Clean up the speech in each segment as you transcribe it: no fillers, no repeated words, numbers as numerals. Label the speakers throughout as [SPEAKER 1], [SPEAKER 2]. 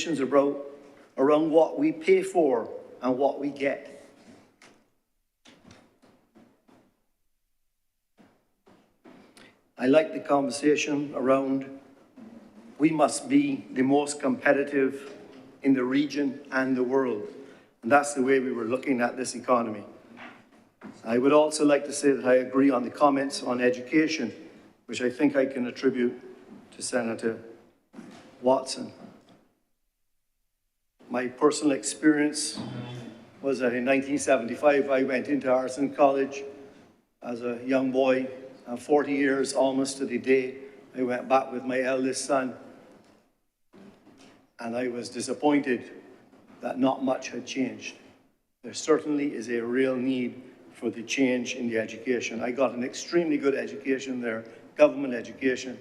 [SPEAKER 1] about around what we pay for and what we get. I like the conversation around we must be the most competitive in the region and the world. And that's the way we were looking at this economy. I would also like to say that I agree on the comments on education, which I think I can attribute to Senator Watson. My personal experience was that in 1975, I went into Arson College as a young boy, and 40 years almost to the day, I went back with my eldest son, and I was disappointed that not much had changed. There certainly is a real need for the change in the education. I got an extremely good education there, government education,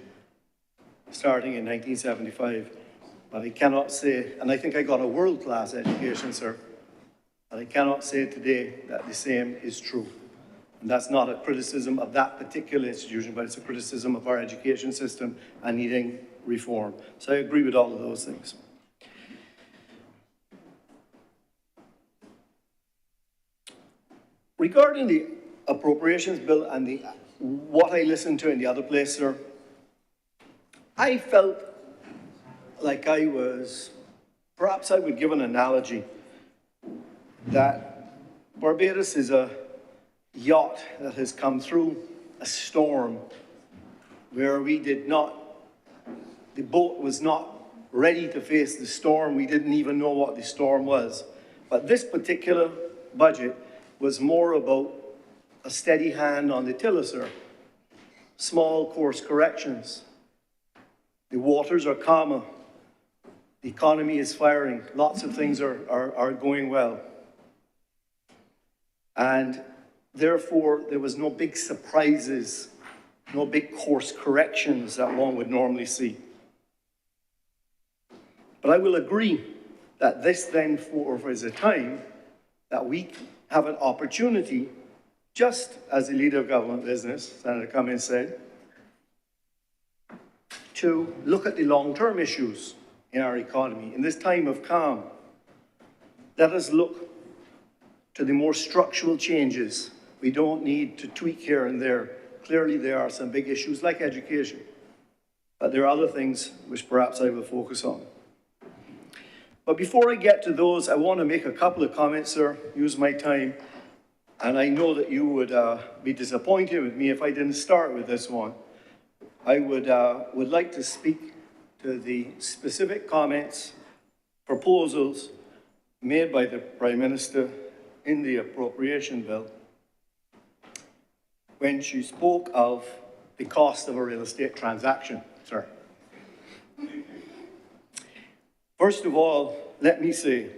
[SPEAKER 1] starting in 1975. But I cannot say, and I think I got a world-class education, sir, but I cannot say today that the same is true. And that's not a criticism of that particular institution, but it's a criticism of our education system and needing reform. So I agree with all of those things. Regarding the appropriations bill and what I listened to in the other place, sir, I felt like perhaps I would give an analogy that Barbados is a yacht that has come through a storm where the boat was not ready to face the storm. We didn't even know what the storm was. But this particular budget was more about a steady hand on the tiller, sir. Small course corrections. The waters are calmer. The economy is firing. Lots of things are going well. And therefore, there was no big surprises, no big course corrections that one would normally see. But I will agree that this then is a time that we have an opportunity, just as the leader of government business, Senator Cummings said, to look at the long-term issues in our economy. In this time of calm, let us look to the more structural changes. We don't need to tweak here and there. Clearly, there are some big issues like education, but there are other things which perhaps I will focus on. But before I get to those, I want to make a couple of comments, sir, use my time. And I know that you would be disappointed with me if I didn't start with this one. I would like to speak to the specific comments, proposals made by the Prime Minister in the appropriation bill when she spoke of the cost of a real estate transaction, sir. First of all, let me say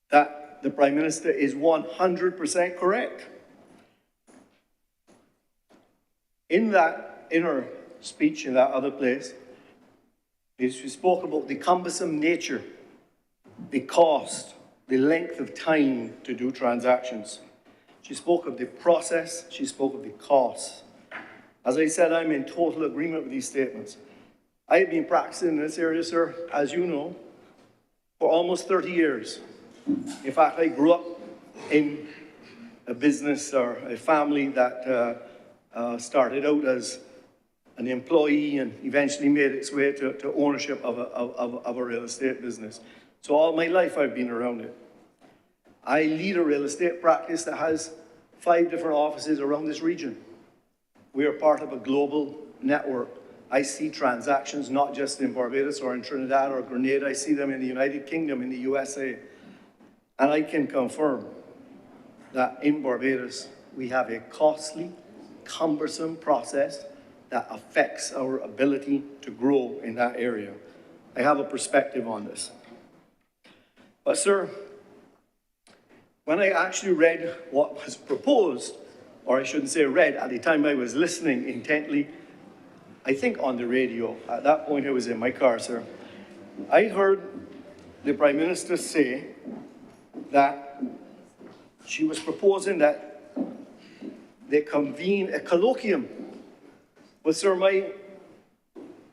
[SPEAKER 1] that the Prime Minister is 100% correct. In her speech in that other place, she spoke about the cumbersome nature, the cost, the length of time to do transactions. She spoke of the process, she spoke of the costs. As I said, I'm in total agreement with these statements. I have been practicing in this area, sir, as you know, for almost 30 years. In fact, I grew up in a business or a family that started out as an employee and eventually made its way to ownership of a real estate business. So all my life I've been around it. I lead a real estate practice that has 5 different offices around this region. We are part of a global network. I see transactions not just in Barbados or in Trinidad or Grenada, I see them in the United Kingdom, in the USA. And I can confirm that in Barbados, we have a costly, cumbersome process that affects our ability to grow in that area. I have a perspective on this. But sir, when I actually read what was proposed, or I shouldn't say read, at the time I was listening intently, I think on the radio, at that point I was in my car, sir, I heard the Prime Minister say that she was proposing that they convene a colloquium. But sir, my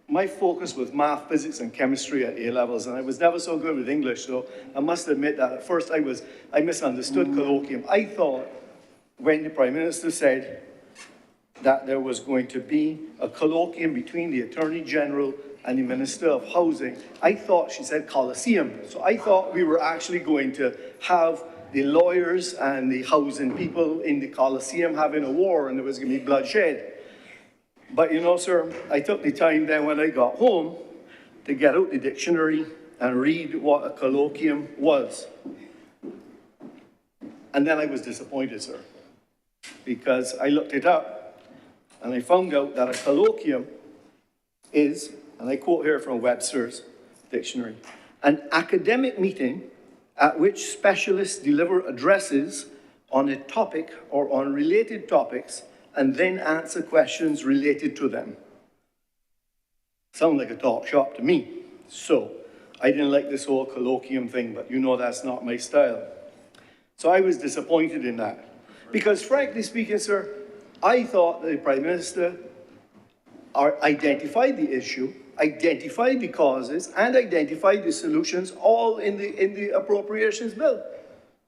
[SPEAKER 1] my focus was math, physics, and chemistry at A levels, and I was never so good with English, so I must admit that at first I misunderstood colloquium. I thought when the Prime Minister said that there was going to be a colloquium between the Attorney General and the Minister of Housing, I thought she said Coliseum. So I thought we were actually going to have the lawyers and the housing people in the Coliseum having a war, and there was going to be bloodshed. But you know, sir, I took the time then when I got home to get out the dictionary and read what a colloquium was. And then I was disappointed, sir, because I looked it up and I found out that a colloquium is, and I quote here from Webster's dictionary, an academic meeting at which specialists deliver addresses on a topic or on related topics and then answer questions related to them. Sound like a talk shop to me. So I didn't like this whole colloquium thing, but you know that's not my style. So I was disappointed in that. Because frankly speaking, sir, I thought the Prime Minister identified the issue, identified the causes, and identified the solutions all in the appropriations bill.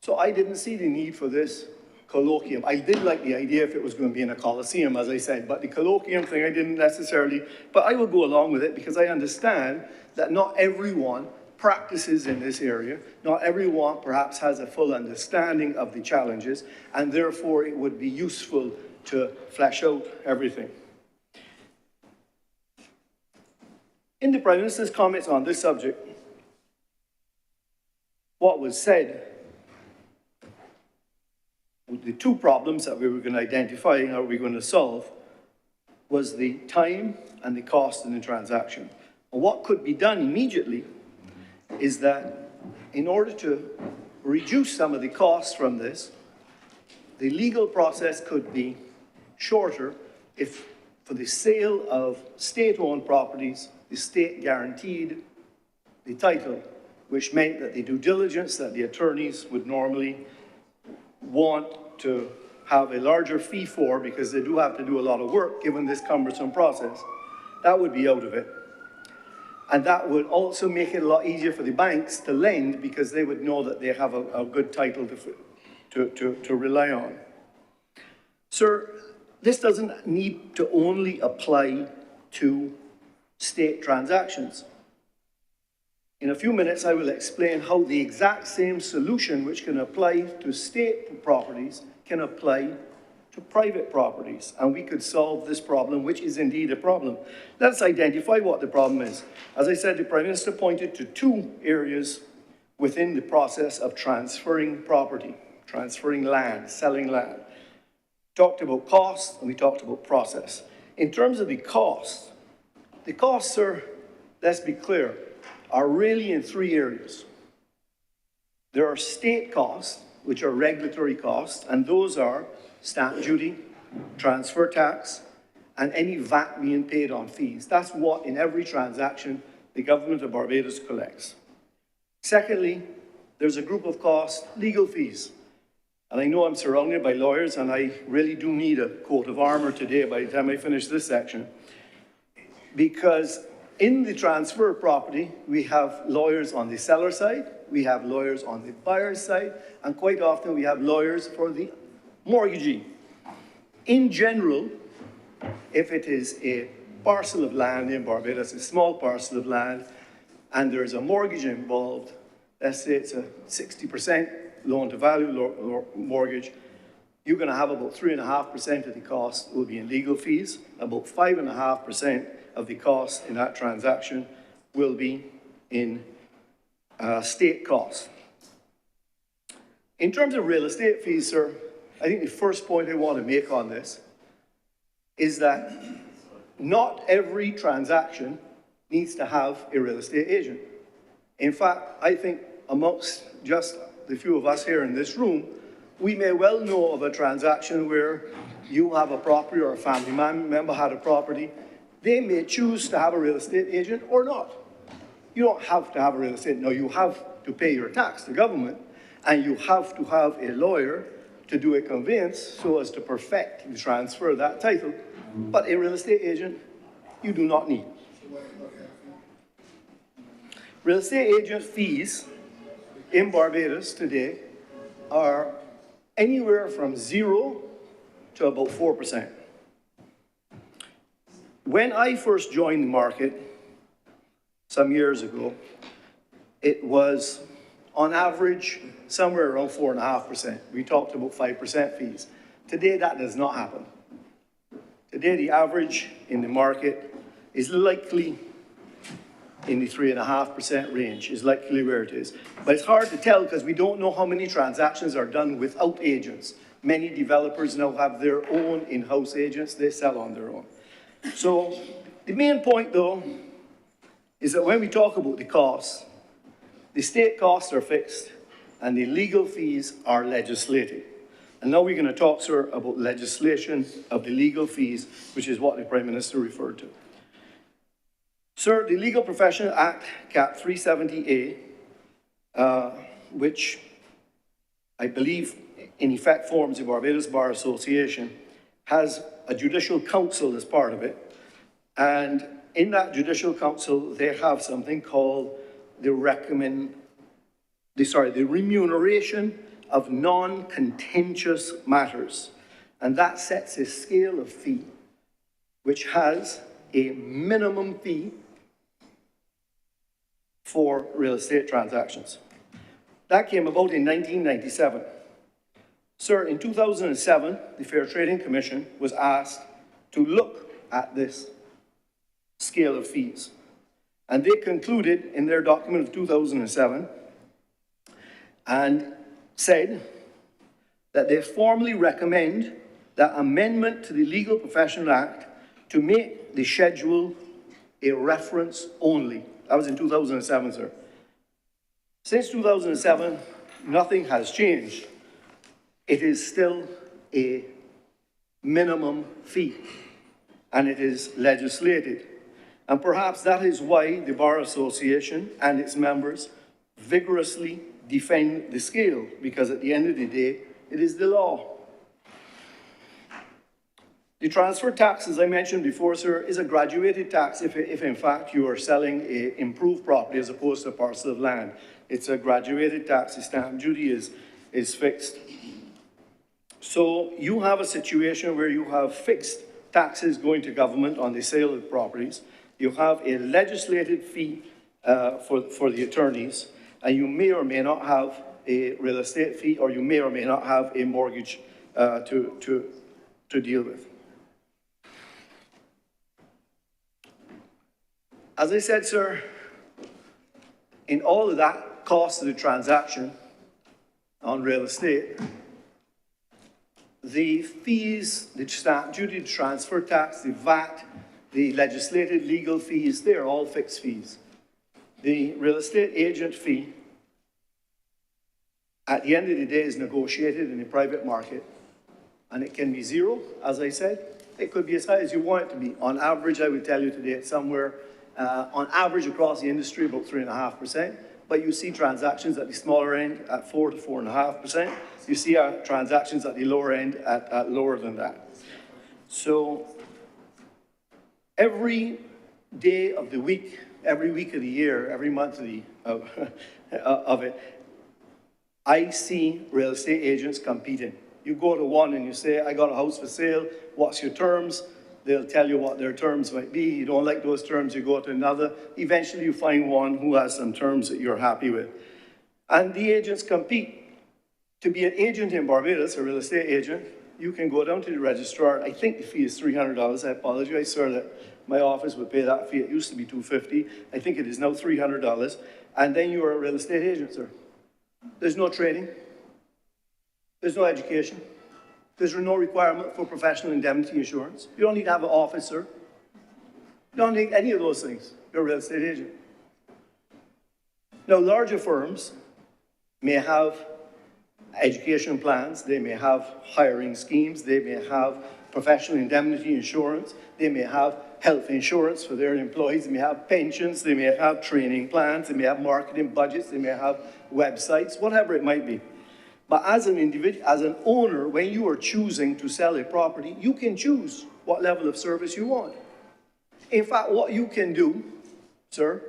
[SPEAKER 1] So I didn't see the need for this colloquium. I did like the idea if it was going to be in a Coliseum, as I said, but the colloquium thing I didn't necessarily, but I will go along with it because I understand that not everyone practices in this area, not everyone perhaps has a full understanding of the challenges, and therefore it would be useful to flesh out everything. In the Prime Minister's comments on this subject, what was said, the two problems that we were going to identify and how we were going to solve was the time and the cost in the transaction. And what could be done immediately is that in order to reduce some of the costs from this, the legal process could be shorter if, for the sale of state-owned properties, the state guaranteed the title, which meant that the due diligence that the attorneys would normally want to have a larger fee for, because they do have to do a lot of work given this cumbersome process, that would be out of it. And that would also make it a lot easier for the banks to lend because they would know that they have a good title to rely on. Sir, this doesn't need to only apply to state transactions. In a few minutes, I will explain how the exact same solution which can apply to state properties can apply to private properties, and we could solve this problem, which is indeed a problem. Let's identify what the problem is. As I said, the Prime Minister pointed to two areas within the process of transferring property, transferring land, selling land. Talked about cost, and we talked about process. In terms of the costs, sir, let's be clear, are really in three areas. There are state costs, which are regulatory costs, and those are stamp duty, transfer tax, and any VAT being paid on fees. That's what, in every transaction, the government of Barbados collects. Secondly, there's a group of costs, legal fees. And I know I'm surrounded by lawyers, and I really do need a coat of armor today by the time I finish this section, because in the transfer of property, we have lawyers on the seller side, we have lawyers on the buyer's side, and quite often we have lawyers for the mortgagee. In general, if it is a parcel of land in Barbados, a small parcel of land, and there's a mortgage involved, let's say it's a 60% loan-to-value mortgage, you're going to have about 3.5% of the cost will be in legal fees, about 5.5% of the cost in that transaction will be in state costs. In terms of real estate fees, sir, I think the first point I want to make on this is that not every transaction needs to have a real estate agent. In fact, I think amongst just the few of us here in this room, we may well know of a transaction where you have a property or a family member had a property. They may choose to have a real estate agent or not. You don't have to have a real estate. No, you have to pay your tax to government, and you have to have a lawyer to do a conveyance so as to perfect the transfer of that title. But a real estate agent, you do not need. Real estate agent fees in Barbados today are anywhere from 0 to about 4%. When I first joined the market some years ago, it was on average somewhere around 4.5%. We talked about 5% fees. Today that does not happen. Today the average in the market is likely in the 3.5% range, is likely where it is. But it's hard to tell because we don't know how many transactions are done without agents. Many developers now have their own in-house agents, they sell on their own. So the main point though is that when we talk about the costs, the state costs are fixed and the legal fees are legislated. And now we're going to talk, sir, about legislation of the legal fees, which is what the Prime Minister referred to. Sir, the Legal Professional Act, Cap 370A, which I believe in effect forms the Barbados Bar Association, has a judicial council as part of it. And in that judicial council, they have something called the remuneration of non-contentious matters. And that sets a scale of fee, which has a minimum fee for real estate transactions. That came about in 1997. Sir, in 2007, the Fair Trading Commission was asked to look at this scale of fees. And they concluded in their document of 2007 and said that they formally recommend that amendment to the Legal Professional Act to make the schedule a reference only. That was in 2007, sir. Since 2007, nothing has changed. It is still a minimum fee, and it is legislated. And perhaps that is why the Bar Association and its members vigorously defend the scale, because at the end of the day, it is the law. The transfer tax, as I mentioned before, sir, is a graduated tax if in fact you are selling an improved property as opposed to a parcel of land. It's a graduated tax. The stamp duty is fixed. So you have a situation where you have fixed taxes going to government on the sale of properties. You have a legislated fee for the attorneys, and you may or may not have a real estate fee, or you may or may not have a mortgage to deal with. As I said, sir, in all of that cost of the transaction on real estate, the fees, the stamp duty, the transfer tax, the VAT, the legislated legal fees, they're all fixed fees. The real estate agent fee, at the end of the day, is negotiated in the private market, and it can be 0, as I said. It could be as high as you want it to be. On average, I would tell you today, it's somewhere, on average across the industry, about 3.5%. But you see transactions at the smaller end at 4 to 4.5%. You see transactions at the lower end at lower than that. So every day of the week, every week of the year, every month of it, I see real estate agents competing. You go to one and you say, I got a house for sale, what's your terms? They'll tell you what their terms might be. You don't like those terms, you go to another. Eventually you find one who has some terms that you're happy with. And the agents compete. To be an agent in Barbados, a real estate agent, you can go down to the registrar. I think the fee is $300. I apologize, sir, that my office would pay that fee. It used to be $250. I think it is now $300. And then you are a real estate agent, sir. There's no training. There's no education. There's no requirement for professional indemnity insurance. You don't need to have an officer. You don't need any of those things. You're a real estate agent. Now, larger firms may have education plans, they may have hiring schemes, they may have professional indemnity insurance, they may have health insurance for their employees, they may have pensions, they may have training plans, they may have marketing budgets, they may have websites, whatever it might be. But as an individual, as an owner, when you are choosing to sell a property, you can choose what level of service you want. In fact, what you can do, sir,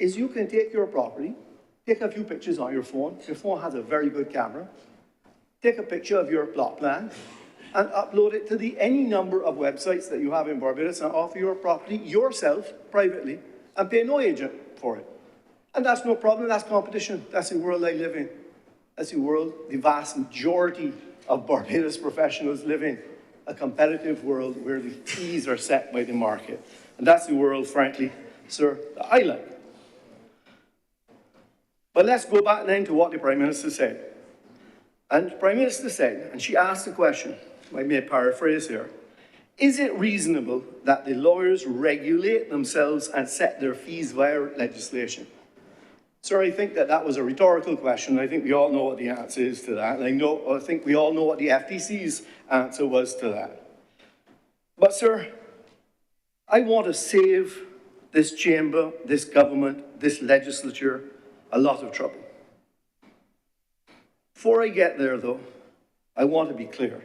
[SPEAKER 1] is you can take your property, take a few pictures on your phone. Your phone has a very good camera. Take a picture of your plot plan and upload it to any number of websites that you have in Barbados and offer your property yourself privately and pay no agent for it. And that's no problem, that's competition. That's the world I live in. That's the world the vast majority of Barbados professionals live in. A competitive world where the fees are set by the market. And that's the world, frankly, sir, that I like. But let's go back then to what the Prime Minister said. And the Prime Minister said, and she asked the question, I may paraphrase here, is it reasonable that the lawyers regulate themselves and set their fees via legislation? Sir, I think that was a rhetorical question. I think we all know what the answer is to that. And I think we all know what the FTC's answer was to that. But sir, I want to save this chamber, this government, this legislature a lot of trouble. Before I get there, though, I want to be clear.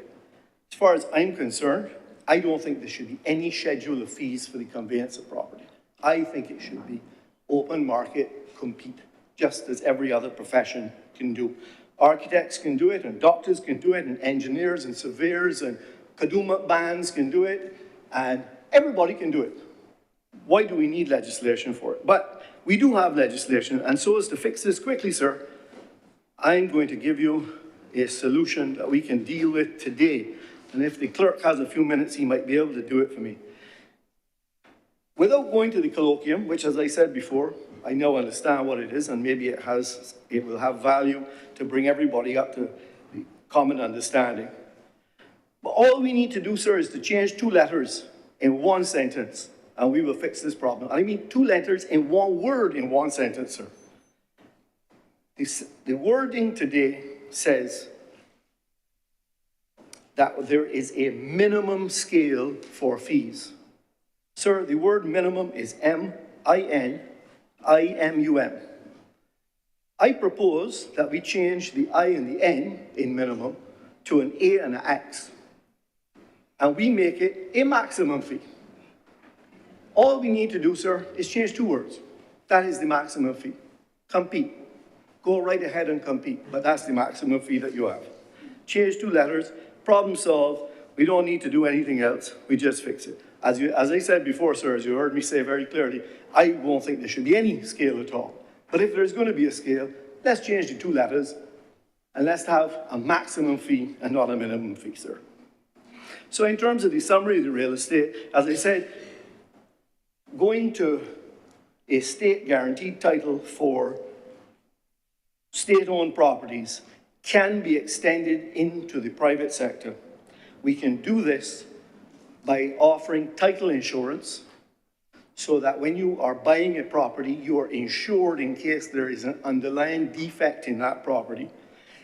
[SPEAKER 1] As far as I'm concerned, I don't think there should be any schedule of fees for the conveyance of property. I think it should be open market, compete, just as every other profession can do. Architects can do it, and doctors can do it, and engineers and surveyors and Kadooment bands can do it, and everybody can do it. Why do we need legislation for it? But we do have legislation, and so as to fix this quickly, sir, I'm going to give you a solution that we can deal with today. And if the clerk has a few minutes, he might be able to do it for me. Without going to the colloquium, which, as I said before, I now understand what it is, and maybe it will have value to bring everybody up to the common understanding. But all we need to do, sir, is to change 2 letters in 1 sentence, and we will fix this problem. I mean 2 letters in 1 word in 1 sentence, sir. The wording today says that there is a minimum scale for fees. Sir, the word minimum is M-I-N-I-M-U-M. I propose that we change the I and the N in minimum to an A and an X, and we make it a maximum fee. All we need to do, sir, is change 2 words. That is the maximum fee. Compete. Go right ahead and compete, but that's the maximum fee that you have. Change 2 letters, problem solved. We don't need to do anything else. We just fix it. As I said before, sir, as you heard me say very clearly, I won't think there should be any scale at all. But if there's going to be a scale, let's change the 2 letters, and let's have a maximum fee and not a minimum fee, sir. So in terms of the summary of the real estate, as I said, going to a state guaranteed title for state-owned properties can be extended into the private sector. We can do this by offering title insurance so that when you are buying a property, you are insured in case there is an underlying defect in that property.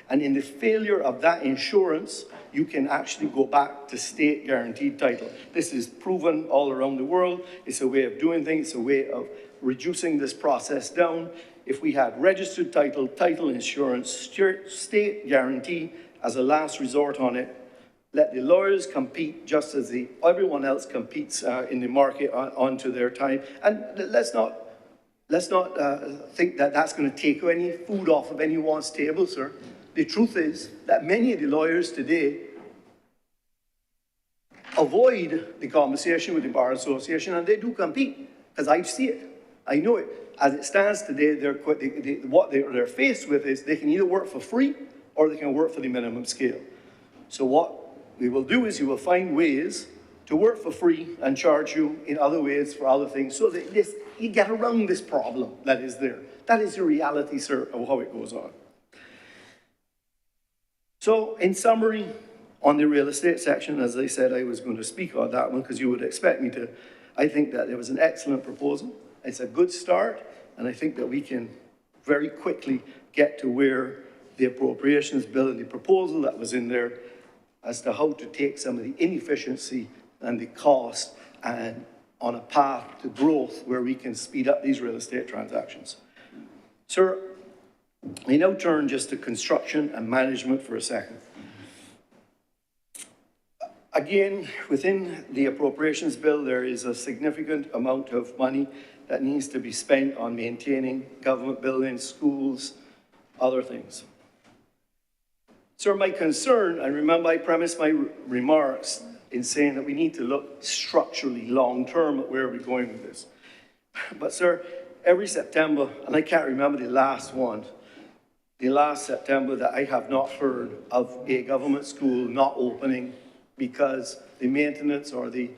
[SPEAKER 1] And in the failure of that insurance, you can actually go back to state guaranteed title. This is proven all around the world. It's a way of doing things. It's a way of reducing this process down. If we had registered title, title insurance, state guarantee as a last resort on it, let the lawyers compete just as everyone else competes in the market onto their time. And let's not think that that's going to take any food off of anyone's table, sir. The truth is that many of the lawyers today avoid the conversation with the Bar Association, and they do compete, because I see it. I know it. As it stands today, what they're faced with is they can either work for free or they can work for the minimum scale. So what we will do is you will find ways to work for free and charge you in other ways for other things so that you get around this problem that is there. That is the reality, sir, of how it goes on. So in summary, on the real estate section, as I said, I was going to speak on that one because you would expect me to. I think that it was an excellent proposal. It's a good start, and I think that we can very quickly get to where the appropriations bill and the proposal that was in there as to how to take some of the inefficiency and the cost and on a path to growth where we can speed up these real estate transactions. Sir, I now turn just to construction and management for a second. Again, within the appropriations bill, there is a significant amount of money that needs to be spent on maintaining government buildings, schools, other things. So my concern, and remember I premised my remarks in saying that we need to look structurally long-term at where we're going with this. But sir, every September, and I can't remember the last September that I have not heard of a government school not opening because the maintenance or the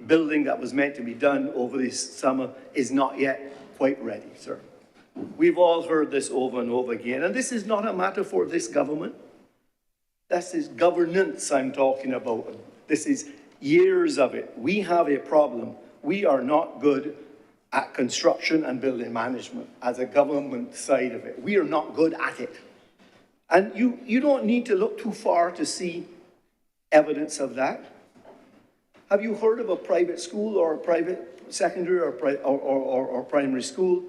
[SPEAKER 1] building that was meant to be done over this summer is not yet quite ready, sir. We've all heard this over and over again, and this is not a matter for this government. This is governance I'm talking about. This is years of it. We have a problem. We are not good at construction and building management as a government side of it. We are not good at it. And you don't need to look too far to see evidence of that. Have you heard of a private school or a private secondary or primary school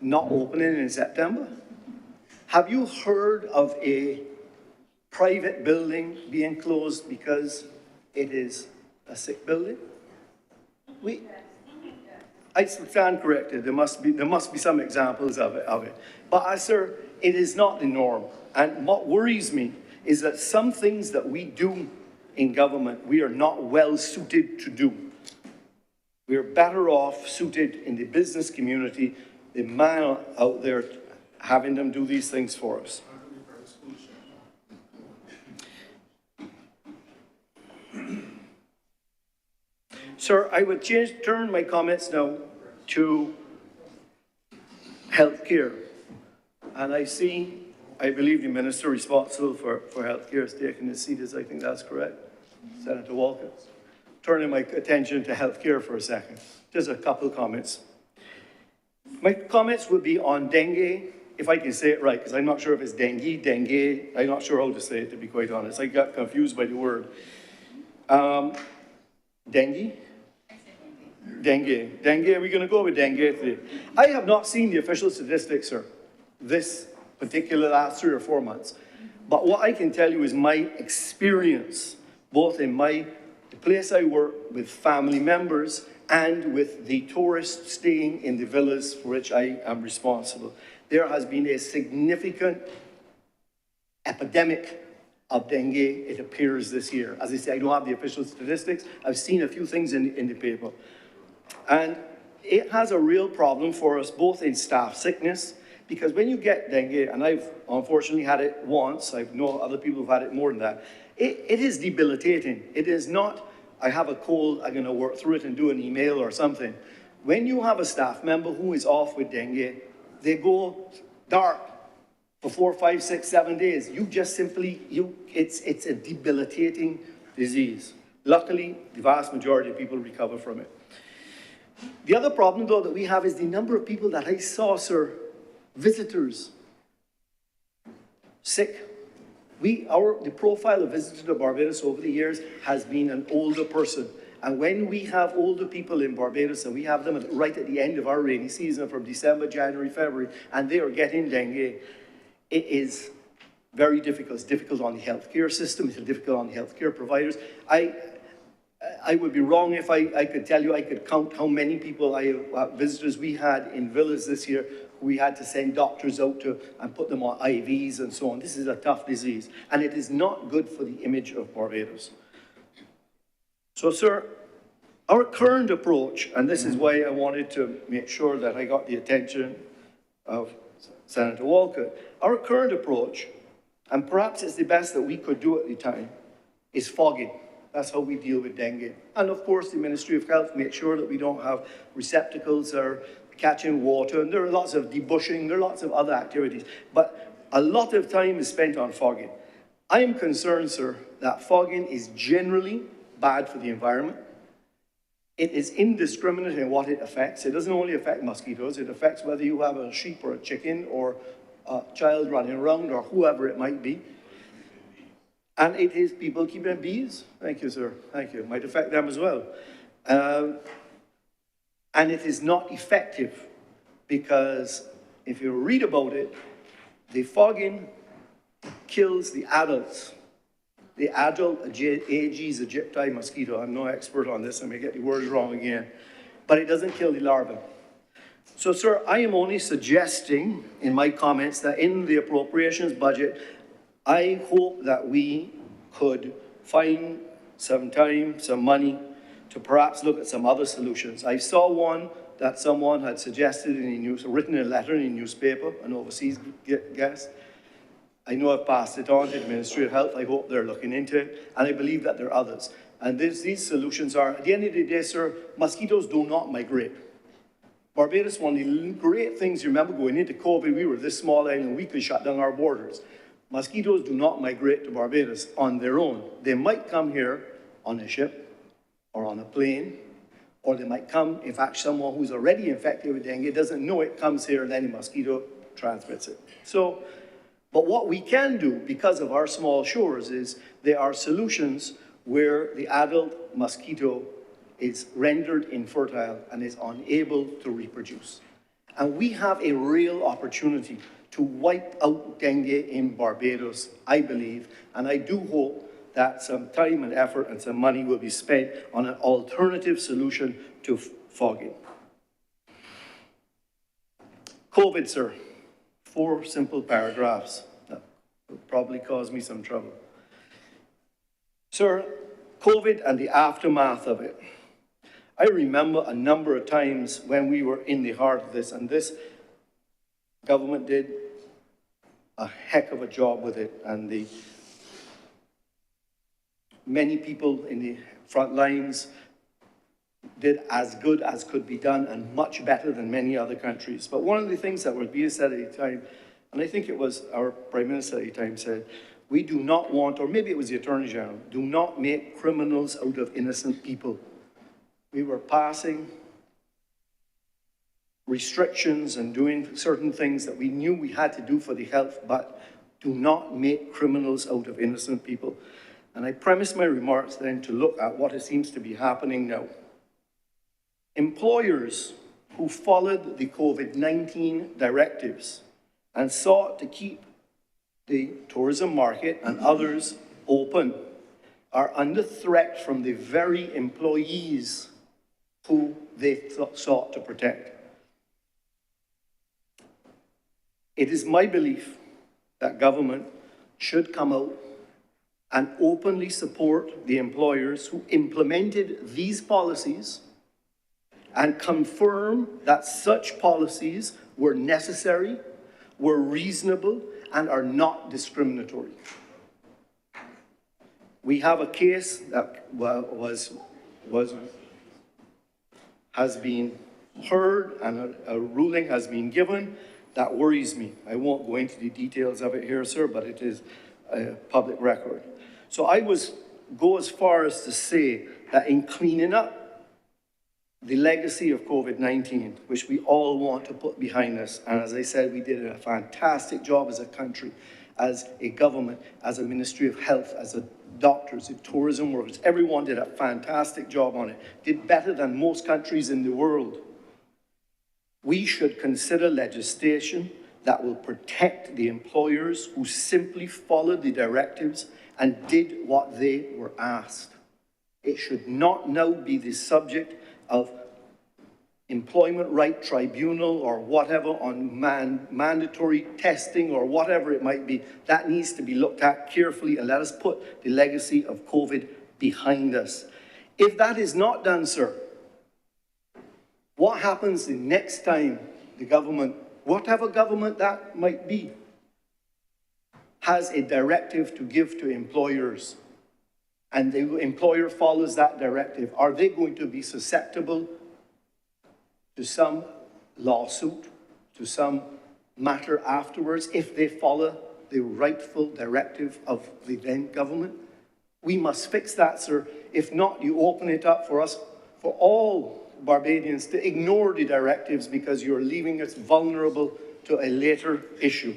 [SPEAKER 1] not opening in September? Have you heard of a private building being closed because it is a sick building? I stand corrected. There must be some examples of it. But sir, it is not the norm. And what worries me is that some things that we do in government, we are not well suited to do. We are better off suited in the business community, the man out there having them do these things for us. Sir, I would turn my comments now to healthcare. And I believe the minister responsible for healthcare is taking his seat, I think that's correct, Senator Walker. Turning my attention to healthcare for a second. Just a couple of comments. My comments would be on dengue, if I can say it right, because I'm not sure if it's dengue, I'm not sure how to say it, to be quite honest. I got confused by the word. Dengue? Dengue, are we going to go with dengue today? I have not seen the official statistics, sir, this particular last 3 or 4 months. But what I can tell you is my experience, both in the place I work with family members and with the tourists staying in the villas for which I am responsible. There has been a significant epidemic of dengue, it appears, this year. As I say, I don't have the official statistics. I've seen a few things in the paper. And it has a real problem for us, both in staff sickness, because when you get dengue, and I've unfortunately had it once, I know other people have had it more than that, it is debilitating. It is not, I have a cold, I'm going to work through it and do an email or something. When you have a staff member who is off with dengue, they go dark for 4, 5, 6, 7 days. You just simply, it's a debilitating disease. Luckily, the vast majority of people recover from it. The other problem, though, that we have is the number of people that I saw, sir, visitors, sick. The profile of visitors to Barbados over the years has been an older person. And when we have older people in Barbados, and we have them right at the end of our rainy season from December, January, February, and they are getting dengue, it is very difficult. It's difficult on the healthcare system. It's difficult on the healthcare providers. I would be wrong if I could tell you, I could count how many people visitors we had in villas this year. We had to send doctors out to and put them on IVs and so on. This is a tough disease, and it is not good for the image of Barbados. So, sir, our current approach, and this is why I wanted to make sure that I got the attention of Senator Walcott, our current approach, and perhaps it's the best that we could do at the time, is fogging. That's how we deal with dengue. And of course, the Ministry of Health makes sure that we don't have receptacles that are catching water, and there are lots of debushing, there are lots of other activities. But a lot of time is spent on fogging. I am concerned, sir, that fogging is generally bad for the environment. It is indiscriminate in what it affects. It doesn't only affect mosquitoes, it affects whether you have a sheep or a chicken or a child running around or whoever it might be. And it is people keeping bees. Thank you, sir. Thank you. It might affect them as well. And it is not effective because if you read about it, the fogging kills the adults. The adult Aedes aegypti mosquito. I'm no expert on this. I may get the words wrong again. But it doesn't kill the larvae. So, sir, I am only suggesting in my comments that in the appropriations budget, I hope that we could find some time, some money to perhaps look at some other solutions. I saw one that someone had suggested in a written a letter in a newspaper, an overseas guest. I know I've passed it on to the Ministry of Health. I hope they're looking into it, and I believe that there are others. And these solutions are, at the end of the day, sir, mosquitoes do not migrate. Barbados, one of the great things, you remember going into COVID, we were this small island, we could shut down our borders. Mosquitoes do not migrate to Barbados on their own. They might come here on a ship or on a plane, or they might come, in fact, someone who's already infected with dengue doesn't know it, comes here, and then a mosquito transmits it. So, but what we can do, because of our small shores, is there are solutions where the adult mosquito is rendered infertile and is unable to reproduce. And we have a real opportunity to wipe out dengue in Barbados, I believe, and I do hope that some time and effort and some money will be spent on an alternative solution to fogging. COVID, sir. 4 simple paragraphs. That will probably cause me some trouble. Sir, COVID and the aftermath of it. I remember a number of times when we were in the heart of this, and this government did a heck of a job with it, and many people in the front lines did as good as could be done and much better than many other countries. But one of the things that was being said at the time, and I think it was our Prime Minister at the time said, we do not want, or maybe it was the Attorney General, do not make criminals out of innocent people. We were passing restrictions and doing certain things that we knew we had to do for the health, but do not make criminals out of innocent people. And I premise my remarks then to look at what it seems to be happening now. Employers who followed the COVID-19 directives and sought to keep the tourism market and others open are under threat from the very employees who they sought to protect. It is my belief that government should come out and openly support the employers who implemented these policies and confirm that such policies were necessary, were reasonable, and are not discriminatory. We have a case that has been heard and a ruling has been given that worries me. I won't go into the details of it here, sir, but it is a public record. So I go as far as to say that in cleaning up the legacy of COVID-19, which we all want to put behind us, and as I said, we did a fantastic job as a country, as a government, as a Ministry of Health, as a doctors, the tourism workers, everyone did a fantastic job on it, did better than most countries in the world. We should consider legislation that will protect the employers who simply followed the directives and did what they were asked. It should not now be the subject of employment right tribunal or whatever on mandatory testing or whatever it might be. That needs to be looked at carefully, and let us put the legacy of COVID behind us. If that is not done, sir, what happens the next time the government, whatever government that might be, has a directive to give to employers, and the employer follows that directive? Are they going to be susceptible to some lawsuit, to some matter afterwards, if they follow the rightful directive of the then government? We must fix that, sir. If not, you open it up for us, for all Barbadians, to ignore the directives because you're leaving us vulnerable to a later issue.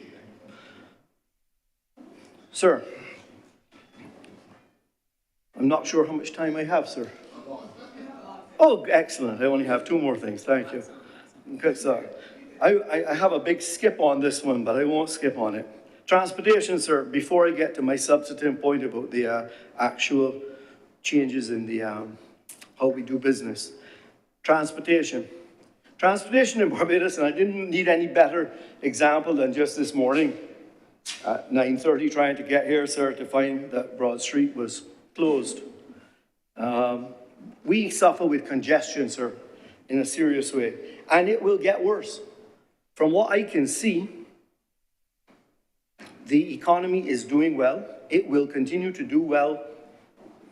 [SPEAKER 1] Sir, I'm not sure how much time I have, sir. Oh, excellent. I only have 2 more things. Thank you. Okay, sorry. I have a big skip on this one, but I won't skip on it. Transportation, sir, before I get to my substantive point about the actual changes in the how we do business. Transportation. Transportation in Barbados, and I didn't need any better example than just this morning at 9:30 trying to get here, sir, to find that Broad Street was closed. We suffer with congestion, sir, in a serious way, and it will get worse. From what I can see, the economy is doing well. It will continue to do well.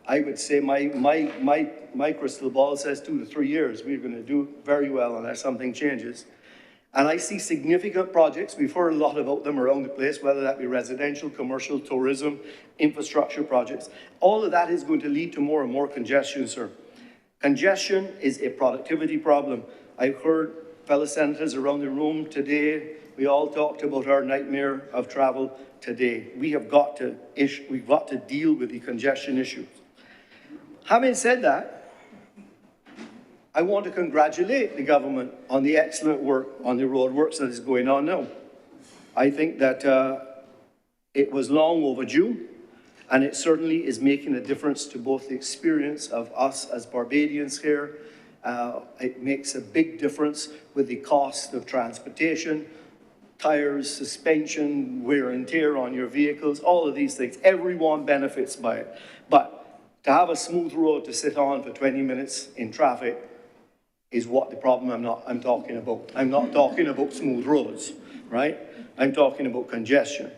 [SPEAKER 1] I would say my crystal ball says 2 to 3 years. We're going to do very well unless something changes. And I see significant projects. We've heard a lot about them around the place, whether that be residential, commercial, tourism, infrastructure projects. All of that is going to lead to more and more congestion, sir. Congestion is a productivity problem. I've heard fellow senators around the room today, we all talked about our nightmare of travel today. We've got to deal with the congestion issues. Having said that, I want to congratulate the government on the excellent work on the road works that is going on now. I think that it was long overdue, and it certainly is making a difference to both the experience of us as Barbadians here. It makes a big difference with the cost of transportation, tires, suspension, wear and tear on your vehicles, all of these things. Everyone benefits by it. But to have a smooth road to sit on for 20 minutes in traffic is what the problem I'm talking about. I'm not talking about smooth roads, right? I'm talking about congestion.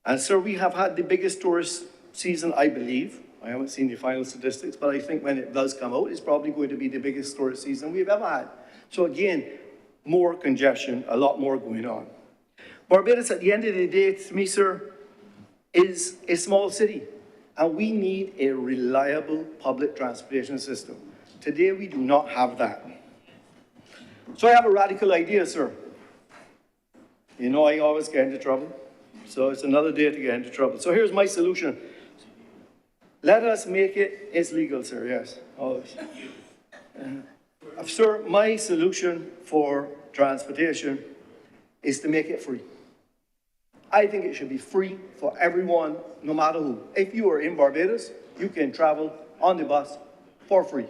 [SPEAKER 1] And so we have had the biggest tourist season, I believe. I haven't seen the final statistics, but I think when it does come out, it's probably going to be the biggest tourist season we've ever had. So again, more congestion, a lot more going on. Barbados, at the end of the day, to me, sir, is a small city, and we need a reliable public transportation system. Today, we do not have that. So I have a radical idea, sir. You know I always get into trouble, so it's another day to get into trouble. So here's my solution. Let us make it, it's legal, sir, yes, always. Sir, my solution for transportation is to make it free. I think it should be free for everyone, no matter who. If you are in Barbados, you can travel on the bus for free.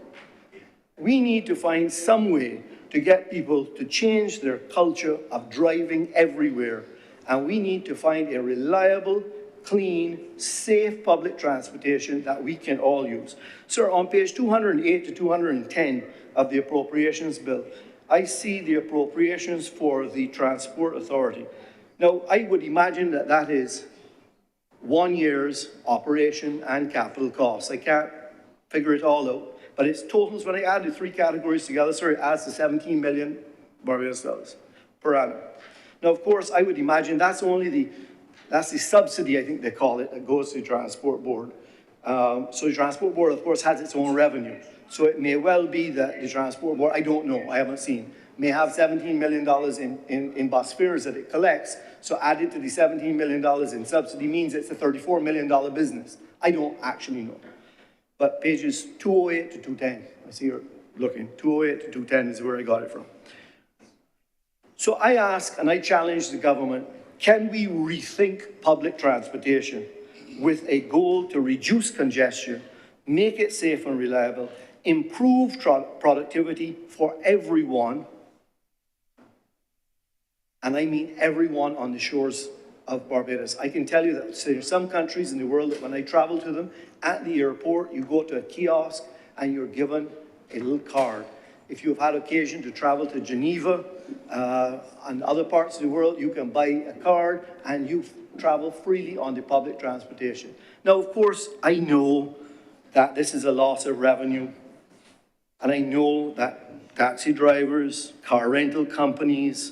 [SPEAKER 1] We need to find some way to get people to change their culture of driving everywhere. And we need to find a reliable, clean, safe public transportation that we can all use. Sir, on page 208 to 210 of the appropriations bill, I see the appropriations for the Transport Authority. Now, I would imagine that that is 1 year's operation and capital costs. I can't figure it all out, but it's totals, when I add the three categories together, sir, it adds to 17 million Barbados dollars per annum. Now, of course, I would imagine that's the subsidy, I think they call it, that goes to the Transport Board. So the Transport Board, of course, has its own revenue. So it may well be that the Transport Board, I don't know, I haven't seen, may have $17 million in bus fares that it collects. So added to the $17 million in subsidy means it's a $34 million business. I don't actually know. But pages 208 to 210, I see you're looking, 208 to 210 is where I got it from. So I ask and I challenge the government, can we rethink public transportation with a goal to reduce congestion, make it safe and reliable, improve productivity for everyone, and I mean everyone on the shores of Barbados. I can tell you that there are some countries in the world that when I travel to them, at the airport, you go to a kiosk and you're given a little card. If you've had occasion to travel to Geneva and other parts of the world, you can buy a card and you travel freely on the public transportation. Now, of course, I know that this is a loss of revenue, and I know that taxi drivers, car rental companies,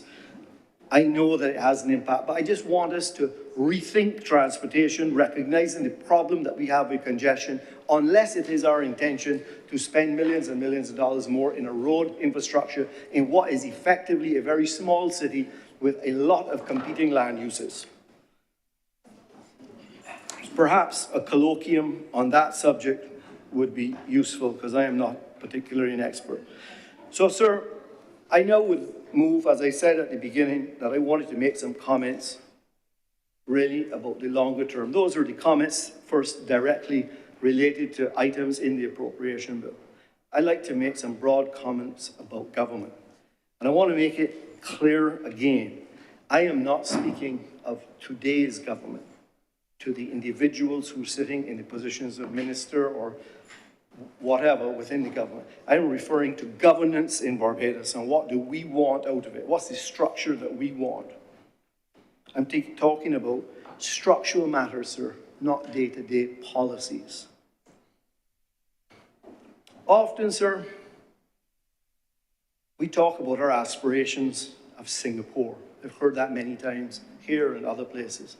[SPEAKER 1] I know that it has an impact, but I just want us to rethink transportation, recognizing the problem that we have with congestion, unless it is our intention to spend millions and millions of dollars more in a road infrastructure in what is effectively a very small city with a lot of competing land uses. Perhaps a colloquium on that subject would be useful, because I am not particularly an expert. So, sir, I now would move, as I said at the beginning, that I wanted to make some comments really about the longer term. Those are the comments first directly related to items in the appropriation bill. I'd like to make some broad comments about government. And I want to make it clear again, I am not speaking of today's government, to the individuals who are sitting in the positions of minister or whatever within the government. I'm referring to governance in Barbados and what do we want out of it? What's the structure that we want? I'm talking about structural matters, sir, not day-to-day policies. Often, sir, we talk about our aspirations of Singapore. I've heard that many times here and other places.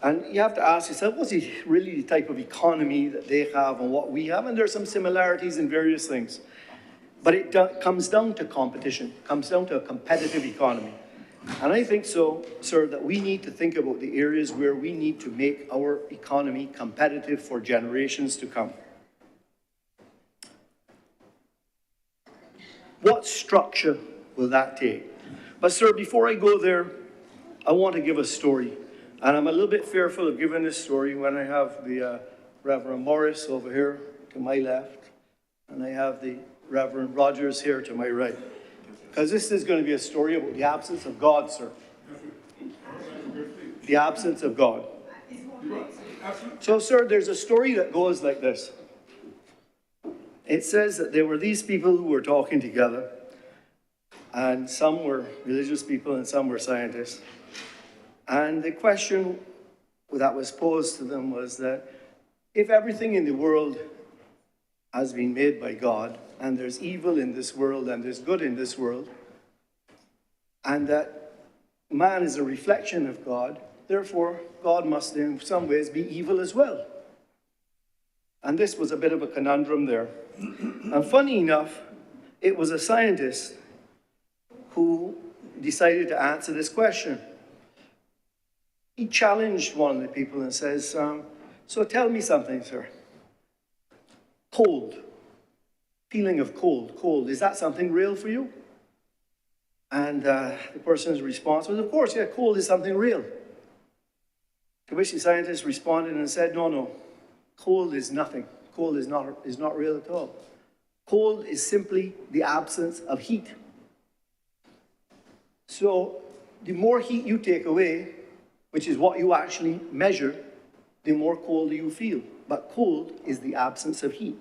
[SPEAKER 1] And you have to ask yourself, what's really the type of economy that they have and what we have? And there's some similarities in various things. But it comes down to competition, comes down to a competitive economy. And I think so, sir, that we need to think about the areas where we need to make our economy competitive for generations to come. What structure will that take? But, sir, before I go there, I want to give a story. And I'm a little bit fearful of giving this story when I have the Reverend Morris over here to my left, and I have the Reverend Rogers here to my right. Because this is going to be a story about the absence of God, sir. The absence of God. So, sir, there's a story that goes like this. It says that there were these people who were talking together, and some were religious people and some were scientists. And the question that was posed to them was that if everything in the world has been made by God, and there's evil in this world and there's good in this world, and that man is a reflection of God, therefore God must in some ways be evil as well. And this was a bit of a conundrum there. And funny enough, it was a scientist who decided to answer this question. He challenged one of the people and says, so tell me something, sir. Cold, feeling of cold, is that something real for you? And the person's response was, of course, yeah, cold is something real. To which the scientist responded and said, no, cold is nothing. Cold is not real at all. Cold is simply the absence of heat. So the more heat you take away, which is what you actually measure, the more cold you feel. But cold is the absence of heat.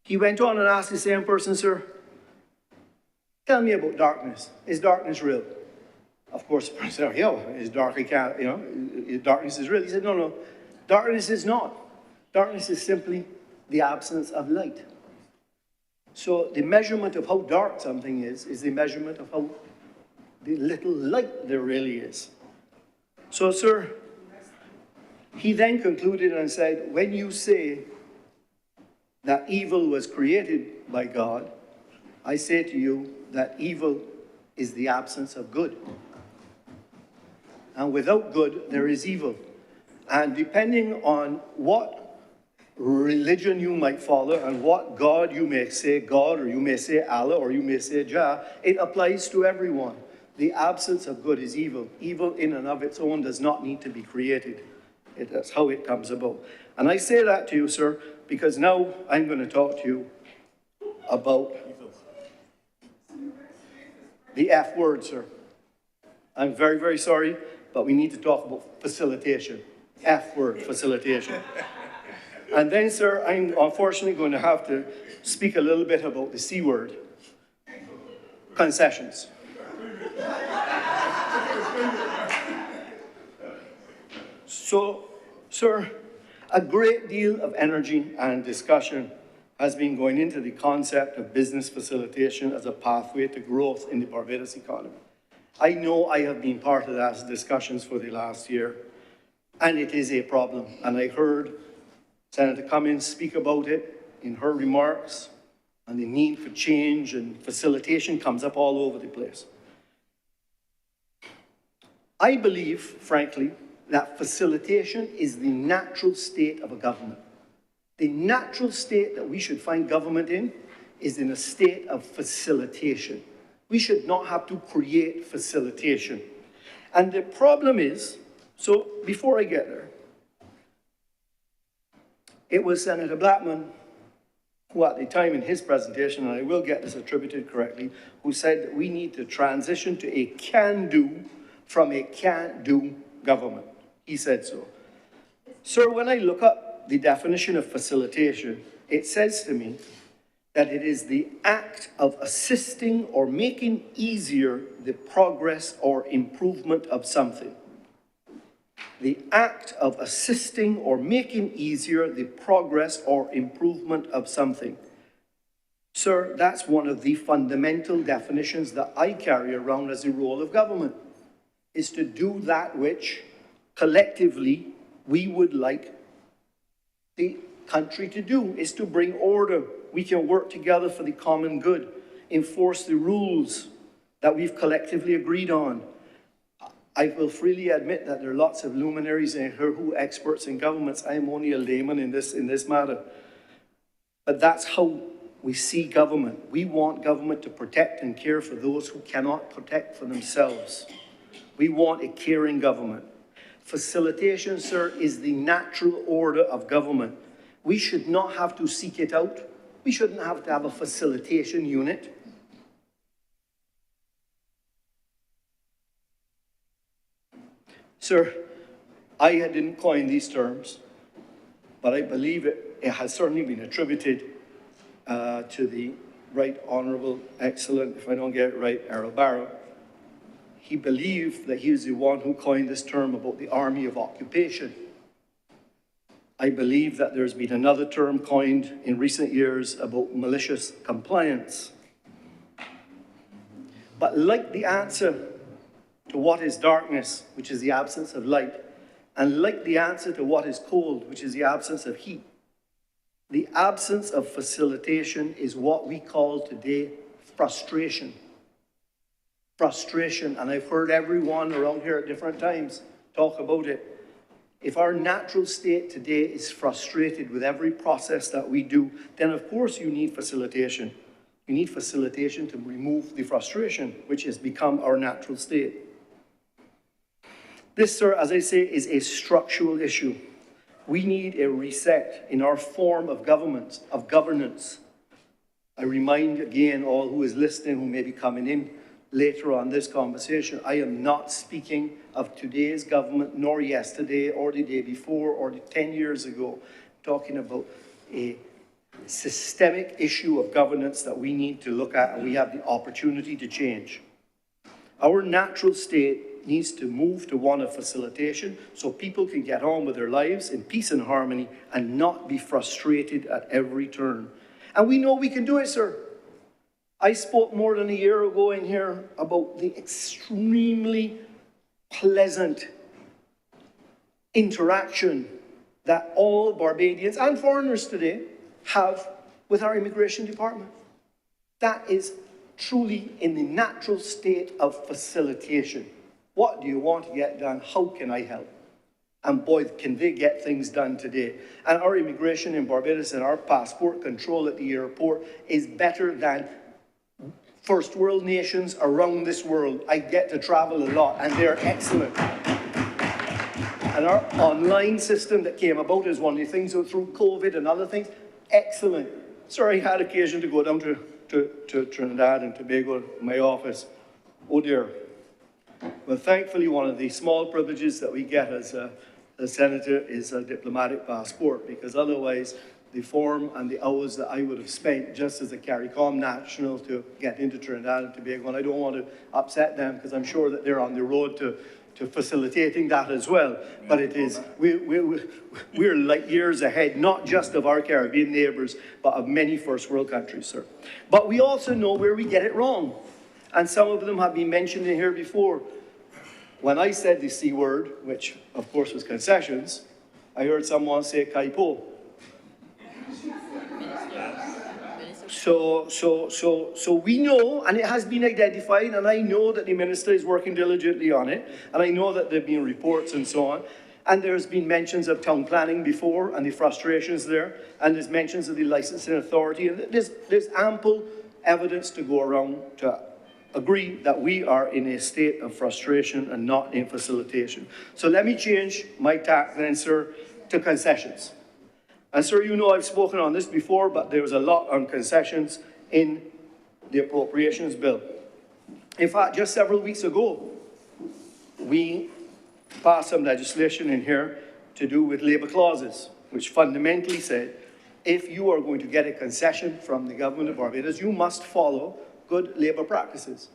[SPEAKER 1] He went on and asked the same person, sir, tell me about darkness. Is darkness real? Of course, the person said, yeah, it's dark, darkness is real. He said, no, darkness is not. Darkness is simply the absence of light. So the measurement of how dark something is the measurement of how the little light there really is. So, sir, he then concluded and said, when you say that evil was created by God, I say to you that evil is the absence of good. And without good, there is evil. And depending on what religion you might follow and what God you may say God, or you may say Allah, or you may say Jah, it applies to everyone. The absence of good is evil. Evil in and of its own does not need to be created. That's how it comes about. And I say that to you, sir, because now I'm going to talk to you about the F word, sir. I'm very, very sorry, but we need to talk about facilitation. F word, facilitation. And then, sir, I'm unfortunately going to have to speak a little bit about the C word, concessions. So, sir, a great deal of energy and discussion has been going into the concept of business facilitation as a pathway to growth in the Barbados economy. I know I have been part of those discussions for the last year, and it is a problem. And I heard Senator Cummins speak about it in her remarks, and the need for change and facilitation comes up all over the place. I believe, frankly, that facilitation is the natural state of a government. The natural state that we should find government in is in a state of facilitation. We should not have to create facilitation. And the problem is, so before I get there, it was Senator Blackman who at the time in his presentation, and I will get this attributed correctly, who said that we need to transition to a can-do from a can't-do government. He said so. Sir, when I look up the definition of facilitation, it says to me that it is the act of assisting or making easier the progress or improvement of something. The act of assisting or making easier the progress or improvement of something. Sir, that's one of the fundamental definitions that I carry around as the role of government, is to do that which collectively we would like the country to do, is to bring order. We can work together for the common good, enforce the rules that we've collectively agreed on. I will freely admit that there are lots of luminaries in here who are experts in governments. I am only a layman in this matter. But that's how we see government. We want government to protect and care for those who cannot protect for themselves. We want a caring government. Facilitation, sir, is the natural order of government. We should not have to seek it out. We shouldn't have to have a facilitation unit. Sir, I didn't coin these terms, but I believe it has certainly been attributed to the Right Honourable, excellent, if I don't get it right, Errol Barrow. He believed that he was the one who coined this term about the army of occupation. I believe that there's been another term coined in recent years about malicious compliance. But like the answer to what is darkness, which is the absence of light, and like the answer to what is cold, which is the absence of heat, the absence of facilitation is what we call today frustration. Frustration, and I've heard everyone around here at different times talk about it. If our natural state today is frustrated with every process that we do, then of course you need facilitation. You need facilitation to remove the frustration, which has become our natural state. This, sir, as I say, is a structural issue. We need a reset in our form of government, of governance. I remind again all who is listening, who may be coming in later on this conversation, I am not speaking of today's government, nor yesterday, or the day before, or 10 years ago. I'm talking about a systemic issue of governance that we need to look at, and we have the opportunity to change. Our natural state needs to move to one of facilitation so people can get on with their lives in peace and harmony and not be frustrated at every turn. And we know we can do it, sir. I spoke more than a year ago in here about the extremely pleasant interaction that all Barbadians and foreigners today have with our immigration department. That is truly in the natural state of facilitation. What do you want to get done? How can I help? And boy, can they get things done today. And our immigration in Barbados and our passport control at the airport is better than first world nations around this world. I get to travel a lot, and they're excellent. And our online system that came about is one of the things through COVID and other things, excellent. Sir, I had occasion to go down to Trinidad and Tobago, my office. Oh dear. Well, thankfully, one of the small privileges that we get as a senator is a diplomatic passport, because otherwise the form and the hours that I would have spent just as a CARICOM national to get into Trinidad and Tobago, and I don't want to upset them because I'm sure that they're on the road to facilitating that as well. But it is, we're like years ahead, not just of our Caribbean neighbours, but of many first world countries, sir. But we also know where we get it wrong. And some of them have been mentioned in here before. When I said the C word, which of course was concessions, I heard someone say kaipo. So we know, and it has been identified, and I know that the minister is working diligently on it, and I know that there have been reports and so on, and there's been mentions of town planning before, and the frustrations there, and there's mentions of the licensing authority, and there's ample evidence to go around to agree that we are in a state of frustration and not in facilitation. So let me change my tack then, sir, to concessions. And sir, you know I've spoken on this before, but there was a lot on concessions in the appropriations bill. In fact, just several weeks ago, we passed some legislation in here to do with labour clauses, which fundamentally said, if you are going to get a concession from the government of Barbados, you must follow good labour practices.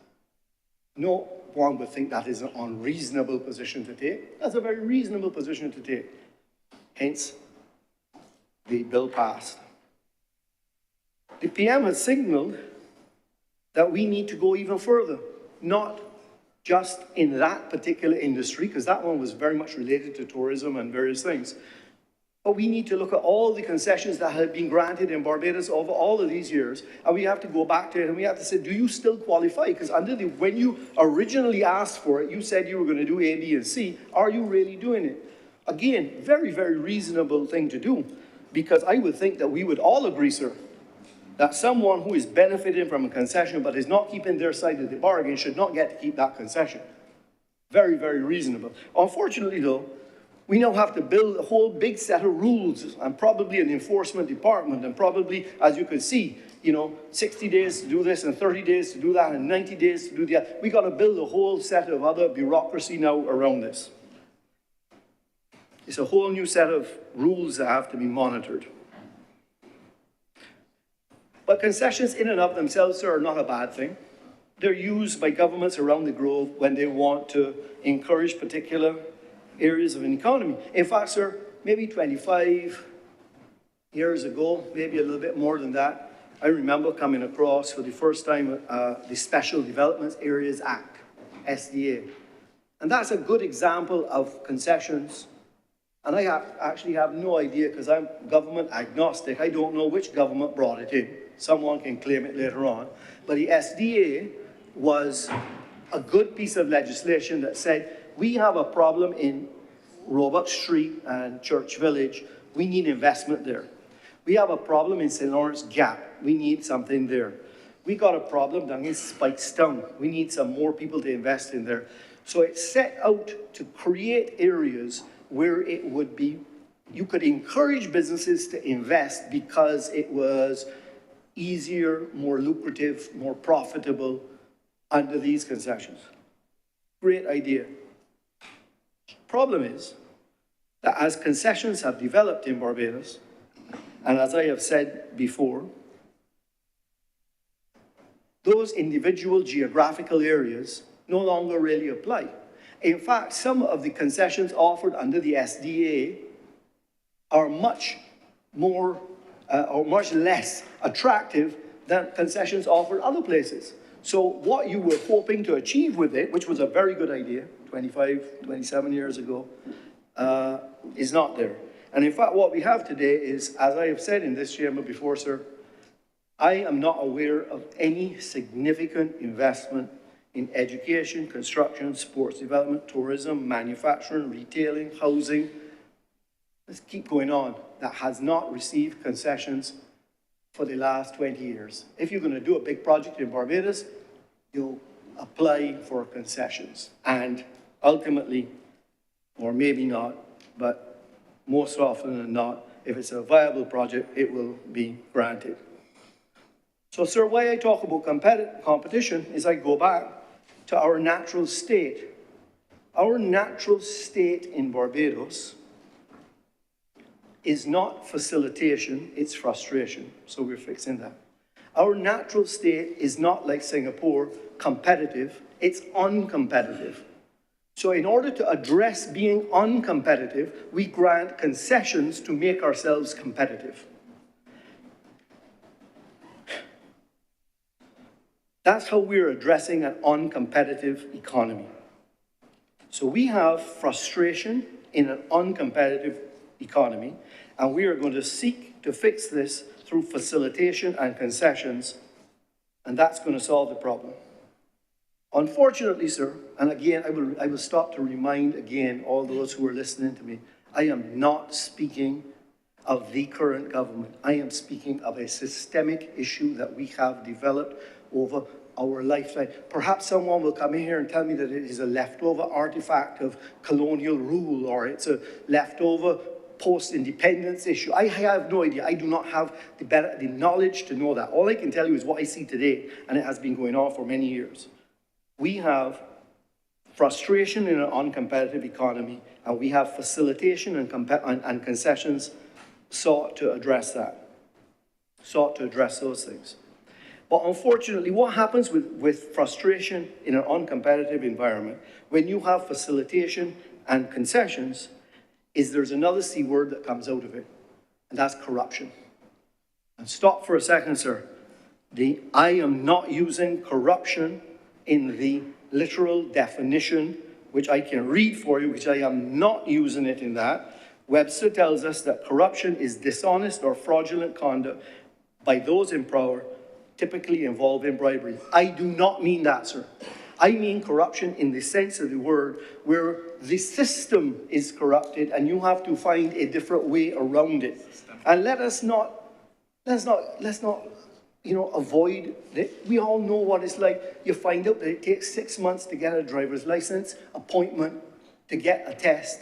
[SPEAKER 1] No one would think that is an unreasonable position to take. That's a very reasonable position to take. Hence, the bill passed. The PM has signalled that we need to go even further, not just in that particular industry, because that one was very much related to tourism and various things. But we need to look at all the concessions that have been granted in Barbados over all of these years, and we have to go back to it and we have to say, do you still qualify? Because when you originally asked for it, you said you were going to do A, B, and C. Are you really doing it? Again, very, very reasonable thing to do, because I would think that we would all agree, sir, that someone who is benefiting from a concession but is not keeping their side of the bargain should not get to keep that concession. Very, very reasonable. Unfortunately, though, we now have to build a whole big set of rules and probably an enforcement department and probably, as you can see, 60 days to do this and 30 days to do that and 90 days to do that. We got to build a whole set of other bureaucracy now around this. It's a whole new set of rules that have to be monitored. But concessions in and of themselves, sir, are not a bad thing. They're used by governments around the globe when they want to encourage particular areas of an economy. In fact, sir, maybe 25 years ago, maybe a little bit more than that, I remember coming across for the first time the Special Development Areas Act, SDA. And that's a good example of concessions. And I actually have no idea, because I'm government agnostic. I don't know which government brought it in. Someone can claim it later on. But the SDA was a good piece of legislation that said, we have a problem in Roebuck Street and Church Village. We need investment there. We have a problem in St. Lawrence Gap. We need something there. We got a problem down in Spikestown. We need some more people to invest in there. So it set out to create areas where it would be, you could encourage businesses to invest because it was easier, more lucrative, more profitable under these concessions. Great idea. Problem is that as concessions have developed in Barbados, and as I have said before, those individual geographical areas no longer really apply. In fact, some of the concessions offered under the SDA are much more or much less attractive than concessions offered other places. So what you were hoping to achieve with it, which was a very good idea 25, 27 years ago, is not there. And in fact, what we have today is, as I have said in this chamber before, sir, I am not aware of any significant investment in education, construction, sports development, tourism, manufacturing, retailing, housing. Let's keep going on. That has not received concessions for the last 20 years. If you're going to do a big project in Barbados, you'll apply for concessions. And ultimately, or maybe not, but most often than not, if it's a viable project, it will be granted. So, sir, why I talk about competition is I go back to our natural state. Our natural state in Barbados is not facilitation, it's frustration. So we're fixing that. Our natural state is not like Singapore, competitive, it's uncompetitive. So in order to address being uncompetitive, we grant concessions to make ourselves competitive. That's how we're addressing an uncompetitive economy. So we have frustration in an uncompetitive economy, and we are going to seek to fix this through facilitation and concessions, and that's going to solve the problem. Unfortunately, sir, and again, I will stop to remind again all those who are listening to me, I am not speaking of the current government. I am speaking of a systemic issue that we have developed over our lifetime. Perhaps someone will come in here and tell me that it is a leftover artifact of colonial rule, or it's a leftover post-independence issue. I have no idea. I do not have the knowledge to know that. All I can tell you is what I see today, and it has been going on for many years. We have frustration in an uncompetitive economy, and we have facilitation and concessions sought to address that, sought to address those things. But unfortunately, what happens with frustration in an uncompetitive environment, when you have facilitation and concessions, is there's another C word that comes out of it, and that's corruption. And stop for a second, sir. I am not using corruption in the literal definition, which I can read for you, which I am not using it in that. Webster tells us that corruption is dishonest or fraudulent conduct by those in power, typically involving bribery. I do not mean that, sir. I mean corruption in the sense of the word, where the system is corrupted and you have to find a different way around it. And let's not, avoid it. We all know what it's like. You find out that it takes 6 months to get a driver's license, appointment, to get a test.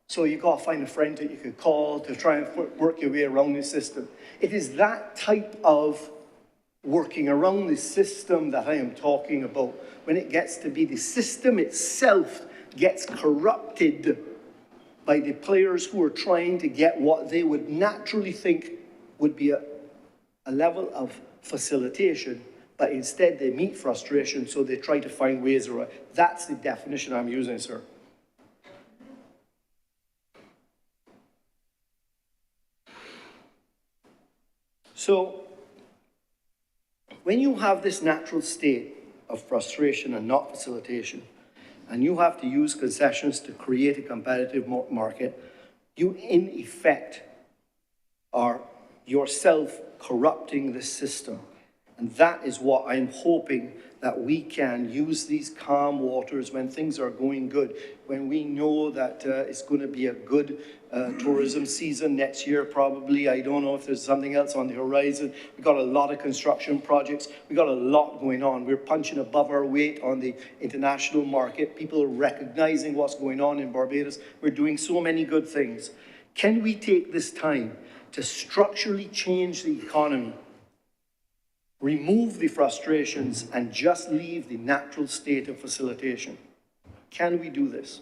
[SPEAKER 1] So you got to find a friend that you could call to try and work your way around the system. It is that type of working around the system that I am talking about. When it gets to be the system itself gets corrupted by the players who are trying to get what they would naturally think would be a level of facilitation, but instead they meet frustration, so they try to find ways around. That's the definition I'm using, sir. So, when you have this natural state of frustration and not facilitation, and you have to use concessions to create a competitive market, you in effect are yourself corrupting the system. And that is what I'm hoping, that we can use these calm waters when things are going good, when we know that it's going to be a good tourism season next year, probably. I don't know if there's something else on the horizon. We've got a lot of construction projects. We've got a lot going on. We're punching above our weight on the international market. People are recognizing what's going on in Barbados. We're doing so many good things. Can we take this time to structurally change the economy, remove the frustrations, and just leave the natural state of facilitation? Can we do this?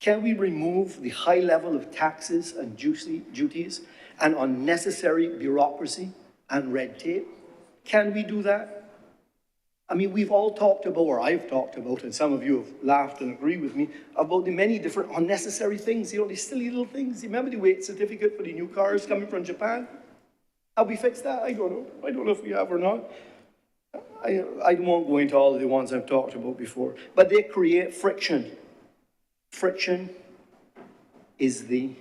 [SPEAKER 1] Can we remove the high level of taxes and duties and unnecessary bureaucracy and red tape? Can we do that? I mean, we've all talked about, or I've talked about, and some of you have laughed and agree with me, about the many different unnecessary things, these silly little things. Remember the weight certificate for the new cars coming from Japan? Have we fixed that? I don't know. I don't know if we have or not. I won't go into all of the ones I've talked about before. But they create friction. Friction is the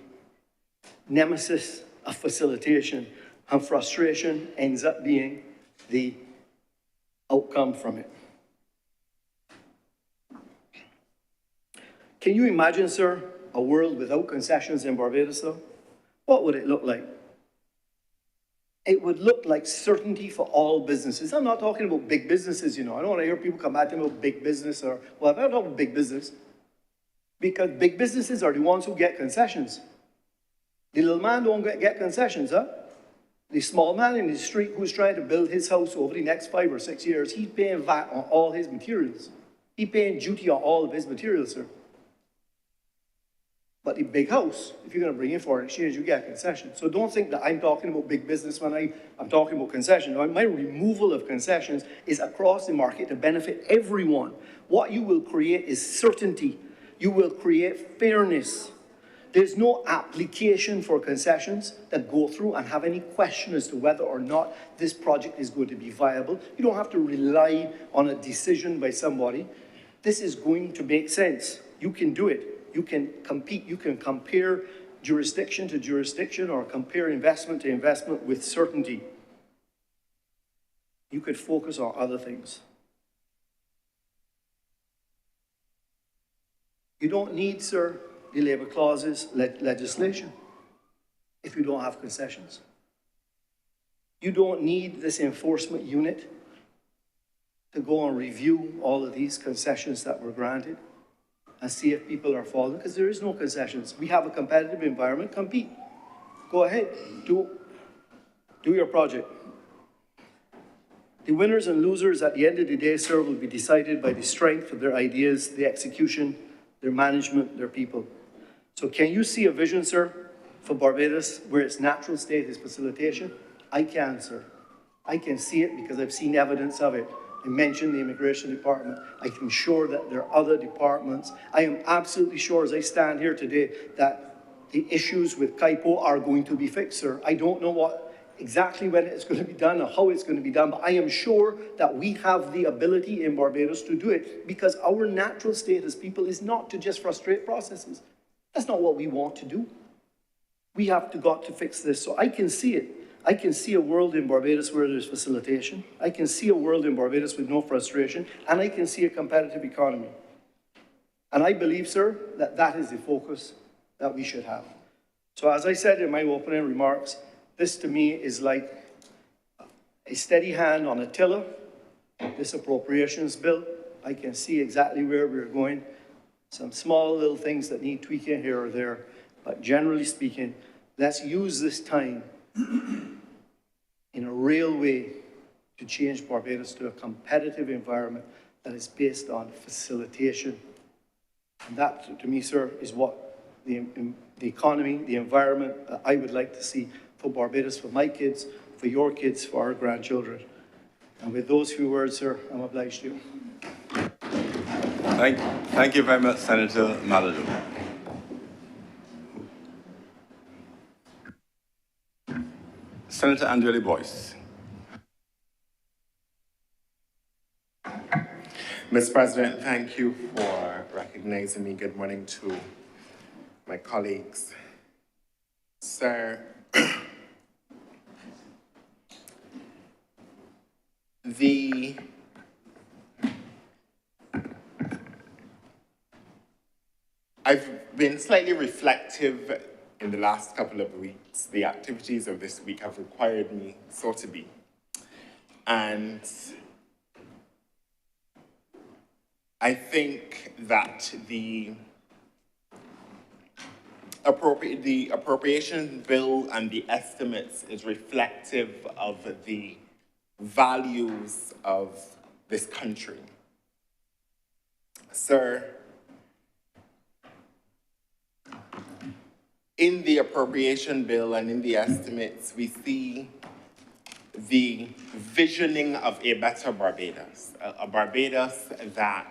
[SPEAKER 1] nemesis of facilitation, and frustration ends up being the outcome from it. Can you imagine, sir, a world without concessions in Barbados, though? What would it look like? It would look like certainty for all businesses. I'm not talking about big businesses, I don't want to hear people come at them about big business or, well, I'm not talking about big business. Because big businesses are the ones who get concessions. The little man don't get concessions, huh? The small man in the street who's trying to build his house over the next 5 or 6 years, he's paying VAT on all his materials. He's paying duty on all of his materials, sir. But the big house, if you're going to bring in foreign exchange, you get concessions. So don't think that I'm talking about big business when I'm talking about concessions. My removal of concessions is across the market to benefit everyone. What you will create is certainty. You will create fairness. There's no application for concessions that go through and have any question as to whether or not this project is going to be viable. You don't have to rely on a decision by somebody. This is going to make sense. You can do it. You can compete. You can compare jurisdiction to jurisdiction or compare investment to investment with certainty. You could focus on other things. You don't need, sir, the labor clauses legislation if you don't have concessions. You don't need this enforcement unit to go and review all of these concessions that were granted. and see if people are falling, because there is no concessions. We have a competitive environment, compete. Go ahead, do your project. The winners and losers at the end of the day, sir, will be decided by the strength of their ideas, the execution, their management, their people. So can you see a vision, sir, for Barbados where its natural state is facilitation? I can, sir. I can see it because I've seen evidence of it. I mentioned the immigration department. I'm sure that there are other departments. I am absolutely sure as I stand here today that the issues with CAIPO are going to be fixed, sir. I don't know exactly when it's going to be done or how it's going to be done, but I am sure that we have the ability in Barbados to do it because our natural state as people is not to just frustrate processes. That's not what we want to do. We have got to fix this. So I can see it. I can see a world in Barbados where there's facilitation. I can see a world in Barbados with no frustration, and I can see a competitive economy. And I believe, sir, that that is the focus that we should have. So as I said in my opening remarks, this to me is like a steady hand on a tiller. This appropriations bill, I can see exactly where we're going. Some small little things that need tweaking here or there, but generally speaking, let's use this time in a real way to change Barbados to a competitive environment that is based on facilitation. And that, to me, sir, is what the economy, the environment that I would like to see for Barbados, for my kids, for your kids, for our grandchildren. And with those few words, sir, I'm obliged to you.
[SPEAKER 2] Thank you very much, Senator Maladu. Senator Angeli Boyce.
[SPEAKER 3] Mr. President, thank you for recognizing me. Good morning to my colleagues. Sir, I've been slightly reflective in the last couple of weeks. The activities of this week have required me so to be. And I think that the appropriation bill and the estimates is reflective of the values of this country. Sir, in the appropriation bill and in the estimates, we see the visioning of a better Barbados, a Barbados that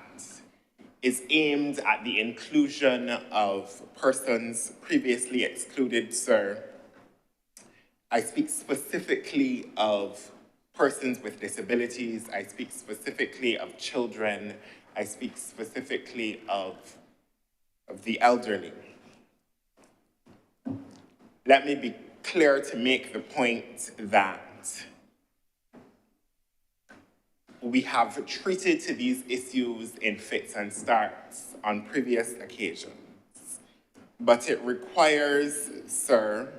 [SPEAKER 3] is aimed at the inclusion of persons previously excluded, sir. I speak specifically of persons with disabilities. I speak specifically of children. I speak specifically of the elderly. Let me be clear to make the point that we have treated to these issues in fits and starts on previous occasions, but it requires, sir,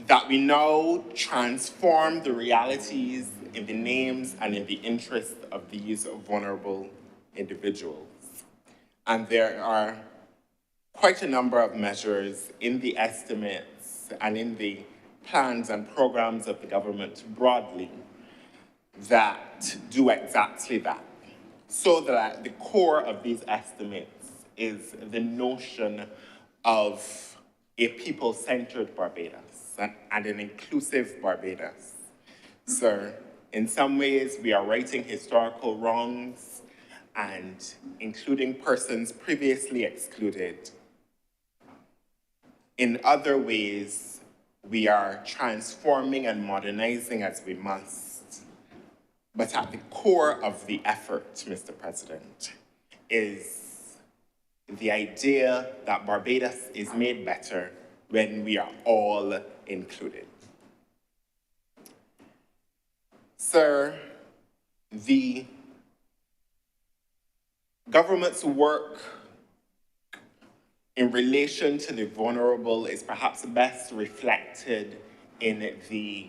[SPEAKER 3] that we now transform the realities in the names and in the interest of these vulnerable individuals. And there are quite a number of measures in the estimates and in the plans and programs of the government broadly that do exactly that. So that at the core of these estimates is the notion of a people-centered Barbados and an inclusive Barbados. Sir, in some ways we are righting historical wrongs and including persons previously excluded. In other ways, we are transforming and modernizing as we must. But at the core of the effort, Mr. President, is the idea that Barbados is made better when we are all included. Sir, the government's work in relation to the vulnerable is perhaps best reflected in the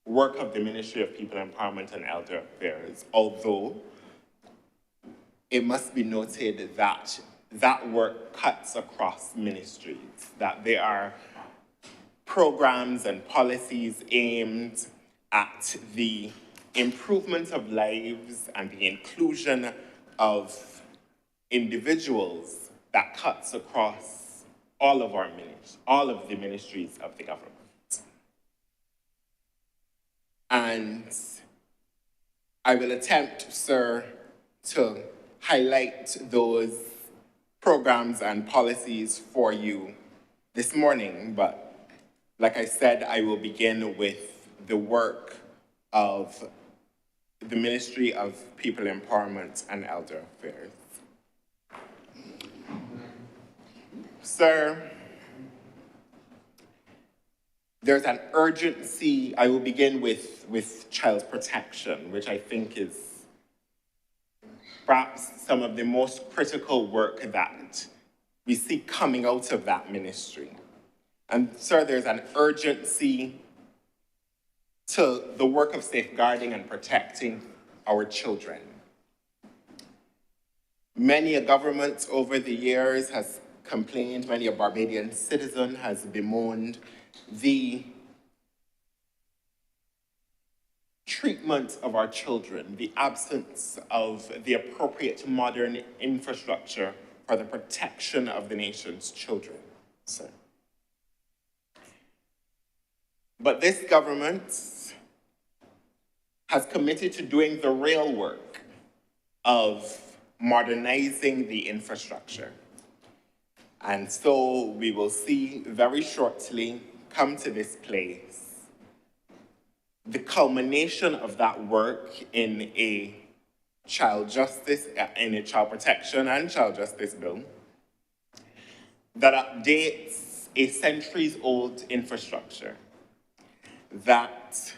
[SPEAKER 3] work of the Ministry of People Empowerment and Elder Affairs, although it must be noted that that work cuts across ministries, that there are programs and policies aimed at the improvement of lives and the inclusion of individuals that cuts across all of all of the ministries of the government. And I will attempt, sir, to highlight those programs and policies for you this morning, but like I said, I will begin with the work of the Ministry of People Empowerment and Elder Affairs. Sir, there's an urgency. I will begin with child protection, which I think is perhaps some of the most critical work that we see coming out of that ministry. And sir, there's an urgency to the work of safeguarding and protecting our children. Many a government over the years has complained, many a Barbadian citizen has bemoaned the treatment of our children, the absence of the appropriate modern infrastructure for the protection of the nation's children. So, but this government has committed to doing the real work of modernizing the infrastructure. And so we will see very shortly come to this place the culmination of that work in a child protection and child justice bill that updates a centuries-old infrastructure, that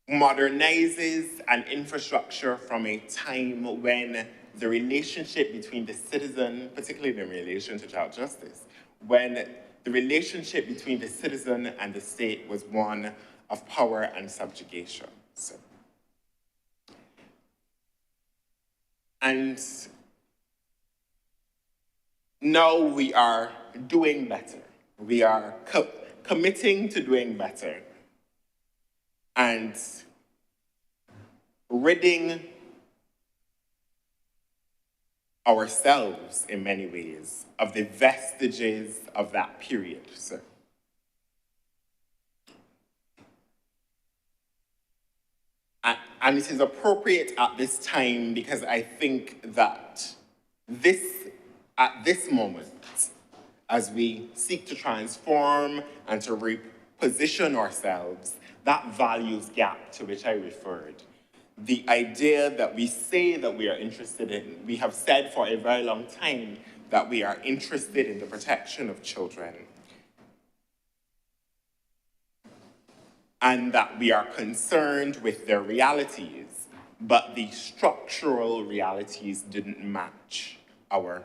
[SPEAKER 3] modernizes an infrastructure from a time when the relationship between the citizen, particularly in relation to child justice, when the relationship between the citizen and the state was one of power and subjugation. So, and now we are doing better. We are committing to doing better and ridding ourselves, in many ways, of the vestiges of that period, sir. And it is appropriate at this time because I think that at this moment, as we seek to transform and to reposition ourselves, that values gap to which I referred, the idea that we say that we are interested in, we have said for a very long time that we are interested in the protection of children, and that we are concerned with their realities, but the structural realities didn't match our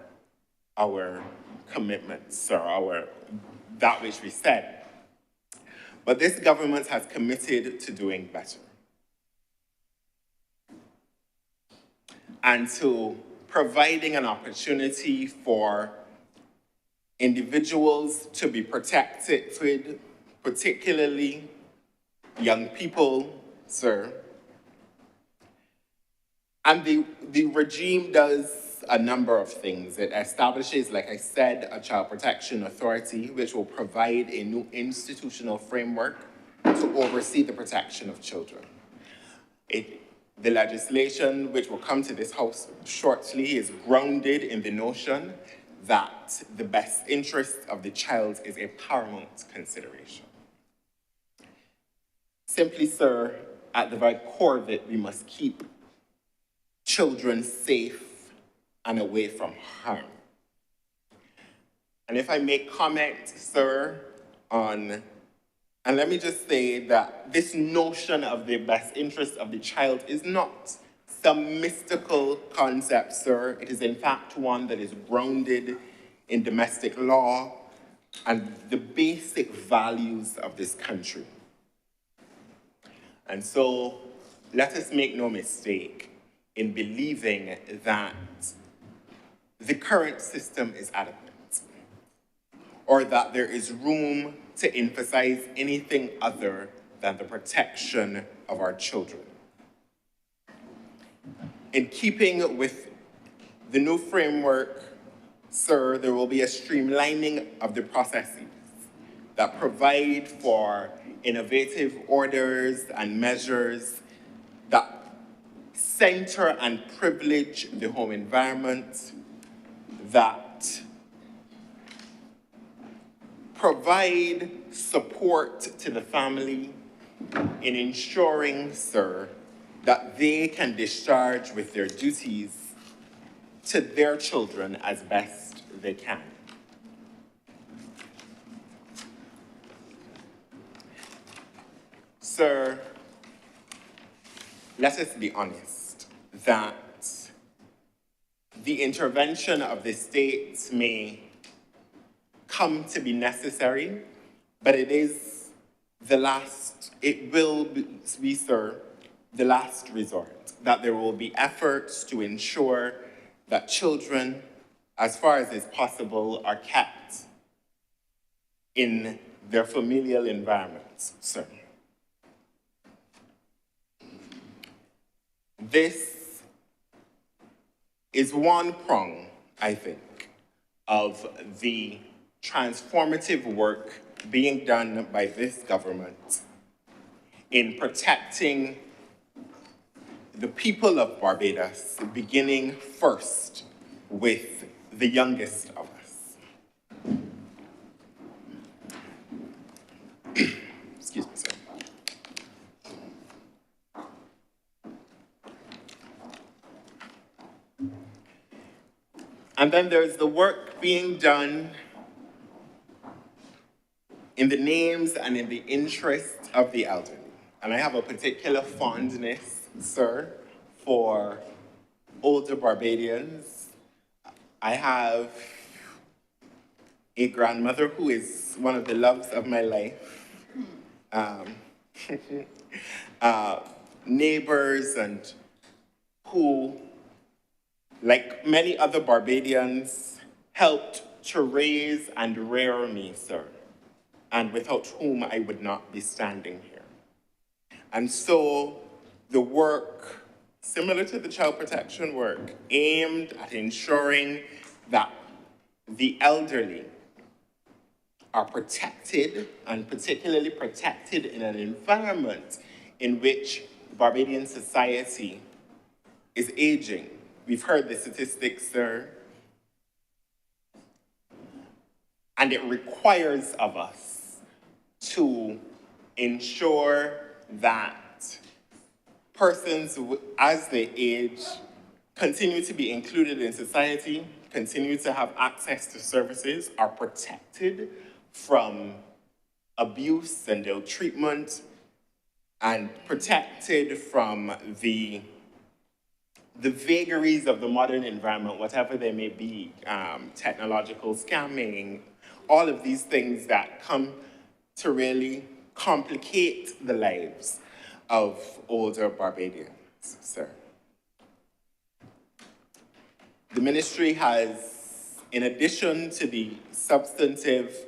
[SPEAKER 3] commitments or that which we said. But this government has committed to doing better, and to providing an opportunity for individuals to be protected, particularly young people, sir. And the regime does a number of things. It establishes, like I said, a child protection authority, which will provide a new institutional framework to oversee the protection of children. The legislation, which will come to this House shortly, is grounded in the notion that the best interest of the child is a paramount consideration. Simply, sir, at the very core of it, we must keep children safe and away from harm. And if I may comment, sir, and let me just say that this notion of the best interest of the child is not some mystical concept, sir. It is in fact one that is grounded in domestic law and the basic values of this country. And so let us make no mistake. in believing that the current system is adequate, or that there is room to emphasize anything other than the protection of our children. In keeping with the new framework, sir, there will be a streamlining of the processes that provide for innovative orders and measures that center and privilege the home environment, that provide support to the family in ensuring, sir, that they can discharge with their duties to their children as best they can. Sir, let us be honest that the intervention of the state may come to be necessary, but it will be, sir, the last resort, that there will be efforts to ensure that children, as far as is possible, are kept in their familial environments, sir. This is one prong, I think, of the transformative work being done by this government in protecting the people of Barbados, beginning first with the youngest of us. Excuse me, sir. And then there's the work being done in the names and in the interests of the elderly. And I have a particular fondness, sir, for older Barbadians. I have a grandmother who is one of the loves of my life. Neighbors and who, like many other Barbadians, helped to raise and rear me, sir, and without whom I would not be standing here. And so the work, similar to the child protection work, aimed at ensuring that the elderly are protected, and particularly protected in an environment in which Barbadian society is aging. We've heard the statistics, sir. And it requires of us to ensure that persons, as they age, continue to be included in society, continue to have access to services, are protected from abuse and ill treatment, and protected from the vagaries of the modern environment, whatever they may be, technological scamming, all of these things that come to really complicate the lives of older Barbadians, sir. The ministry has, in addition to the substantive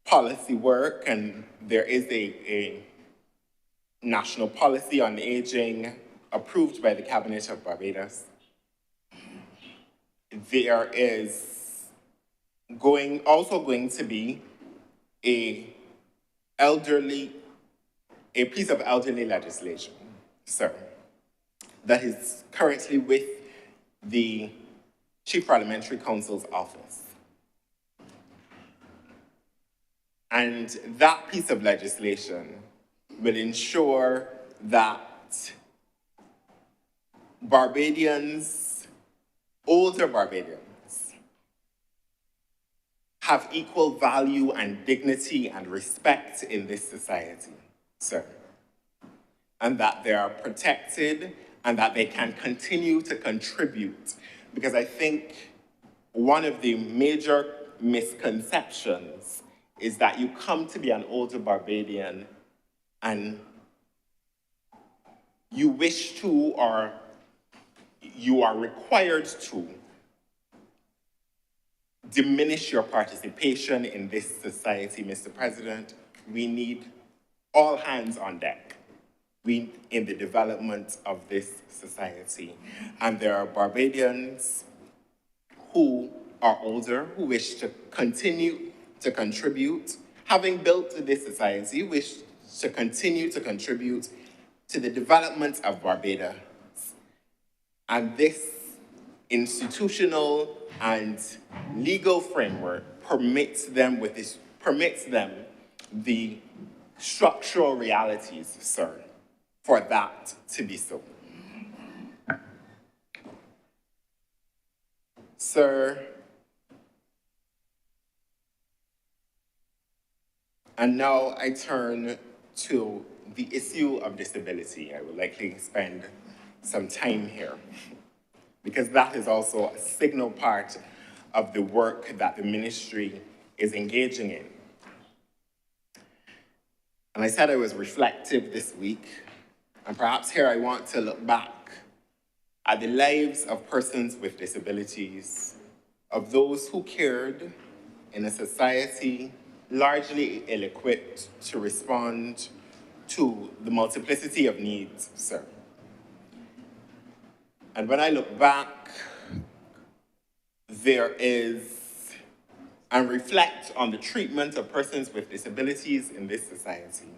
[SPEAKER 3] policy work, and there is a national policy on aging approved by the Cabinet of Barbados, there is also going to be a piece of elderly legislation, sir, that is currently with the Chief Parliamentary Counsel's office. And that piece of legislation will ensure that older Barbadians, have equal value and dignity and respect in this society, sir. And that they are protected and that they can continue to contribute. Because I think one of the major misconceptions is that you come to be an older Barbadian and you wish to or you are required to diminish your participation in this society, Mr. President, we need all hands on deck in the development of this society. And there are Barbadians who are older, who wish to continue to contribute, having built this society, wish to continue to contribute to the development of Barbados. And this institutional and legal framework permits them the structural realities, sir, for that to be so. Sir, and now I turn to the issue of disability. I will likely spend some time here because that is also a signal part of the work that the ministry is engaging in. And I said I was reflective this week, and perhaps here I want to look back at the lives of persons with disabilities, of those who cared in a society largely ill-equipped to respond to the multiplicity of needs, sir. And when I look back, and reflect on the treatment of persons with disabilities in this society,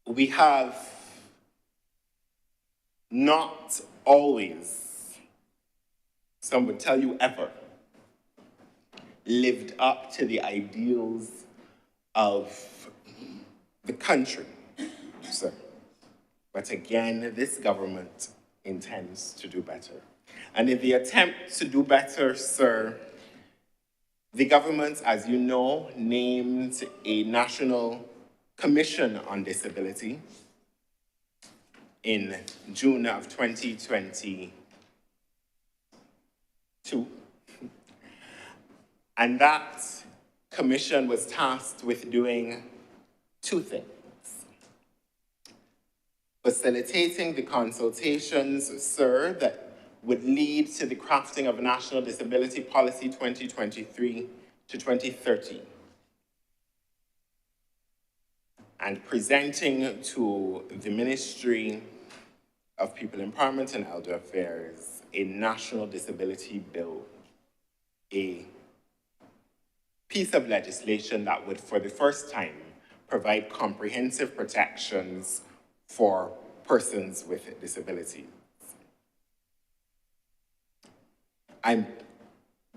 [SPEAKER 3] we have not always, some would tell you ever, lived up to the ideals of the country, sir. But again, this government intends to do better. And in the attempt to do better, sir, the government, as you know, named a National Commission on Disability in June of 2022. And that commission was tasked with doing two things: facilitating the consultations, sir, that would lead to the crafting of National Disability Policy 2023 to 2030, and presenting to the Ministry of People Empowerment and Elder Affairs a National Disability Bill, a piece of legislation that would, for the first time, provide comprehensive protections for persons with disabilities. I'm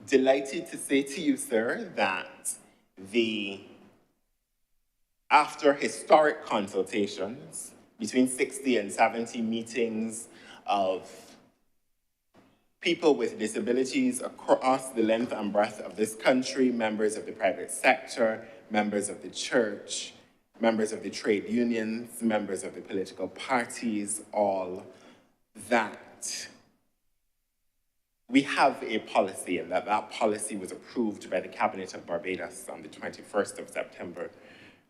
[SPEAKER 3] delighted to say to you, sir, that after historic consultations, between 60 and 70 meetings of people with disabilities across the length and breadth of this country, members of the private sector, members of the church, members of the trade unions, members of the political parties, all, that we have a policy, and that policy was approved by the Cabinet of Barbados on the 21st of September,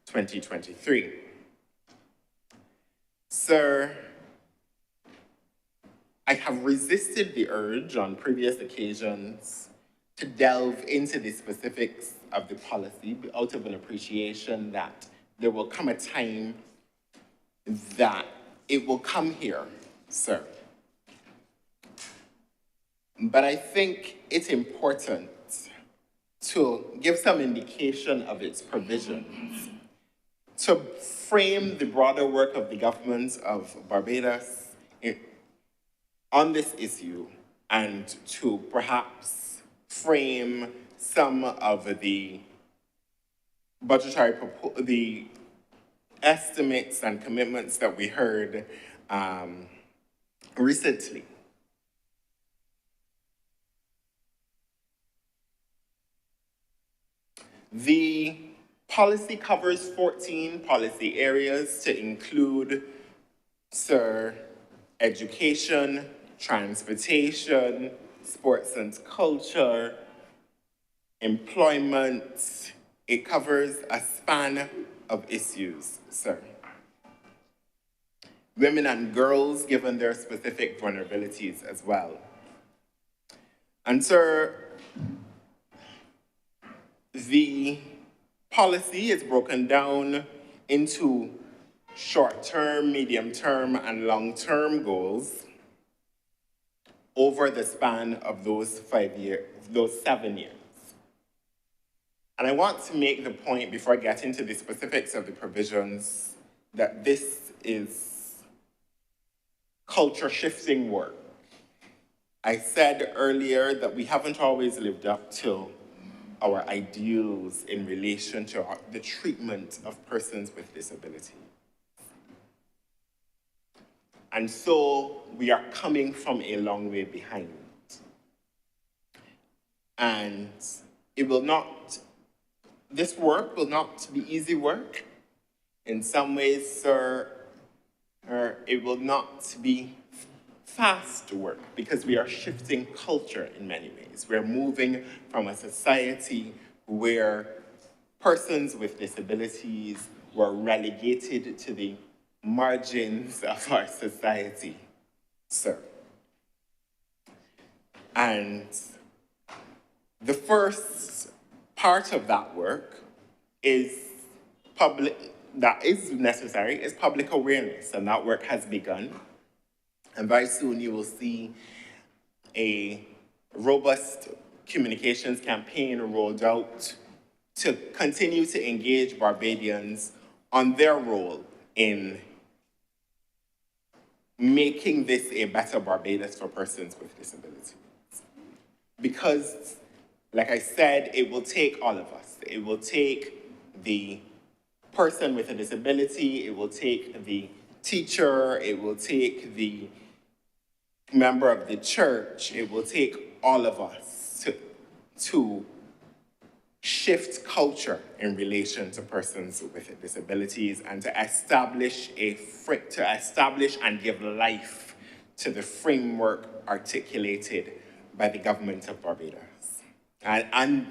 [SPEAKER 3] 2023. Sir, I have resisted the urge on previous occasions to delve into the specifics of the policy out of an appreciation that there will come a time that it will come here, sir. But I think it's important to give some indication of its provisions, to frame the broader work of the government of Barbados on this issue, and to perhaps frame some of the the estimates and commitments that we heard recently. The policy covers 14 policy areas to include, sir, education, transportation, sports and culture, employment, It covers a span of issues, sir. Women and girls, given their specific vulnerabilities as well. And sir, the policy is broken down into short-term, medium-term, and long-term goals over the span of those 7 years. And I want to make the point before I get into the specifics of the provisions that this is culture shifting work. I said earlier that we haven't always lived up to our ideals in relation to the treatment of persons with disability. And so we are coming from a long way behind. And this work will not be easy work. In some ways, sir, it will not be fast work because we are shifting culture in many ways. We're moving from a society where persons with disabilities were relegated to the margins of our society, sir. And the first part of that work that is necessary is public awareness, and that work has begun. And very soon you will see a robust communications campaign rolled out to continue to engage Barbadians on their role in making this a better Barbados for persons with disabilities. Because, like I said, it will take all of us. It will take the person with a disability, it will take the teacher, it will take the member of the church, it will take all of us to shift culture in relation to persons with disabilities and to establish and give life to the framework articulated by the government of Barbados. And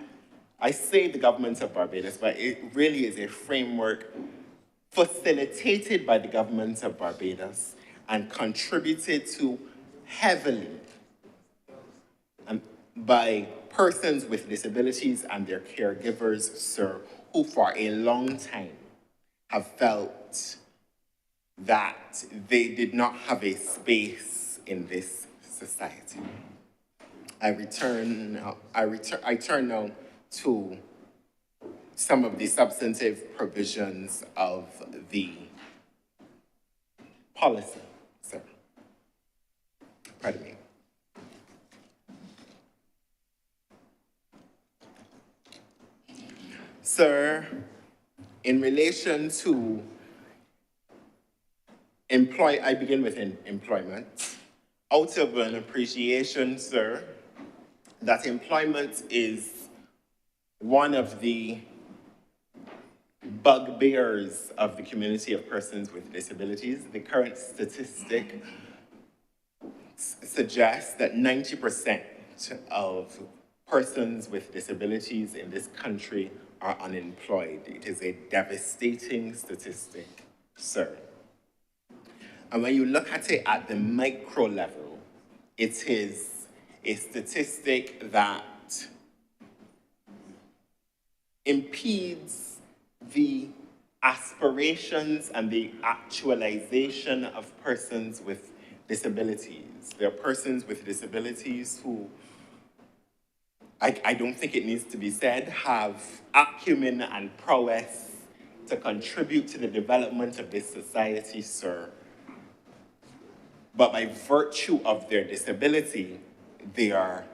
[SPEAKER 3] I say the government of Barbados, but it really is a framework facilitated by the government of Barbados and contributed to heavily by persons with disabilities and their caregivers, sir, who for a long time have felt that they did not have a space in this society. I turn now to some of the substantive provisions of the policy, sir. Pardon me. Sir, in relation to I begin with employment. Out of an appreciation, sir, that employment is one of the bugbears of the community of persons with disabilities. The current statistic suggests that 90% of persons with disabilities in this country are unemployed. It is a devastating statistic, sir. And when you look at it at the micro level, it is a statistic that impedes the aspirations and the actualization of persons with disabilities. There are persons with disabilities who, I don't think it needs to be said, have acumen and prowess to contribute to the development of this society, sir. But by virtue of their disability, they are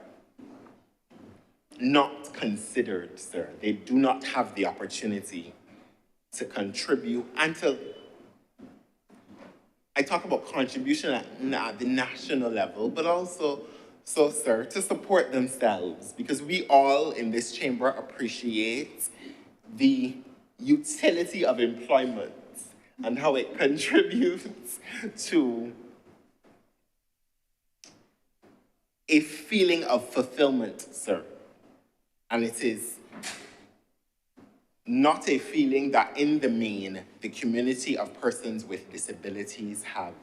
[SPEAKER 3] not considered, sir. They do not have the opportunity to contribute and to, I talk about contribution at the national level, but also, so sir, to support themselves, because we all in this chamber appreciate the utility of employment and how it contributes to a feeling of fulfillment, sir. And it is not a feeling that in the main, the community of persons with disabilities have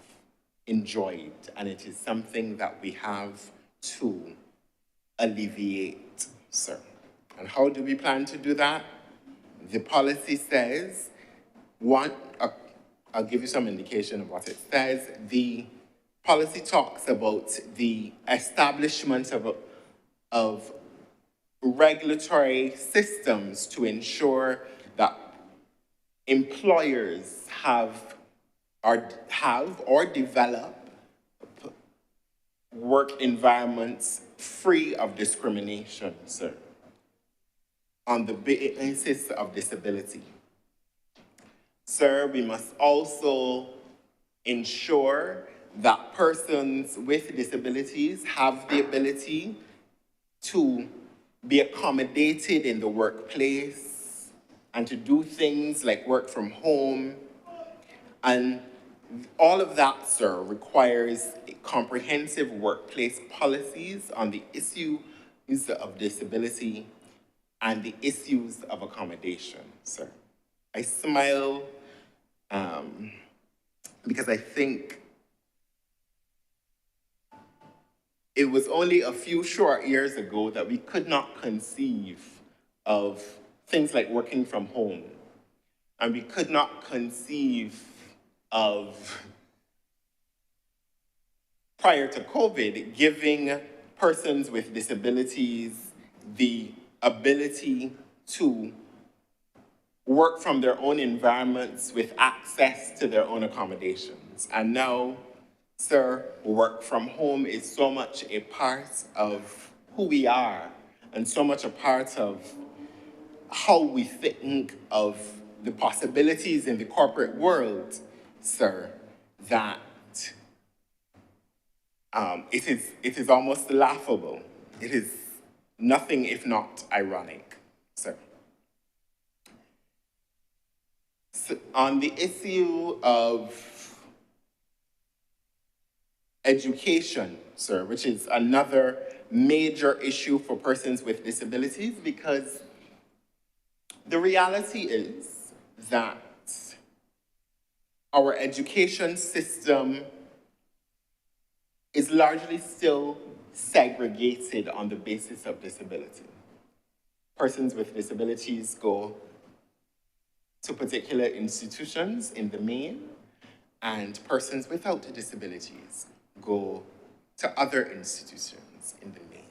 [SPEAKER 3] enjoyed, and it is something that we have to alleviate, sir. And how do we plan to do that? The policy says, I'll give you some indication of what it says. The policy talks about the establishment of regulatory systems to ensure that employers have or develop work environments free of discrimination, sir, on the basis of disability. Sir, we must also ensure that persons with disabilities have the ability to be accommodated in the workplace and to do things like work from home. And all of that, sir, requires comprehensive workplace policies on the issues of disability and the issues of accommodation, sir. I smile because I think it was only a few short years ago that we could not conceive of things like working from home. And we could not conceive of, prior to COVID, giving persons with disabilities the ability to work from their own environments with access to their own accommodations. And now, sir, work from home is so much a part of who we are and so much a part of how we think of the possibilities in the corporate world, sir, that it is almost laughable. It is nothing if not ironic, sir. So on the issue of education, sir, which is another major issue for persons with disabilities, because the reality is that our education system is largely still segregated on the basis of disability. Persons with disabilities go to particular institutions in the main, and persons without disabilities go to other institutions in the main.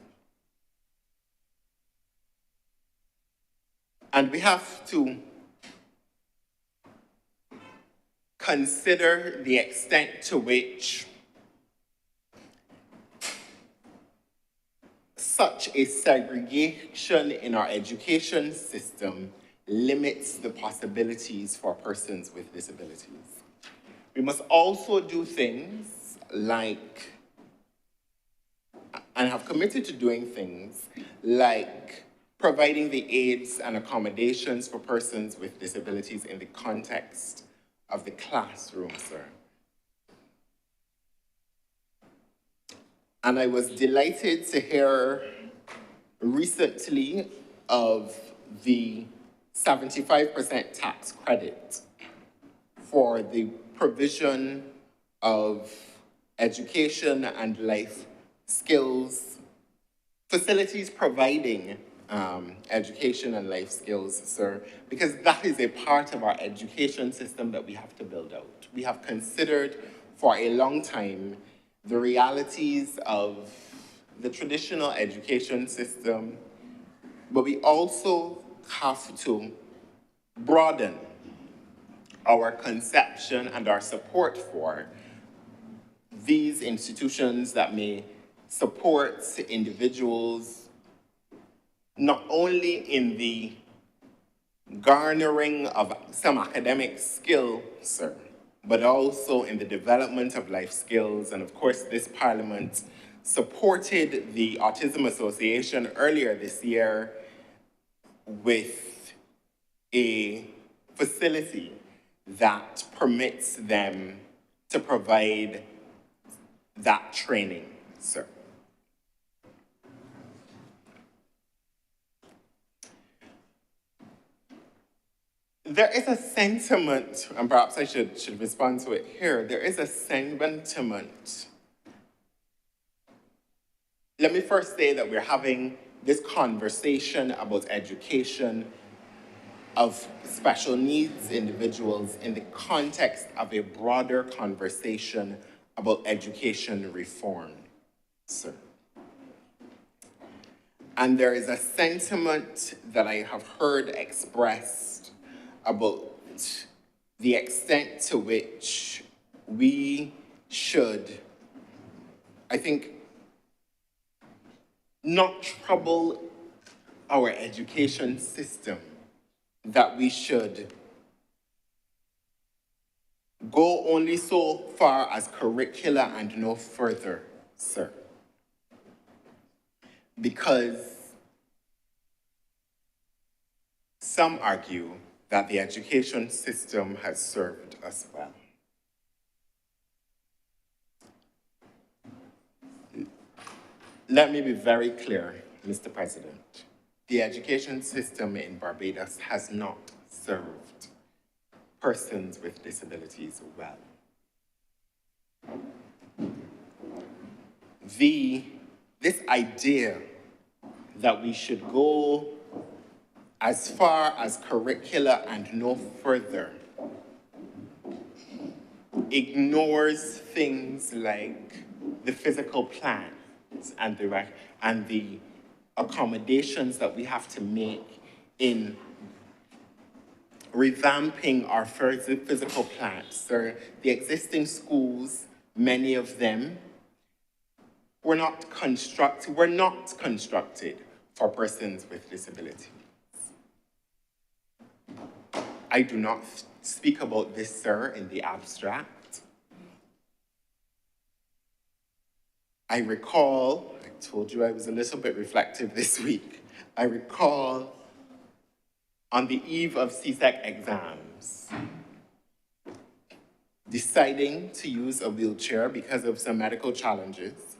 [SPEAKER 3] And we have to consider the extent to which such a segregation in our education system limits the possibilities for persons with disabilities. We must also do things like, and have committed to doing things like providing the aids and accommodations for persons with disabilities in the context of the classroom, sir. And I was delighted to hear recently of the 75% tax credit for the provision of education and life skills, facilities providing education and life skills, sir, because that is a part of our education system that we have to build out. We have considered for a long time the realities of the traditional education system, but we also have to broaden our conception and our support for these institutions that may support individuals not only in the garnering of some academic skill, sir, but also in the development of life skills. And of course, this Parliament supported the Autism Association earlier this year with a facility that permits them to provide that training, sir. There is a sentiment, and perhaps I should respond to it here. There is a sentiment. Let me first say that we're having this conversation about education of special needs individuals in the context of a broader conversation about education reform, sir. And there is a sentiment that I have heard expressed about the extent to which we should, I think, not trouble our education system, that we should go only so far as curricula and no further, sir. Because some argue that the education system has served us well. Let me be very clear, Mr. President. The education system in Barbados has not served persons with disabilities well. This idea that we should go as far as curricula and no further ignores things like the physical plans and the accommodations that we have to make in revamping our physical plants. So the existing schools, many of them, were not constructed for persons with disabilities. I do not speak about this, sir, in the abstract. I recall, I told you I was a little bit reflective this week. I recall on the eve of CSEC exams, deciding to use a wheelchair because of some medical challenges.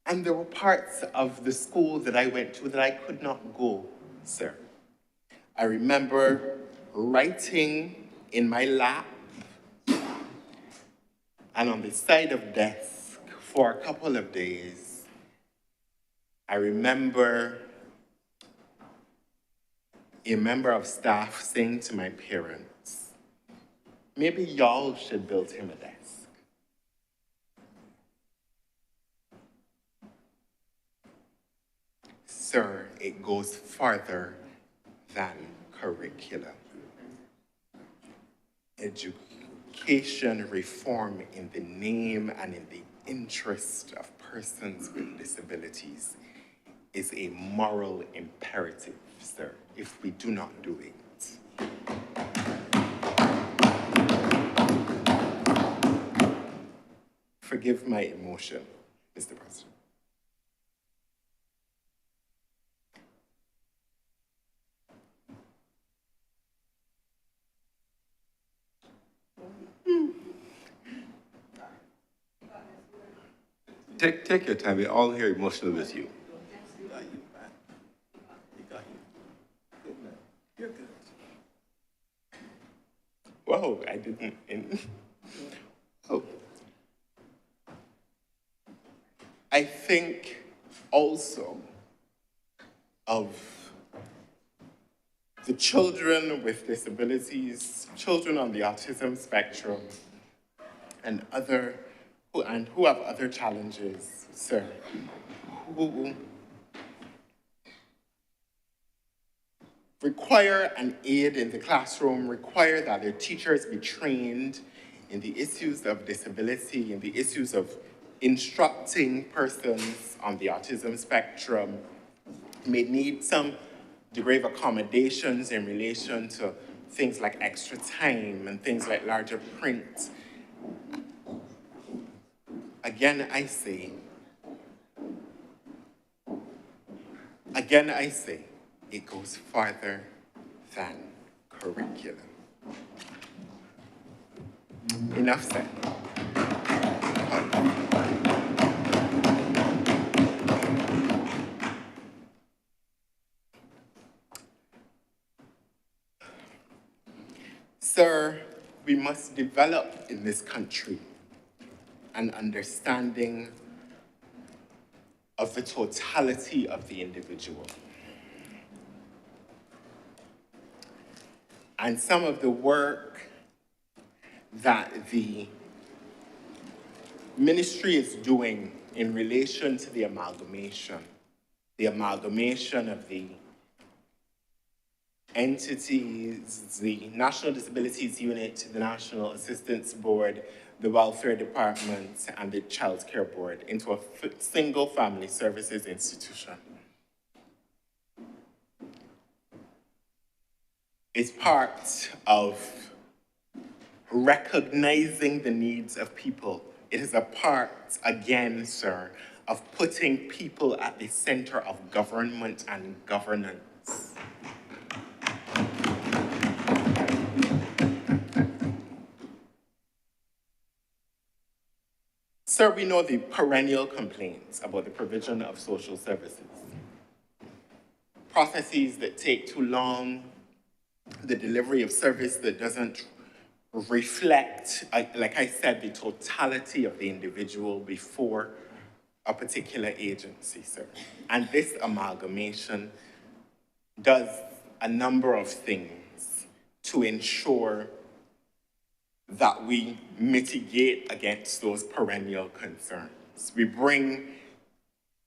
[SPEAKER 3] And there were parts of the school that I went to that I could not go, sir. I remember writing in my lap and on the side of desk for a couple of days. I remember a member of staff saying to my parents, maybe y'all should build him a desk. Sir, it goes farther than curriculum. Education reform in the name and in the interest of persons with disabilities is a moral imperative, sir, if we do not do it. Forgive my emotion, Mr. President.
[SPEAKER 2] Take your time. We're all here emotional with you.
[SPEAKER 1] You're good.
[SPEAKER 3] Whoa, I didn't. Oh. I think also of the children with disabilities, children on the autism spectrum, and who have other challenges, sir, who require an aid in the classroom, require that their teachers be trained in the issues of disability, in the issues of instructing persons on the autism spectrum, may need some degree of accommodations in relation to things like extra time and things like larger print. Again, I say, it goes farther than curriculum. Enough said. must develop in this country an understanding of the totality of the individual. And some of the work that the ministry is doing in relation to the amalgamation of the entities, the National Disabilities Unit, the National Assistance Board, the Welfare Department, and the Child Care Board into a single family services institution. It's part of recognizing the needs of people. It is a part, again, sir, of putting people at the center of government and governance. Sir, we know the perennial complaints about the provision of social services. Processes that take too long, the delivery of service that doesn't reflect, like I said, the totality of the individual before a particular agency, sir. And this amalgamation does a number of things to ensure that we mitigate against those perennial concerns. We bring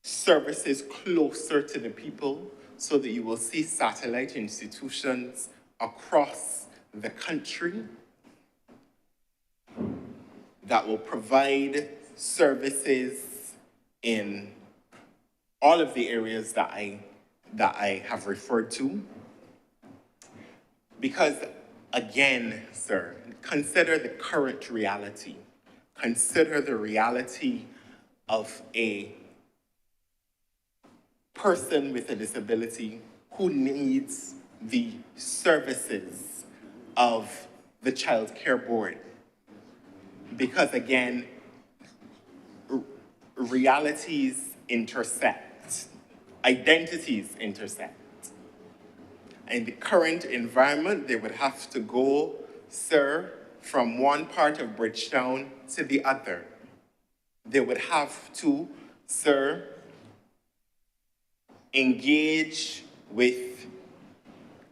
[SPEAKER 3] services closer to the people so that you will see satellite institutions across the country that will provide services in all of the areas that I have referred to. Because again, sir, consider the current reality. Consider the reality of a person with a disability who needs the services of the Child Care Board. Because again, realities intersect, identities intersect. In the current environment, they would have to go, sir, from one part of Bridgetown to the other. They would have to, sir, engage with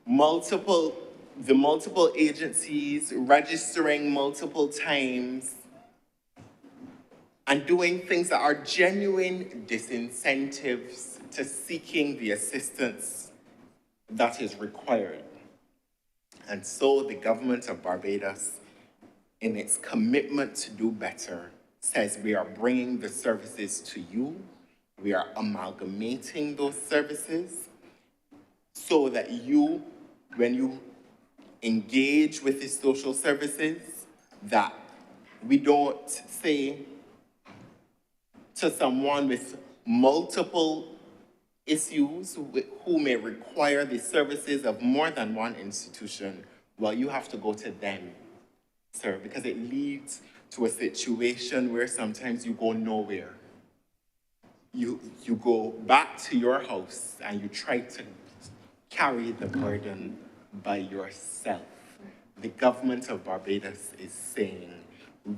[SPEAKER 3] the multiple agencies, registering multiple times, and doing things that are genuine disincentives to seeking the assistance that is required. And so the government of Barbados, in its commitment to do better, says we are bringing the services to you, we are amalgamating those services so that you, when you engage with the social services, that we don't say to someone with multiple issues who may require the services of more than one institution, well, you have to go to them, sir, because it leads to a situation where sometimes you go nowhere. You go back to your house and you try to carry the burden by yourself. The government of Barbados is saying,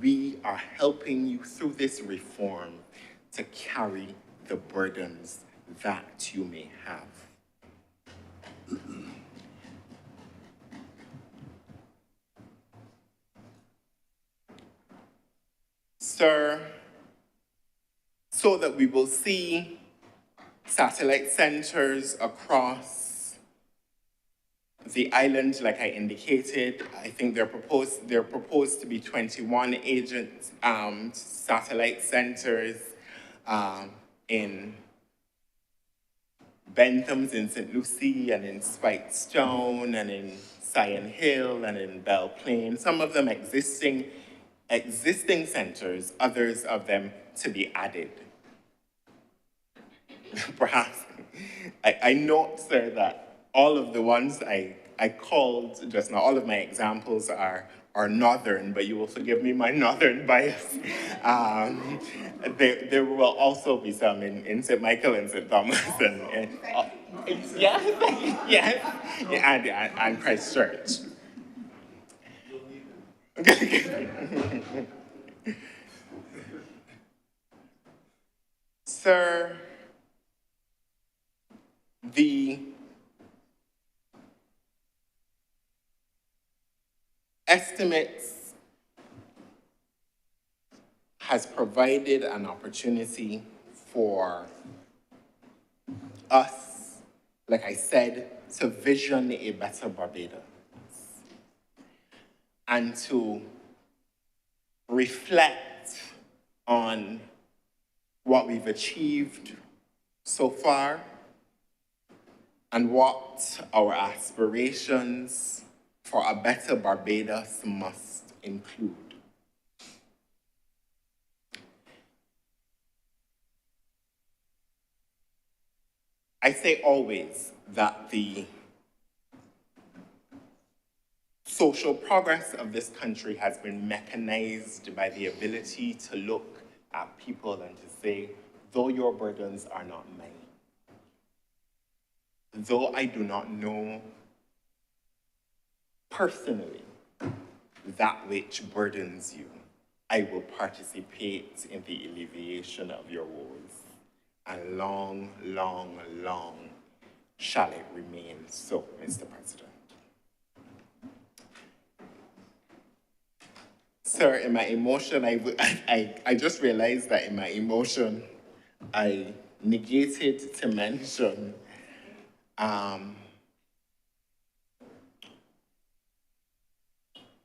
[SPEAKER 3] we are helping you through this reform to carry the burdens that you may have. Sir, so that we will see satellite centers across the island, like I indicated. I think they're proposed to be 21 satellite centers in Bentham's in St. Lucie and in Spikestone and in Sion Hill and in Belle Plaine. Some of them existing centers, others of them to be added. Perhaps, I note, sir, that all of the ones I called just now, all of my examples are northern, but you will forgive me my northern bias. There will also be some in St. Michael and St. Thomas and Christchurch. Sir, the estimates has provided an opportunity for us, like I said, to vision a better Barbados and to reflect on what we've achieved so far and what our aspirations for a better Barbados must include. I say always that the social progress of this country has been mechanized by the ability to look at people and to say, though your burdens are not mine, though I do not know personally that which burdens you, I will participate in the alleviation of your woes. And long, long, long shall it remain so, Mr. President. Sir, in my emotion, I just realized that in my emotion, I negated to mention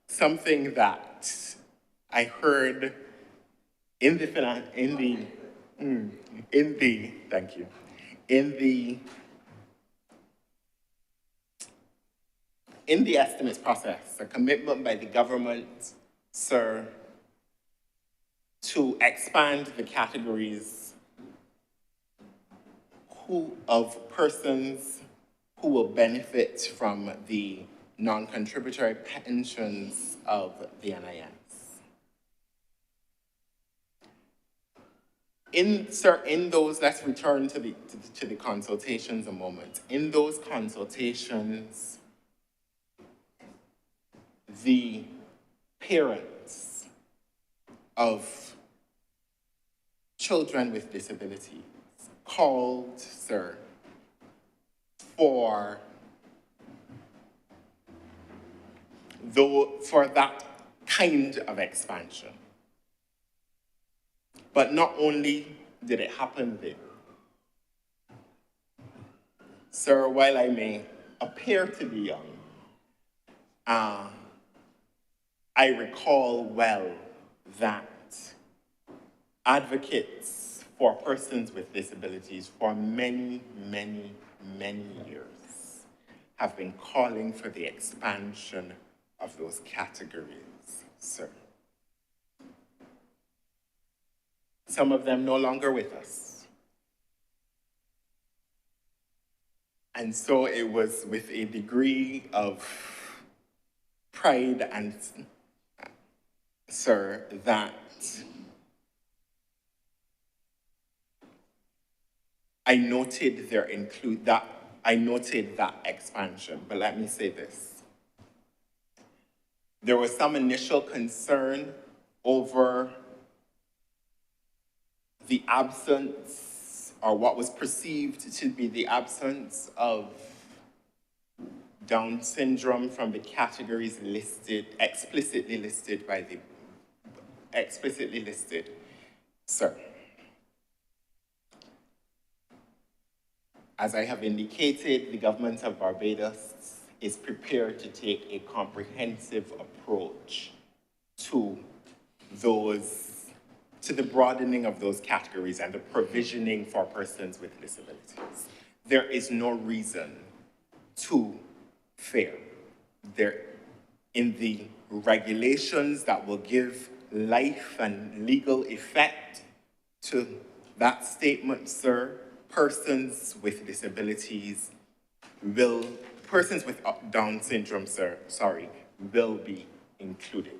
[SPEAKER 3] something that I heard in the thank you, in the estimates process, a commitment by the government, sir, to expand the categories of persons who will benefit from the non-contributory pensions of the NIS. In those, let's return to the consultations a moment. In those consultations, the parents of children with disabilities called, sir, for that kind of expansion. But not only did it happen there, sir, while I may appear to be young, I recall well that advocates for persons with disabilities for many, many, many years have been calling for the expansion of those categories, sir. Some of them no longer with us. And so it was with a degree of pride and, sir, that I noted that expansion. But let me say this. There was some initial concern over the absence, or what was perceived to be the absence of Down syndrome from the categories listed, explicitly listed, sir. As I have indicated, the government of Barbados is prepared to take a comprehensive approach to the broadening of those categories and the provisioning for persons with disabilities. There is no reason to fear. In the regulations that will give life and legal effect to that statement, sir, persons with Down syndrome, sir, will be included.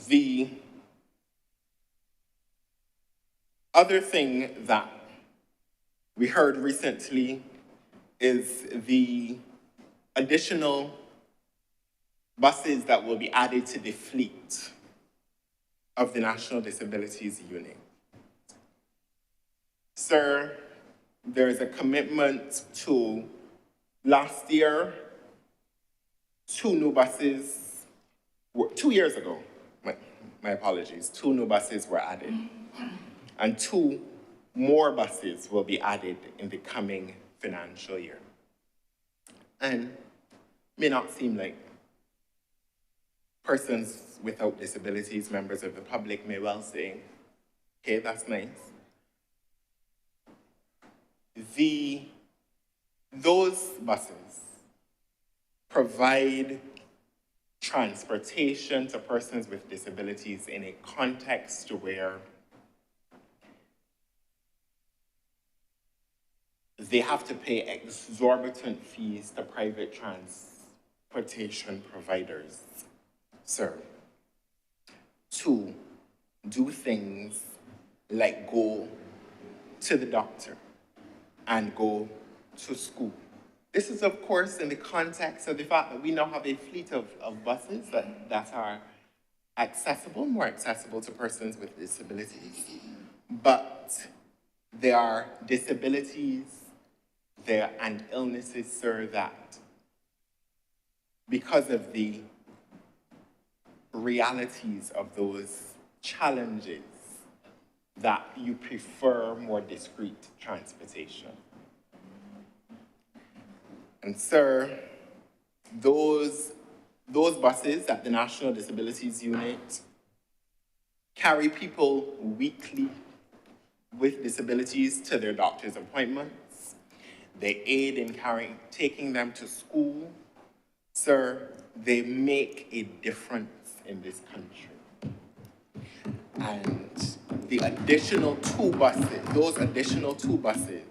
[SPEAKER 3] The other thing that we heard recently is the additional buses that will be added to the fleet of the National Disabilities Unit. Sir, there is a commitment to, last year, 2 new buses, 2 years ago, my apologies, 2 new buses were added. And 2 more buses will be added in the coming financial year. And may not seem like persons without disabilities, members of the public may well say, okay, that's nice. Those buses provide transportation to persons with disabilities in a context where they have to pay exorbitant fees to private transportation providers, sir, to do things like go to the doctor and go to school. This is, of course, in the context of the fact that we now have a fleet of buses that are accessible, more accessible to persons with disabilities. But there are disabilities there and illnesses, sir, that because of the realities of those challenges, that you prefer more discreet transportation. And sir, those buses at the National Disabilities Unit carry people weekly with disabilities to their doctor's appointments. They aid in taking them to school. Sir, they make a difference in this country. And the additional 2 buses, those additional 2 buses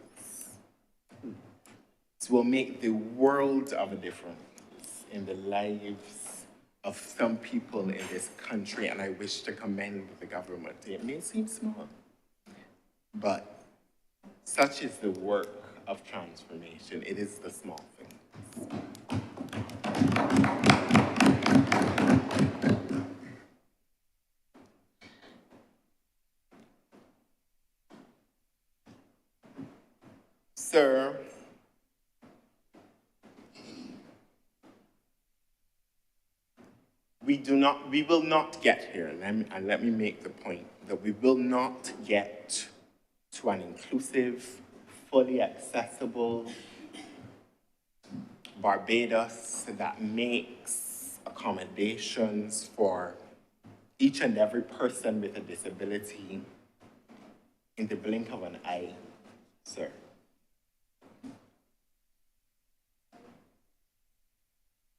[SPEAKER 3] will make the world of a difference in the lives of some people in this country, and I wish to commend the government. It may seem small, but such is the work of transformation. It is the small things. Sir, we will not get here, and let me make the point that we will not get to an inclusive, fully accessible Barbados that makes accommodations for each and every person with a disability in the blink of an eye, sir.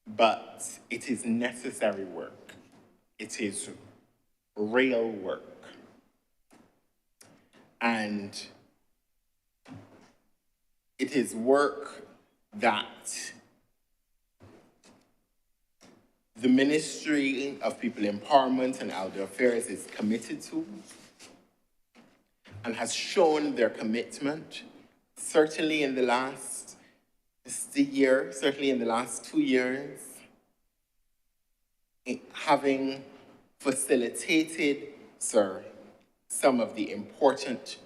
[SPEAKER 3] But it is necessary work. It is real work. And it is work that the Ministry of People Empowerment and Elder Affairs is committed to and has shown their commitment, certainly in the last year, certainly in the last 2 years, having facilitated, sir, some of the important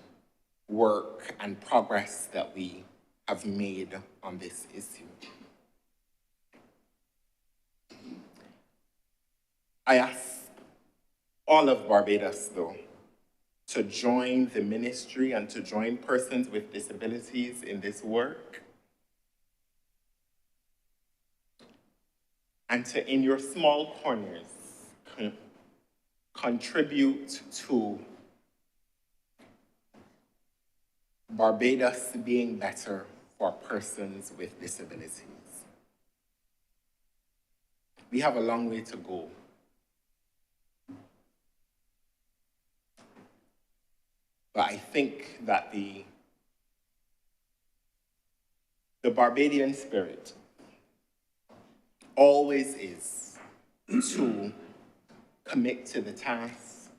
[SPEAKER 3] work and progress that we have made on this issue. I ask all of Barbados, though, to join the ministry and to join persons with disabilities in this work, and to, in your small corners, contribute to Barbados being better for persons with disabilities. We have a long way to go. But I think that the Barbadian spirit always is to commit to the task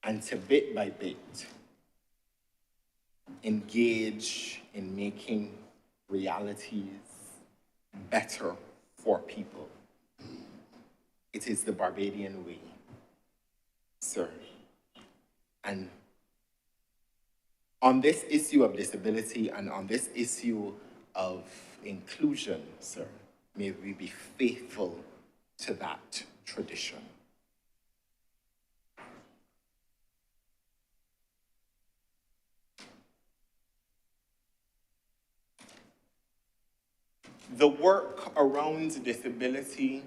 [SPEAKER 3] and to bit by bit engage in making realities better for people. It is the Barbadian way, sir. And on this issue of disability and on this issue of inclusion, sir, may we be faithful to that tradition. The work around disability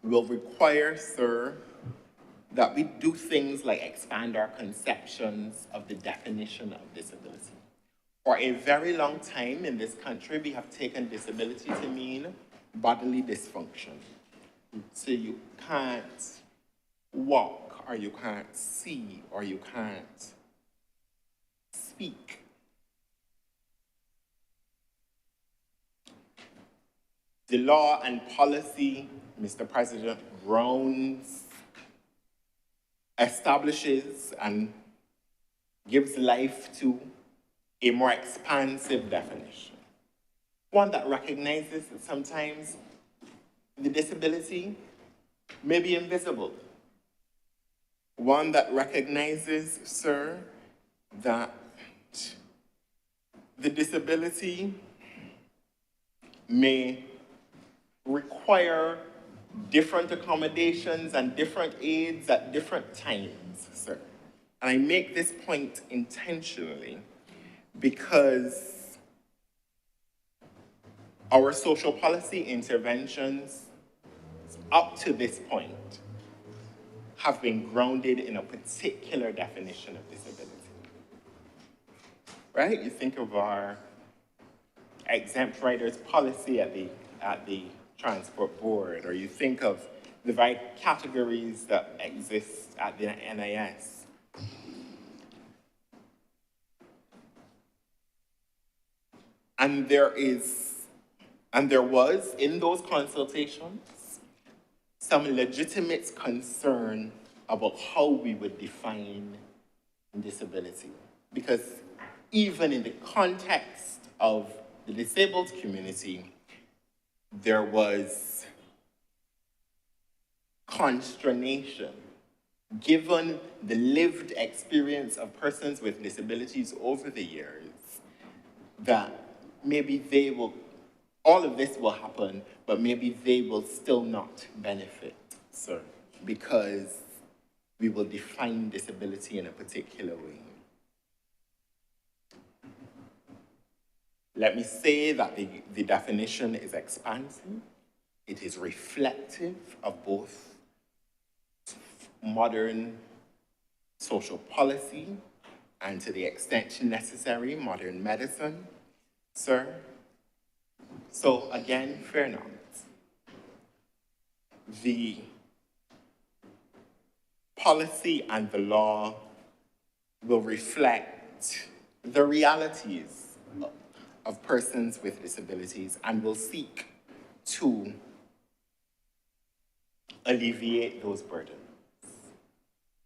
[SPEAKER 3] will require, sir, that we do things like expand our conceptions of the definition of disability. For a very long time in this country, we have taken disability to mean bodily dysfunction. So you can't walk, or you can't see, or you can't speak. The law and policy, Mr. President, grounds, establishes and gives life to a more expansive definition. One that recognizes that sometimes the disability may be invisible. One that recognizes, sir, that the disability may require different accommodations and different aids at different times, sir. And I make this point intentionally because our social policy interventions up to this point have been grounded in a particular definition of disability. Right? You think of our exempt riders policy at the Transport Board, or you think of the very categories that exist at the NIS. And there was, in those consultations, some legitimate concern about how we would define disability. Because even in the context of the disabled community, there was consternation, given the lived experience of persons with disabilities over the years, that maybe they will, all of this will happen, but maybe they will still not benefit, sir, because we will define disability in a particular way. Let me say that the definition is expansive. It is reflective of both modern social policy and, to the extent necessary, modern medicine, sir. So again, fear not. The policy and the law will reflect the realities of persons with disabilities and will seek to alleviate those burdens,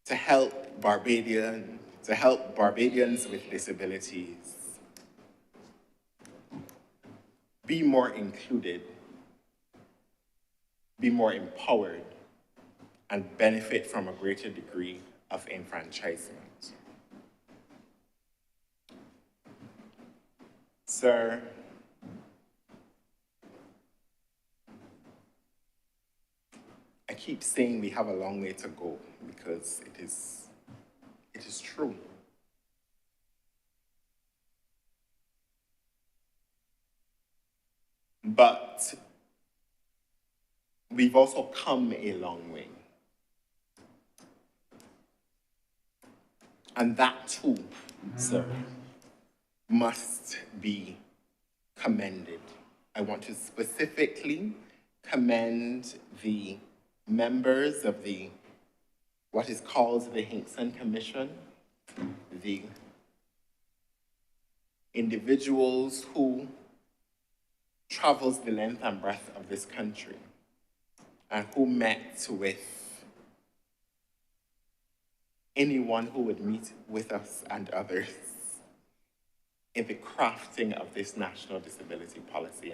[SPEAKER 3] to help Barbadians with disabilities be more included, be more empowered, and benefit from a greater degree of enfranchisement. Sir, I keep saying we have a long way to go because it is true. But we've also come a long way. And that too, sir, must be commended. I want to specifically commend the members of what is called the Hinkson Commission, the individuals who travels the length and breadth of this country and who met with anyone who would meet with us and others in the crafting of this national disability policy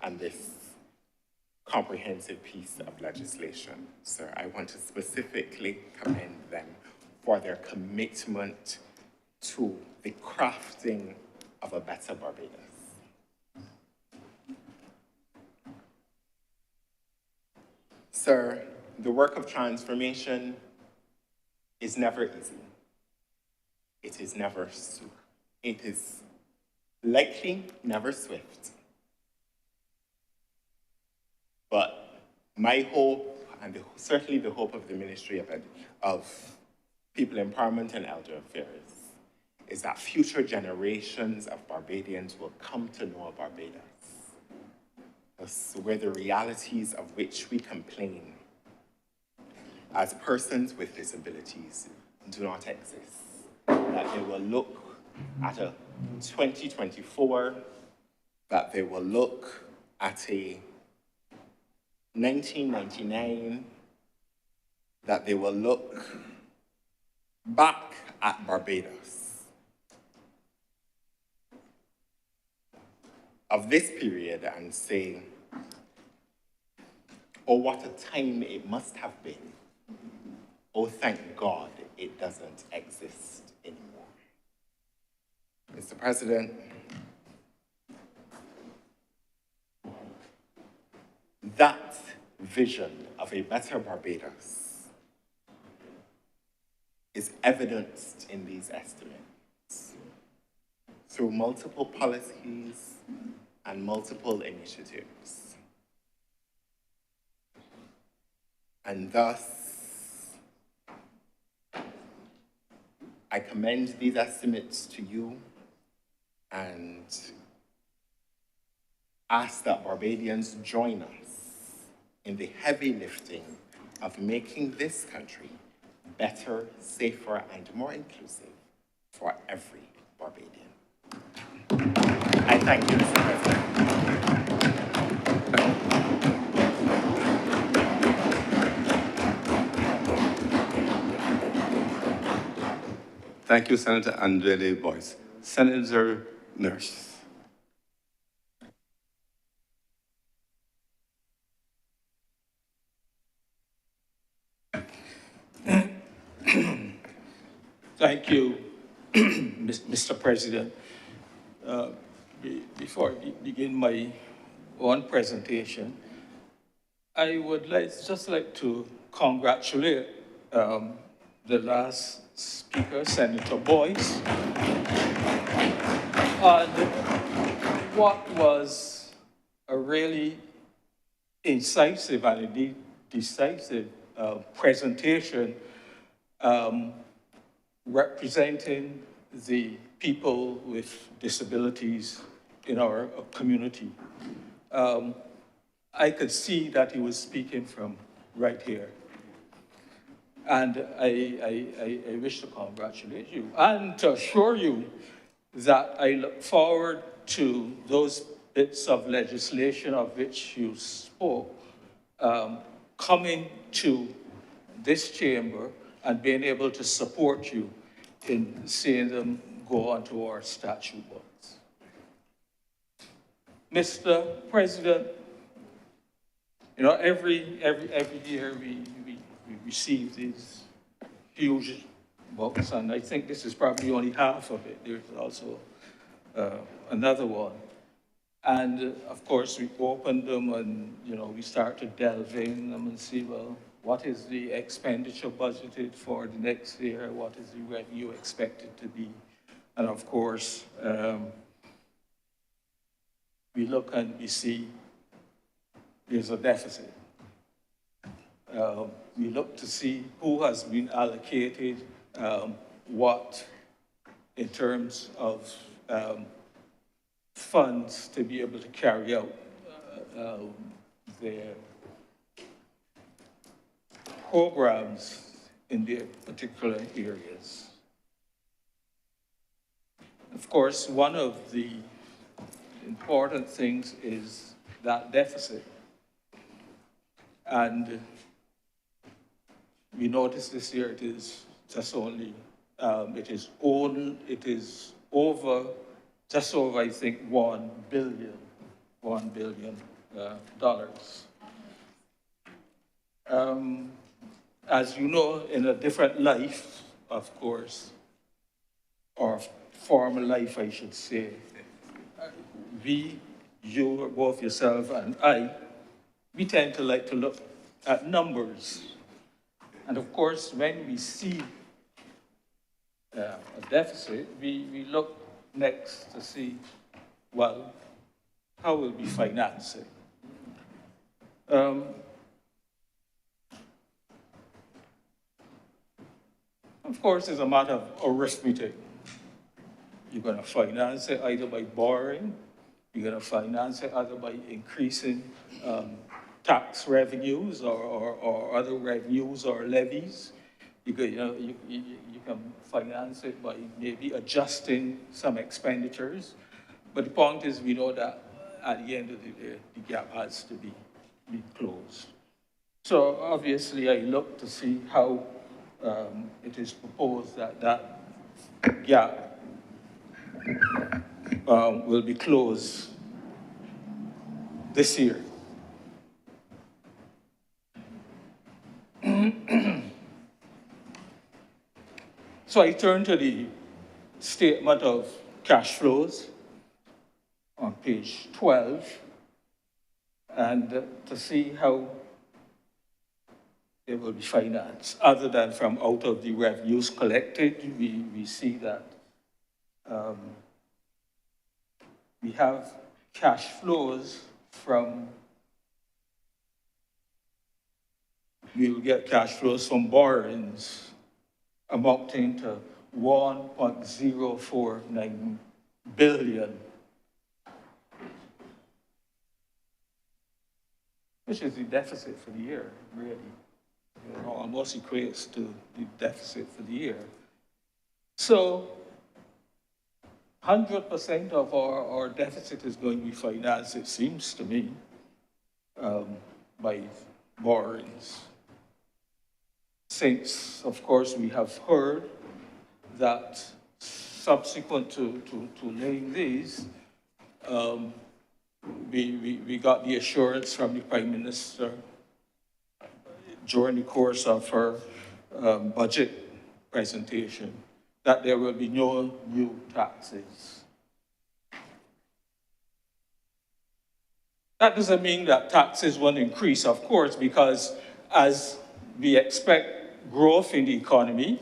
[SPEAKER 3] and this comprehensive piece of legislation. So I want to specifically commend them for their commitment to the crafting of a better Barbados. Sir, the work of transformation is never easy. It is never it is likely never swift. But my hope, and certainly the hope of the Ministry of People Empowerment and Elder Affairs, is that future generations of Barbadians will come to know Barbados, where the realities of which we complain as persons with disabilities do not exist. That they will look at a 2024, that they will look at a 1999, that they will look back at Barbados of this period and say, oh, what a time it must have been. Oh, thank God it doesn't exist anymore. Mr. President, that vision of a better Barbados is evidenced in these estimates through multiple policies and multiple initiatives. And thus, I commend these estimates to you and ask that Barbadians join us in the heavy lifting of making this country better, safer, and more inclusive for every Barbadian. I thank you, Mr. President.
[SPEAKER 2] Thank you, Senator Andrele Boyce. Senator Nurse.
[SPEAKER 4] Thank you, Mr. President. Before I begin my own presentation, I would just like to congratulate the last speaker, Senator Boyce, on what was a really incisive and indeed decisive presentation representing the people with disabilities in our community. I could see that he was speaking from right here. And I wish to congratulate you and to assure you that I look forward to those bits of legislation of which you spoke coming to this chamber and being able to support you in seeing them go onto our statute books. Mr. President, you know, every year we receive these huge books, and I think this is probably only half of it. There's also another one. And of course, we open them and, you know, we start to delve in them and see, well, what is the expenditure budgeted for the next year? What is the revenue expected to be? And of course, we look and we see there's a deficit. We look to see who has been allocated what in terms of funds to be able to carry out their programs in their particular areas. Of course, one of the important things is that deficit. And we notice this year it is just only, it is over, just over, I think, $1 billion dollars. As you know, in a different life, of course, or former life, I should say, we, you, both yourself and I, we tend to like to look at numbers. And of course, when we see a deficit, we look next to see, well, how will we finance it? Of course, it's a matter of arithmetic. You're going to finance it either by borrowing, you're going to finance it either by increasing tax revenues or other revenues or levies. You can finance it by maybe adjusting some expenditures. But the point is, we know that at the end of the day, the gap has to be closed. So obviously, I look to see how it is proposed that that gap will be closed this year. So I turn to the statement of cash flows on page 12, and to see how they will be financed. Other than from out of the revenues collected, we see that we have cash flows from, we will get cash flows from borrowings amounting to $1.049 billion, which is the deficit for the year, really. It almost equates to the deficit for the year. So 100% of our deficit is going to be financed, it seems to me, by borrowings. Since, of course, we have heard that subsequent to laying these, we got the assurance from the Prime Minister during the course of her budget presentation that there will be no new taxes. That doesn't mean that taxes won't increase, of course, because as we expect growth in the economy,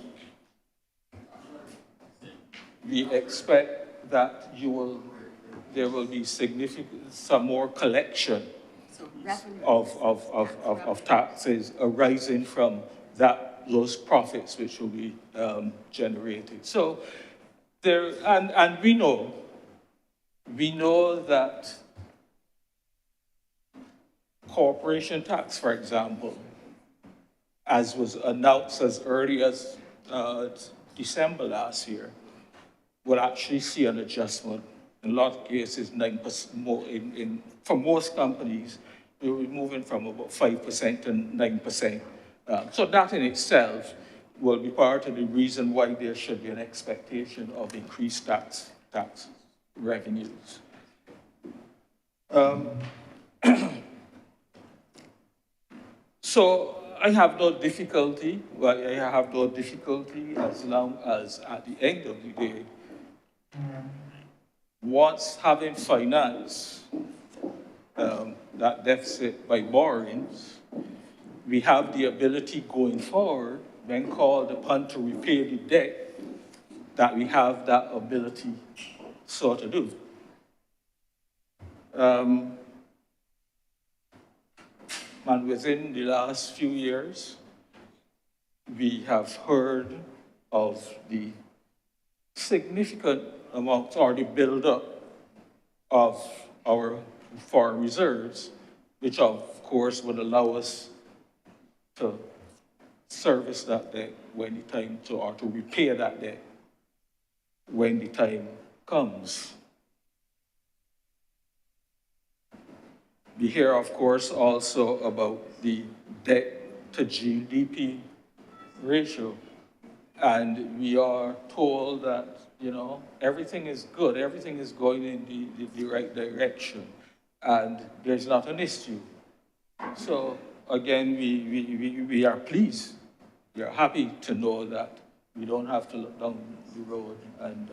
[SPEAKER 4] we expect that there will be some more collection of taxes arising from those profits which will be generated. So and we know that corporation tax, for example, as was announced as early as December last year, will actually see an adjustment. In a lot of cases, 9% more. For most companies, we will be moving from about 5% to 9%. So that in itself will be part of the reason why there should be an expectation of increased tax revenues. So I have no difficulty as long as at the end of the day, once having financed that deficit by borrowings, we have the ability going forward, when called upon to repay the debt, that we have that ability so to do. And within the last few years, we have heard of the significant amount or the buildup of our foreign reserves, which of course would allow us to service that debt when the time or to repay that debt when the time comes. We hear, of course, also about the debt to GDP ratio. And we are told that, you know, everything is good, everything is going in the right direction, and there's not an issue. So again, we are pleased. We are happy to know that we don't have to look down the road and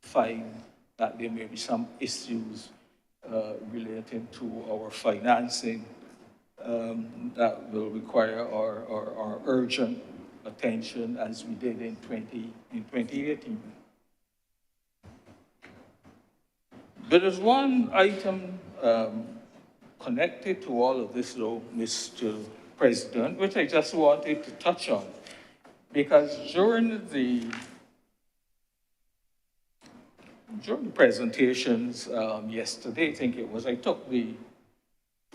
[SPEAKER 4] find that there may be some issues relating to our financing that will require our urgent attention as we did in 2018. But there's one item connected to all of this, though, Mr. President, which I just wanted to touch on, because during the presentations yesterday, I think it was, I took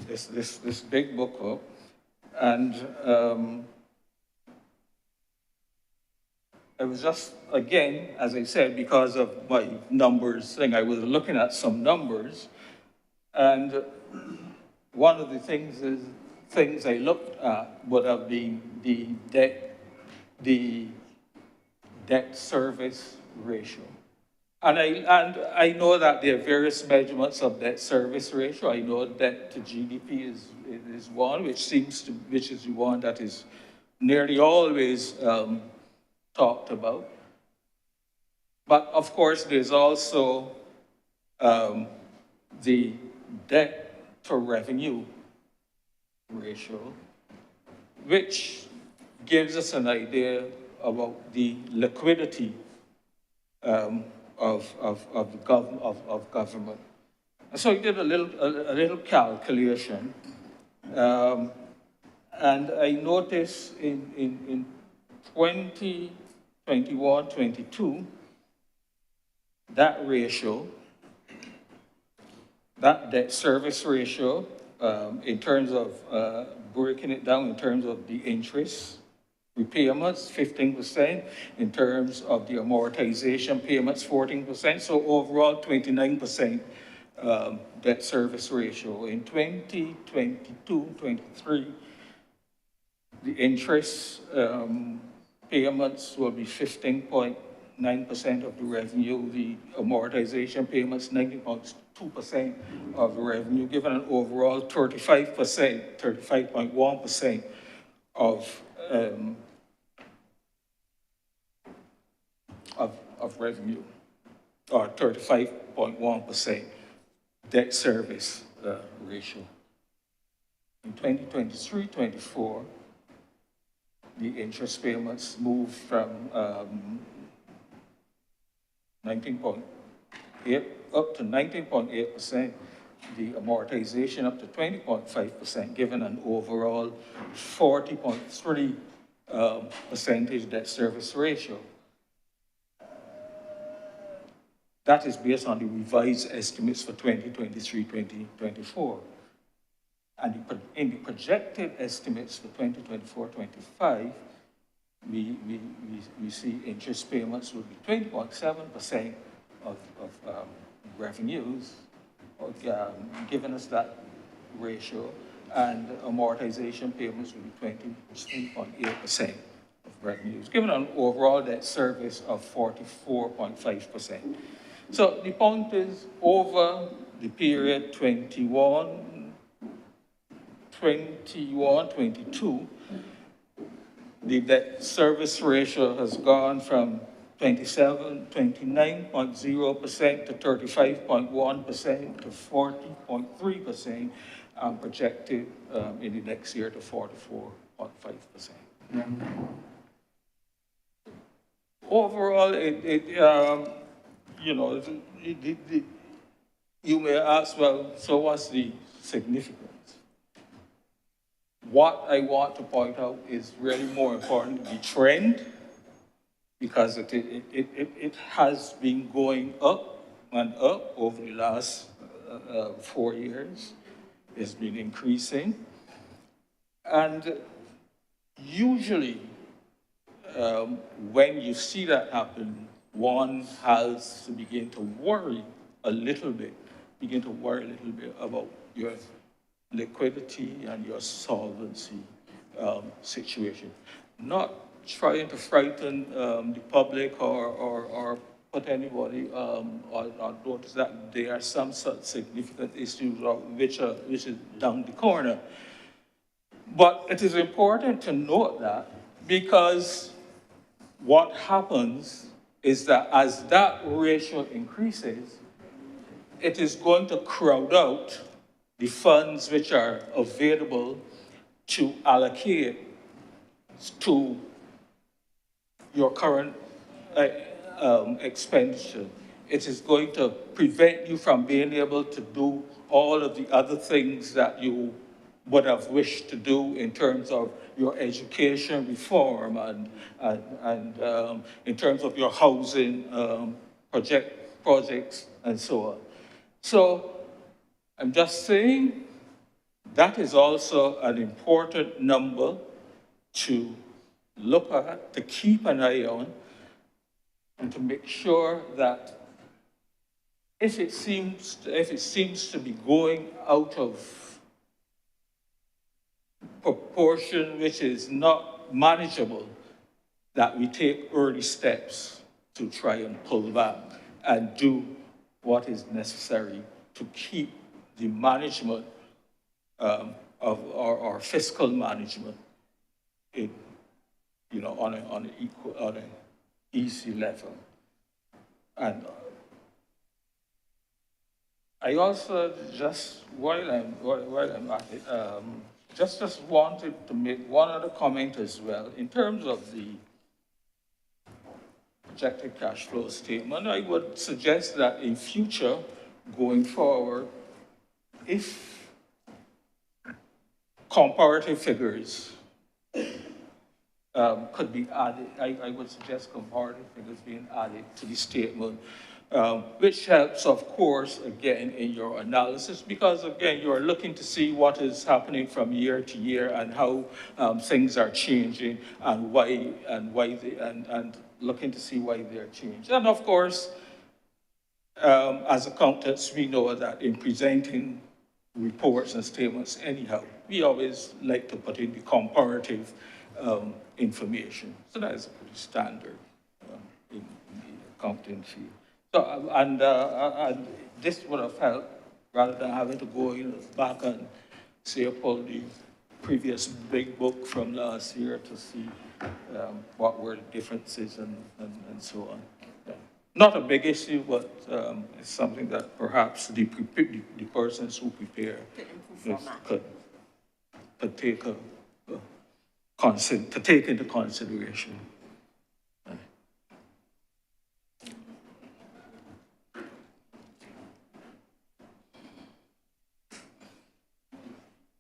[SPEAKER 4] this big book up, and I was just, again, as I said, because of my numbers thing, I was looking at some numbers, and one of the things I looked at would have been the debt service ratio. And I know that there are various measurements of debt service ratio. I know debt to GDP is one, which is the one that is nearly always talked about. But of course, there's also the debt to revenue ratio, which gives us an idea about the liquidity of government. And so I did a little calculation, and I noticed in 2021, 22, that ratio, that debt service ratio, in terms of breaking it down in terms of the interest repayments, 15%, in terms of the amortization payments, 14%, so overall 29% debt service ratio. In 2022, 23, the interest payments will be 15.9% of the revenue, the amortization payments 19.2% of the revenue, given an overall 35.1% of revenue, or 35.1% debt service ratio. In 2023-24, the interest payments moved from 19.8 up to 19.8%, the amortization up to 20.5%, given an overall 40.3 percentage debt service ratio. That is based on the revised estimates for 2023-2024. And in the projected estimates for 2024-25, we see interest payments will be 20.7% of revenues, giving us that ratio, and amortization payments will be 23.8% of revenues, giving an overall debt service of 44.5%. So the point is, over the period 21, 22, the debt service ratio has gone from 29.0% to 35.1% to 40.3%, projected in the next year to 44.5%. Overall, you may ask, well, so what's the significance? What I want to point out is really more important, the trend, because it has been going up and up over the last 4 years. It's been increasing. And usually, when you see that happen, one has to begin to worry a little bit about your liquidity and your solvency situation. Not trying to frighten the public or put anybody on notice that there are some such significant issues which is down the corner. But it is important to note that because what happens is that as that ratio increases, it is going to crowd out the funds which are available to allocate to your current expenditure. It is going to prevent you from being able to do all of the other things that you would have wished to do in terms of your education reform and in terms of your housing projects and so on. So I'm just saying that is also an important number to look at, to keep an eye on, and to make sure that if it seems to be going out of proportion, which is not manageable, that we take early steps to try and pull back and do what is necessary to keep the management of our fiscal management in, on an easy level. And I also just, while I'm at it, just wanted to make one other comment as well. In terms of the projected cash flow statement, I would suggest that in future, going forward, if comparative figures could be added, I would suggest comparative figures being added to the statement, which helps, of course, again, in your analysis, because again, you're looking to see what is happening from year to year and how things are changing and and looking to see why they're changed. And of course, as accountants, we know that in presenting reports and statements anyhow, we always like to put in the comparative information. So that is pretty standard in the accounting field. So, and this would have helped rather than having to go back and say pull the previous big book from last year to see what were the differences and so on. Yeah. Not a big issue, but it's something that perhaps the persons who prepare could take to take into consideration.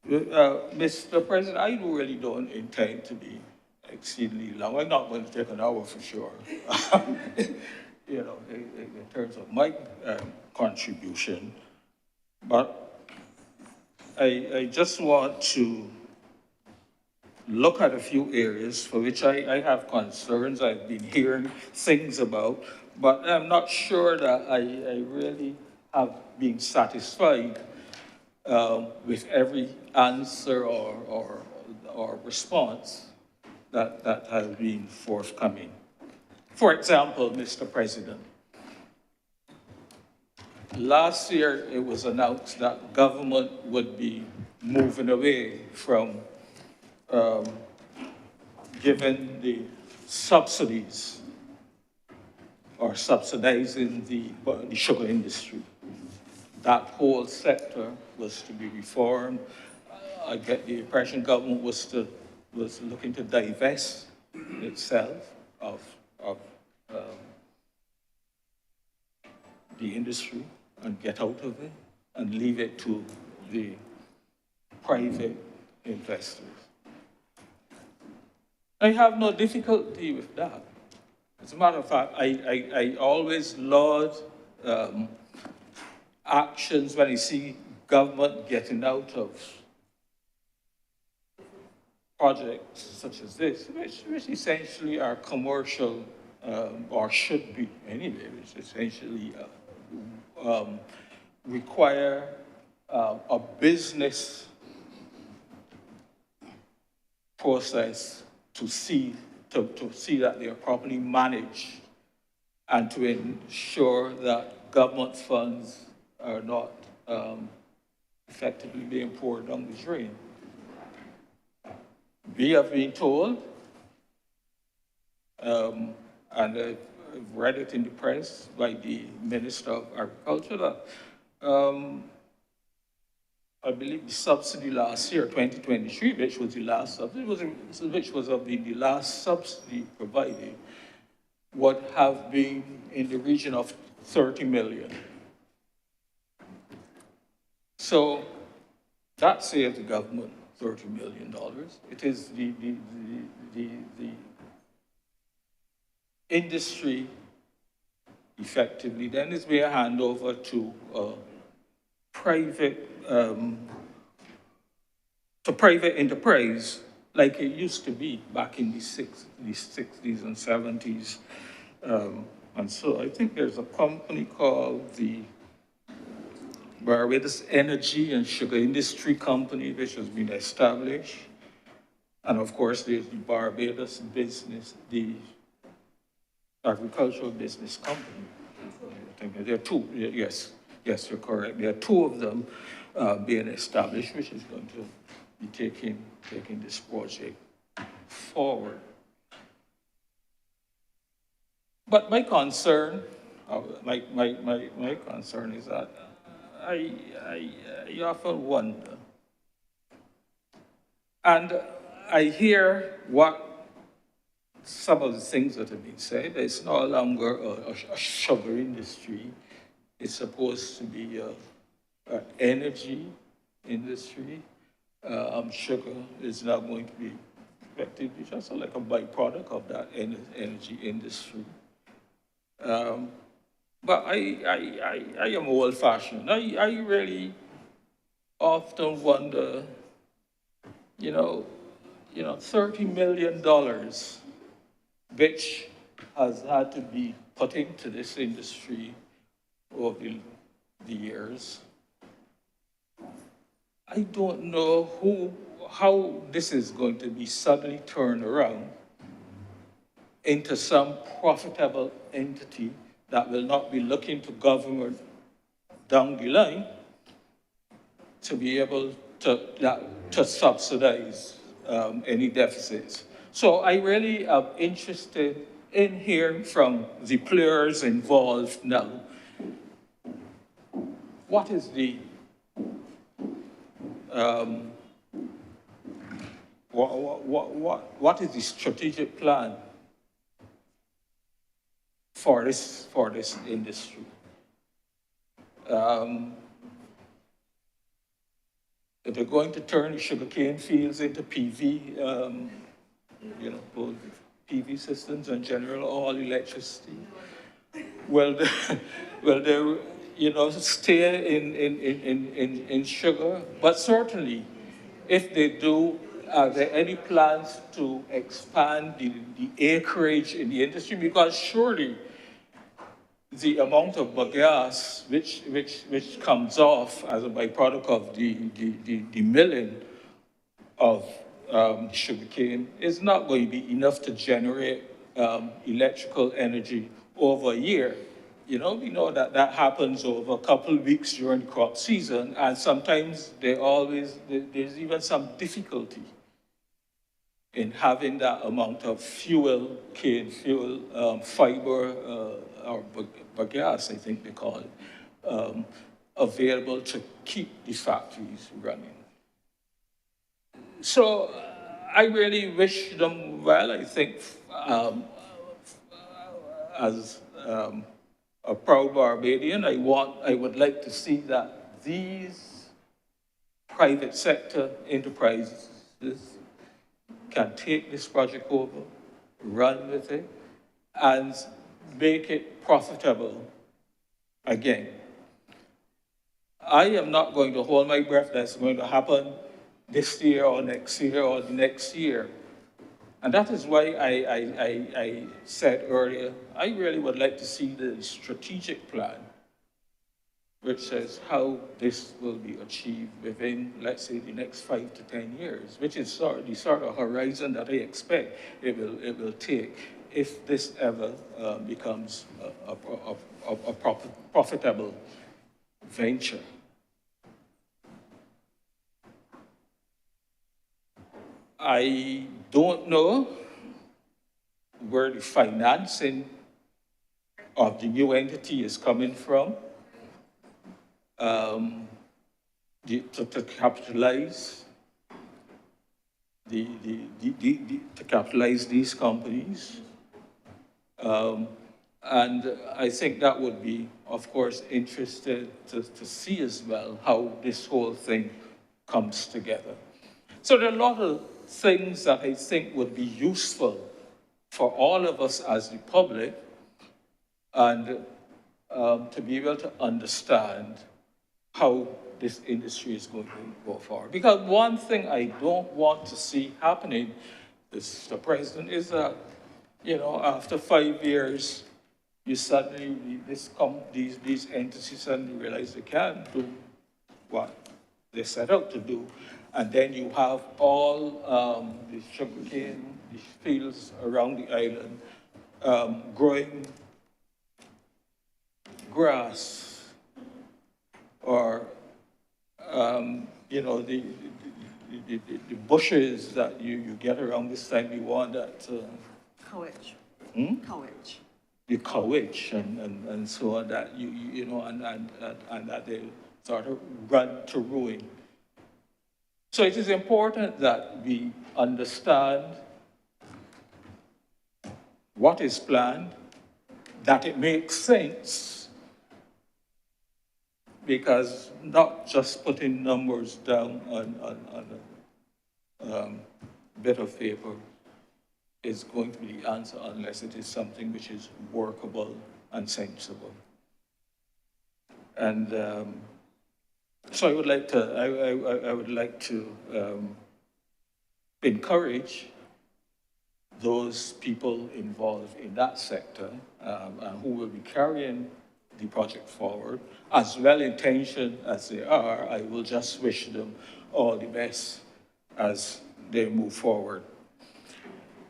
[SPEAKER 4] Mr. President, I really don't intend to be exceedingly long. I'm not going to take an hour for sure. In terms of my contribution, but I just want to look at a few areas for which I have concerns. I've been hearing things about, but I'm not sure that I really have been satisfied with every answer or response that has been forthcoming. For example, Mr. President, last year it was announced that government would be moving away from giving the subsidies or subsidizing the sugar industry. That whole sector was to be reformed. I get the impression government was looking to divest itself of the industry and get out of it and leave it to the private investors. I have no difficulty with that. As a matter of fact, I always laud actions when I see government getting out of projects such as this, which essentially are commercial, or should be anyway, which essentially require a business process to see to see that they are properly managed and to ensure that government funds are not effectively being poured down the drain. We have been told, and I've read it in the press by the Minister of Agriculture, that I believe the subsidy last year, 2023, which was the last subsidy, which was the last subsidy provided, would have been in the region of 30 million. So that saves the government $30 million. It is the industry effectively then is being handed over to private enterprise like it used to be back in the 60s and 70s. And so I think there's a company called the Barbados Energy and Sugar Industry Company, which has been established. And of course, there's the Barbados Business, the Agricultural Business Company. I think there are two, yes, you're correct. There are two of them being established, which is going to be taking this project forward. But my concern, my concern is that I often wonder, and I hear what some of the things that have been said. It's no longer a sugar industry. It's supposed to be an energy industry. Sugar is now going to be effectively just like a byproduct of that energy industry. But I am old-fashioned. I really often wonder, $30 million, which has had to be put into this industry over the years. I don't know how this is going to be suddenly turned around into some profitable entity that will not be looking to government down the line to be able to subsidize any deficits. So I really am interested in hearing from the players involved now. What is the what is the strategic plan for this industry? If they're going to turn the sugarcane fields into PV, both PV systems and general all electricity, will they stay in sugar? But certainly, if they do, are there any plans to expand the acreage in the industry? Because surely the amount of bagasse which comes off as a byproduct of the milling of sugarcane is not going to be enough to generate electrical energy over a year. We know that happens over a couple of weeks during the crop season, and sometimes there's even some difficulty in having that amount of cane fuel, fiber, or bagasse, I think they call it, available to keep the factories running. So I really wish them well. I think as a proud Barbadian, I would like to see that these private sector enterprises can take this project over, run with it, and make it profitable again. I am not going to hold my breath that's going to happen this year or next year or the next year. And that is why I said earlier, I really would like to see the strategic plan which says how this will be achieved within, let's say, the next 5 to 10 years, which is the sort of horizon that I expect it will take if this ever becomes a profitable venture. I don't know where the financing of the new entity is coming from to capitalize to capitalize these companies. And I think that would be, of course, interested to see as well how this whole thing comes together. So there are a lot of things that I think would be useful for all of us as the public and to be able to understand how this industry is going to go forward. Because one thing I don't want to see happening, Mr. President, is that, you know, after 5 years, you suddenly, these entities suddenly realize they can't do what they set out to do. And then you have all the sugarcane, the fields around the island growing grass or, you know, the bushes that you get around this time, you want that.
[SPEAKER 5] Coach. Coach.
[SPEAKER 4] The coach and so on, that you know, and that they sort of run to ruin. So it is important that we understand what is planned, that it makes sense, because not just putting numbers down on a bit of paper is going to be the answer unless it is something which is workable and sensible. And so I would like to encourage those people involved in that sector who will be carrying the project forward, as well-intentioned as they are. I will just wish them all the best as they move forward.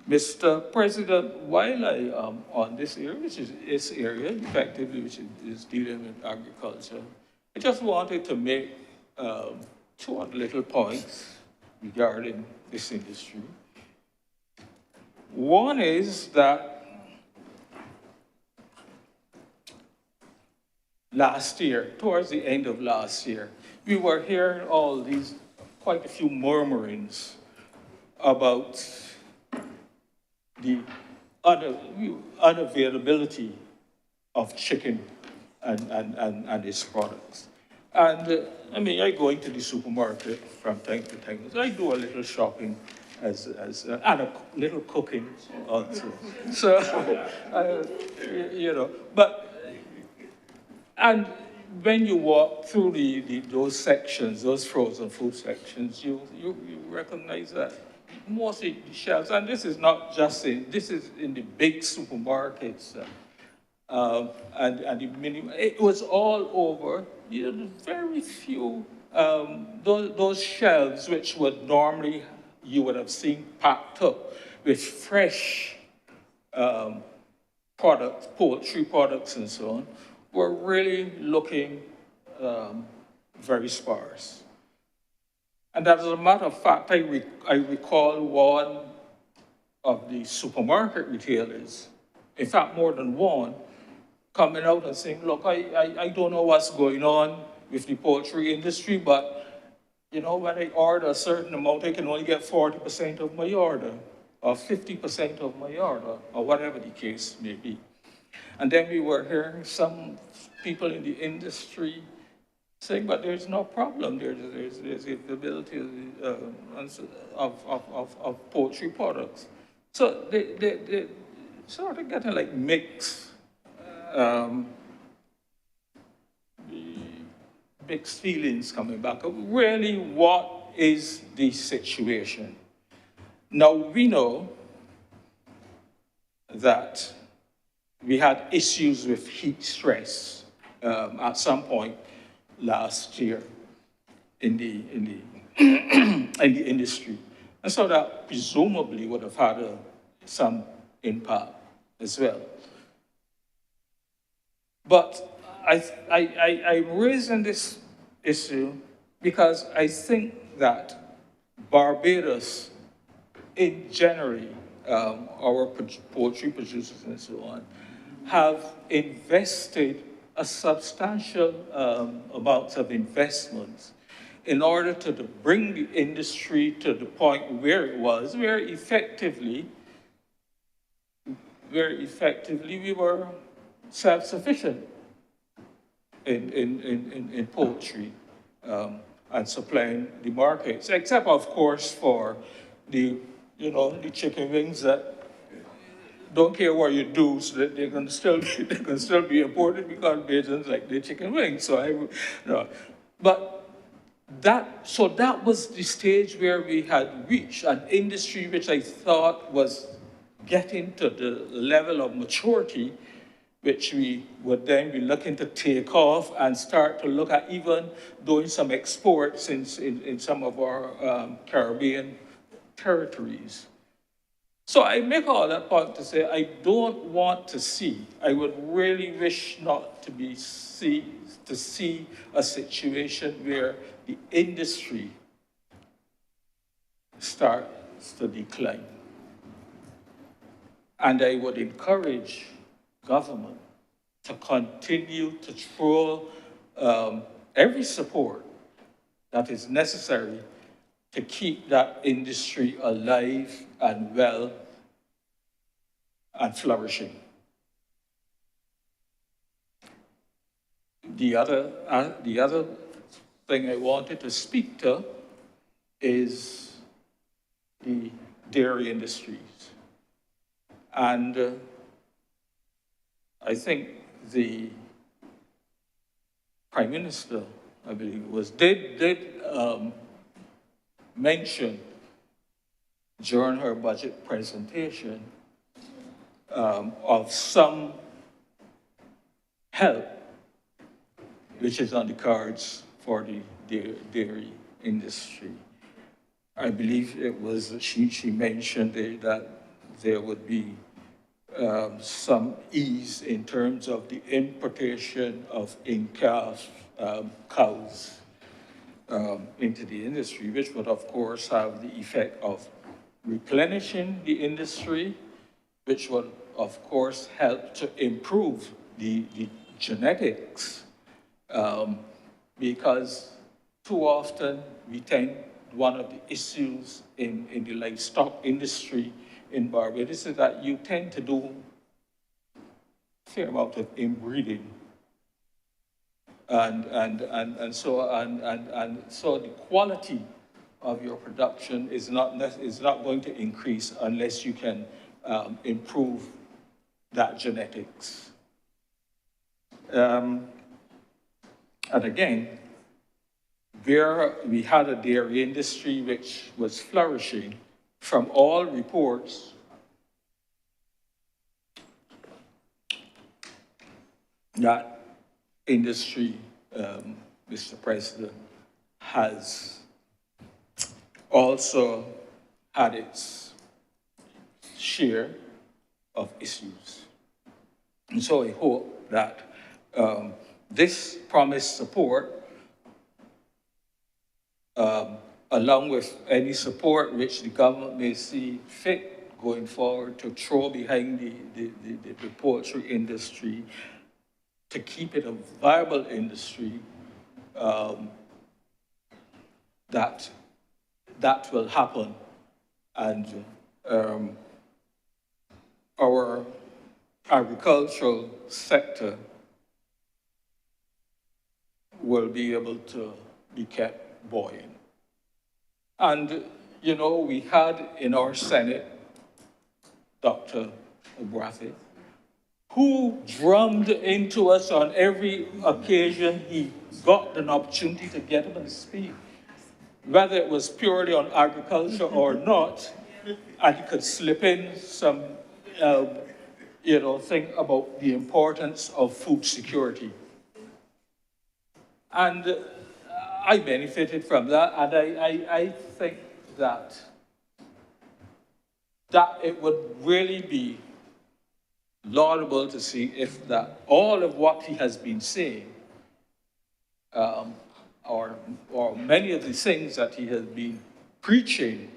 [SPEAKER 4] Mr. President, while I am on this area, which is this area, effectively, which is dealing with agriculture, I just wanted to make two other little points regarding this industry. One is that last year, towards the end of last year, we were hearing all these, quite a few murmurings about the unavailability of chicken and its products. And I mean, I go into the supermarket from time to time. So I do a little shopping and a little cooking also. So, you know, and when you walk through those sections, those frozen food sections, you recognize that mostly the shelves, and this is not just this is in the big supermarkets and the mini, it was all over. You know, very few, those shelves which would normally, you would have seen packed up with fresh products, poultry products and so on, were really looking very sparse. And as a matter of fact, I recall one of the supermarket retailers, in fact, more than one, coming out and saying, look, I don't know what's going on with the poultry industry, but, you know, when I order a certain amount, I can only get 40% of my order, or 50% of my order, or whatever the case may be. And then we were hearing some people in the industry saying, but there's no problem. There's the availability of poultry products. So they sort of getting like mixed feelings coming back of really what is the situation. Now we know that we had issues with heat stress at some point last year in the industry. And so that presumably would have had some impact as well. But I'm raising this issue because I think that Barbados, in general, our poultry producers and so on, have invested a substantial amount of investments in order to bring the industry to the point where it was, where effectively we were self-sufficient in poultry and supplying the markets, except of course for the chicken wings that don't care what you do, so that they can still be imported because Bajans like the chicken wings. So but that was the stage where we had reached an industry which I thought was getting to the level of maturity, which we would then be looking to take off and start to look at even doing some exports in some of our Caribbean territories. So I make all that point to say I don't want to see, I would really wish not to see a situation where the industry starts to decline. And I would encourage government to continue to throw every support that is necessary to keep that industry alive and well and flourishing. The other thing I wanted to speak to is the dairy industries. And I think the Prime Minister, I believe it was, did mention during her budget presentation of some help which is on the cards for the dairy industry. I believe it was, she mentioned that there would be some ease in terms of the importation of in-calf cows into the industry, which would of course have the effect of replenishing the industry, which would of course help to improve the genetics, because too often one of the issues in the livestock industry in Barbados is that you tend to do a fair amount of inbreeding. And so the quality of your production is not going to increase unless you can improve that genetics. And again, there we had a dairy industry which was flourishing. From all reports, that industry, Mr. President, has also had its share of issues. And so I hope that this promised support, along with any support which the government may see fit going forward to throw behind the poultry industry, to keep it a viable industry, that will happen. And our agricultural sector will be able to be kept buoyant. And, you know, we had in our Senate Dr. Obrafe, who drummed into us on every occasion he got an opportunity to get up and speak, whether it was purely on agriculture or not, and he could slip in some, thing about the importance of food security. And I benefited from that, and I think that it would really be laudable to see if that all of what he has been saying, or many of the things that he has been preaching,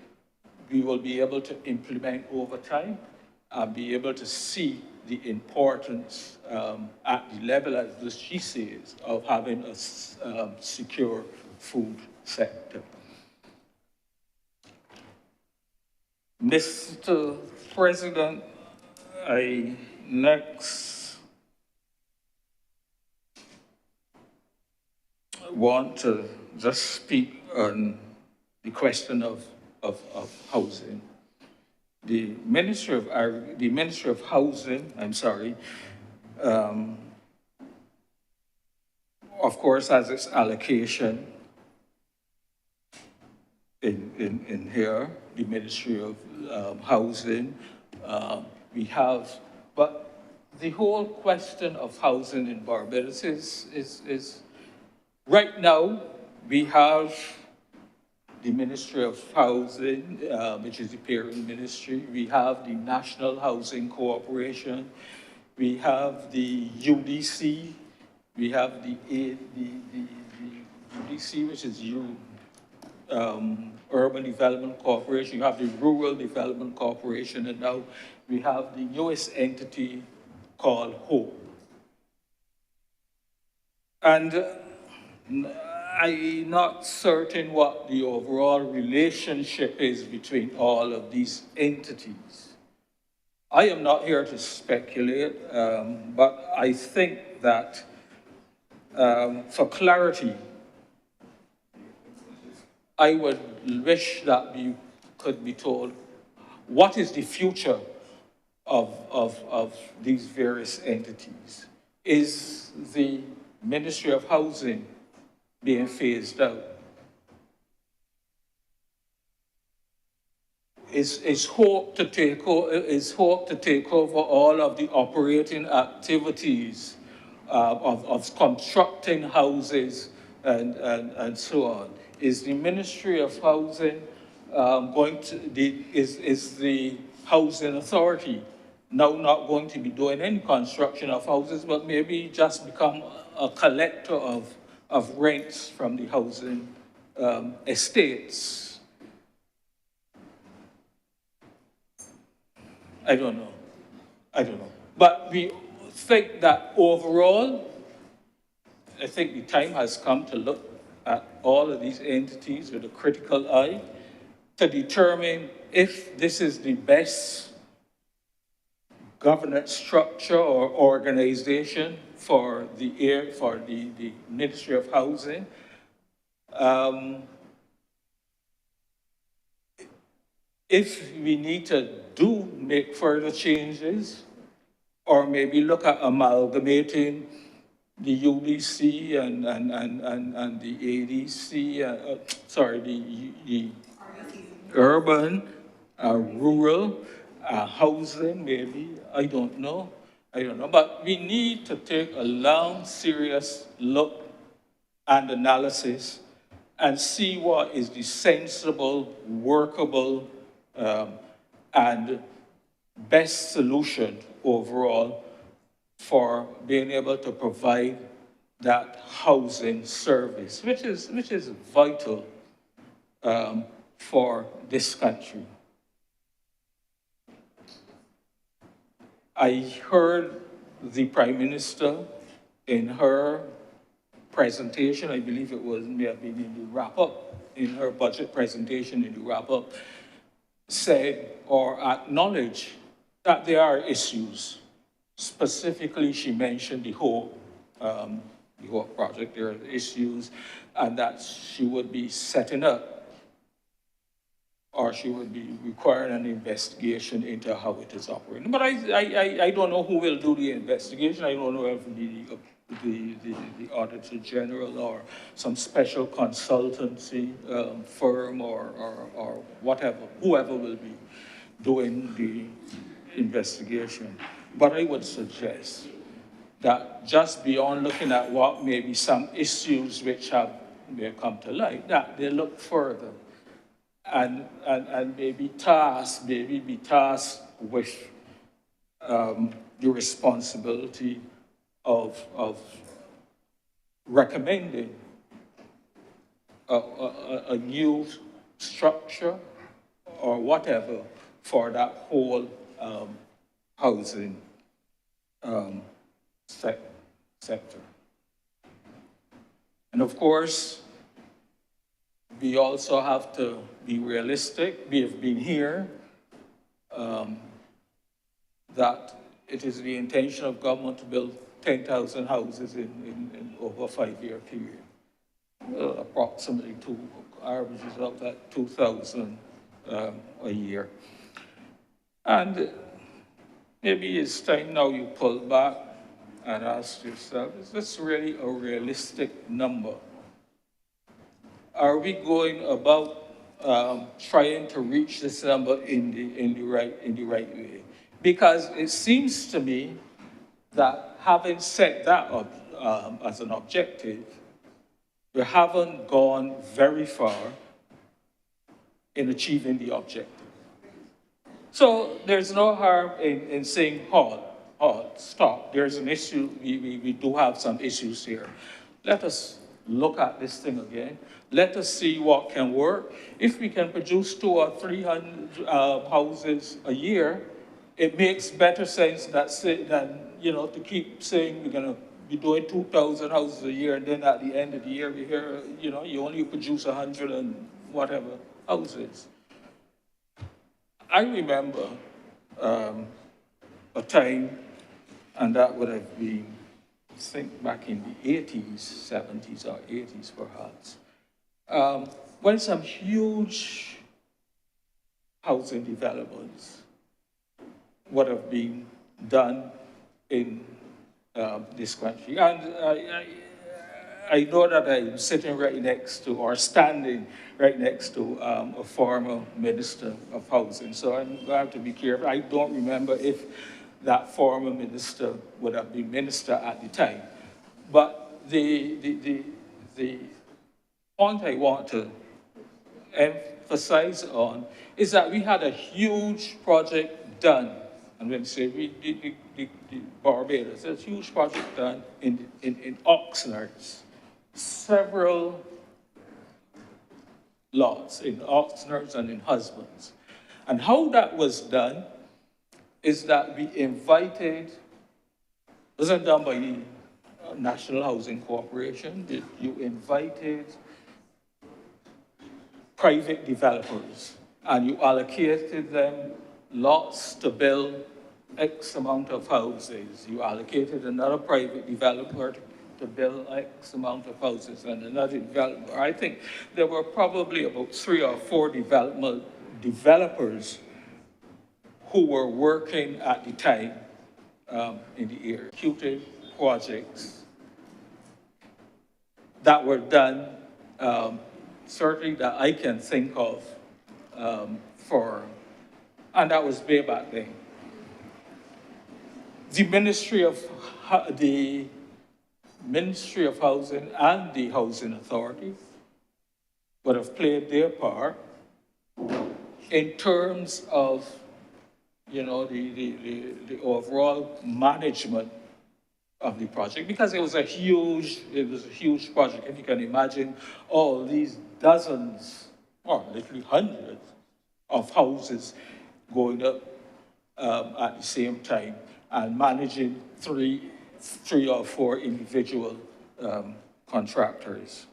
[SPEAKER 4] we will be able to implement over time and be able to see the importance at the level, as she says, of having a secure food sector. Mr. President, I next want to just speak on the question of housing. The Ministry of Housing, of course, has its allocation in here, the Ministry of Housing. But the whole question of housing in Barbados is right now, we have the Ministry of Housing, which is the parent ministry. We have the National Housing Corporation. We have the UDC. We have the UDC, which is Urban Development Corporation. You have the Rural Development Corporation, and now we have the newest entity called HOPE. And I'm not certain what the overall relationship is between all of these entities. I am not here to speculate, but I think that for clarity, I would wish that we could be told what is the future of these various entities. Is the Ministry of Housing being phased out? Is Hope to take over all of the operating activities of constructing houses and so on? Is the Ministry of Housing is the Housing Authority now not going to be doing any construction of houses, but maybe just become a collector of rents from the housing estates? I don't know. But we think that overall, I think the time has come to look at all of these entities with a critical eye to determine if this is the best governance structure or organization for the Ministry of Housing. If we need to make further changes, or maybe look at amalgamating the UDC and the ADC, the urban, rural, housing, maybe, I don't know. But we need to take a long, serious look and analysis and see what is the sensible, workable, and best solution overall for being able to provide that housing service, which is vital for this country. I heard the Prime Minister in her presentation, I believe it was, may have been in the wrap-up, in her budget presentation in the wrap-up, said or acknowledged that there are issues. Specifically, she mentioned the whole project, there are issues, and that she would be setting up, or she would be requiring an investigation into how it is operating. But I don't know who will do the investigation. I don't know if the Auditor General or some special consultancy firm or whatever, whoever will be doing the investigation. But I would suggest that just beyond looking at what may be some issues which may have come to light, that they look further and maybe be tasked with the responsibility of recommending a new structure or whatever for that whole housing sector. And of course, we also have to be realistic. We have been here that it is the intention of government to build 10,000 houses in over a 5-year period. Approximately averages out at 2,000 a year. And maybe it's time now you pull back and ask yourself, is this really a realistic number? Are we going about trying to reach this number in the right way? Because it seems to me that having set that up as an objective, we haven't gone very far in achieving the objective. So there's no harm in saying, halt, stop. There's an issue, we do have some issues here. Let us look at this thing again. Let us see what can work. If we can produce 200 or 300 houses a year, it makes better sense than to keep saying we're going to be doing 2,000 houses a year, and then at the end of the year, we hear, you only produce 100 and whatever houses. I remember a time, and that would have been, I think, back in the 80s, 70s or 80s perhaps, when some huge housing developments would have been done in this country. And I know that I'm sitting right next to, or standing right next to, a former minister of housing. So I'm going to have to be careful. I don't remember if that former minister would have been minister at the time. But the point I want to emphasize on is that we had a huge project done. And when I say the Barbados, a huge project done in Oxnard. Several lots in Oxnard and in Husbands. And how that was done is that we invited, it wasn't done by the National Housing Corporation, you invited private developers and you allocated them lots to build X amount of houses. You allocated another private developer to build X amount of houses and another developer. I think there were probably about 3 or 4 developers who were working at the time in the area, executed projects that were done, certainly that I can think of and that was way back then. The Ministry of Housing and the Housing Authority would have played their part in terms of, the overall management of the project, because it was a huge project. If you can imagine all these dozens, or literally hundreds of houses going up at the same time and managing three or 4 individual contractors.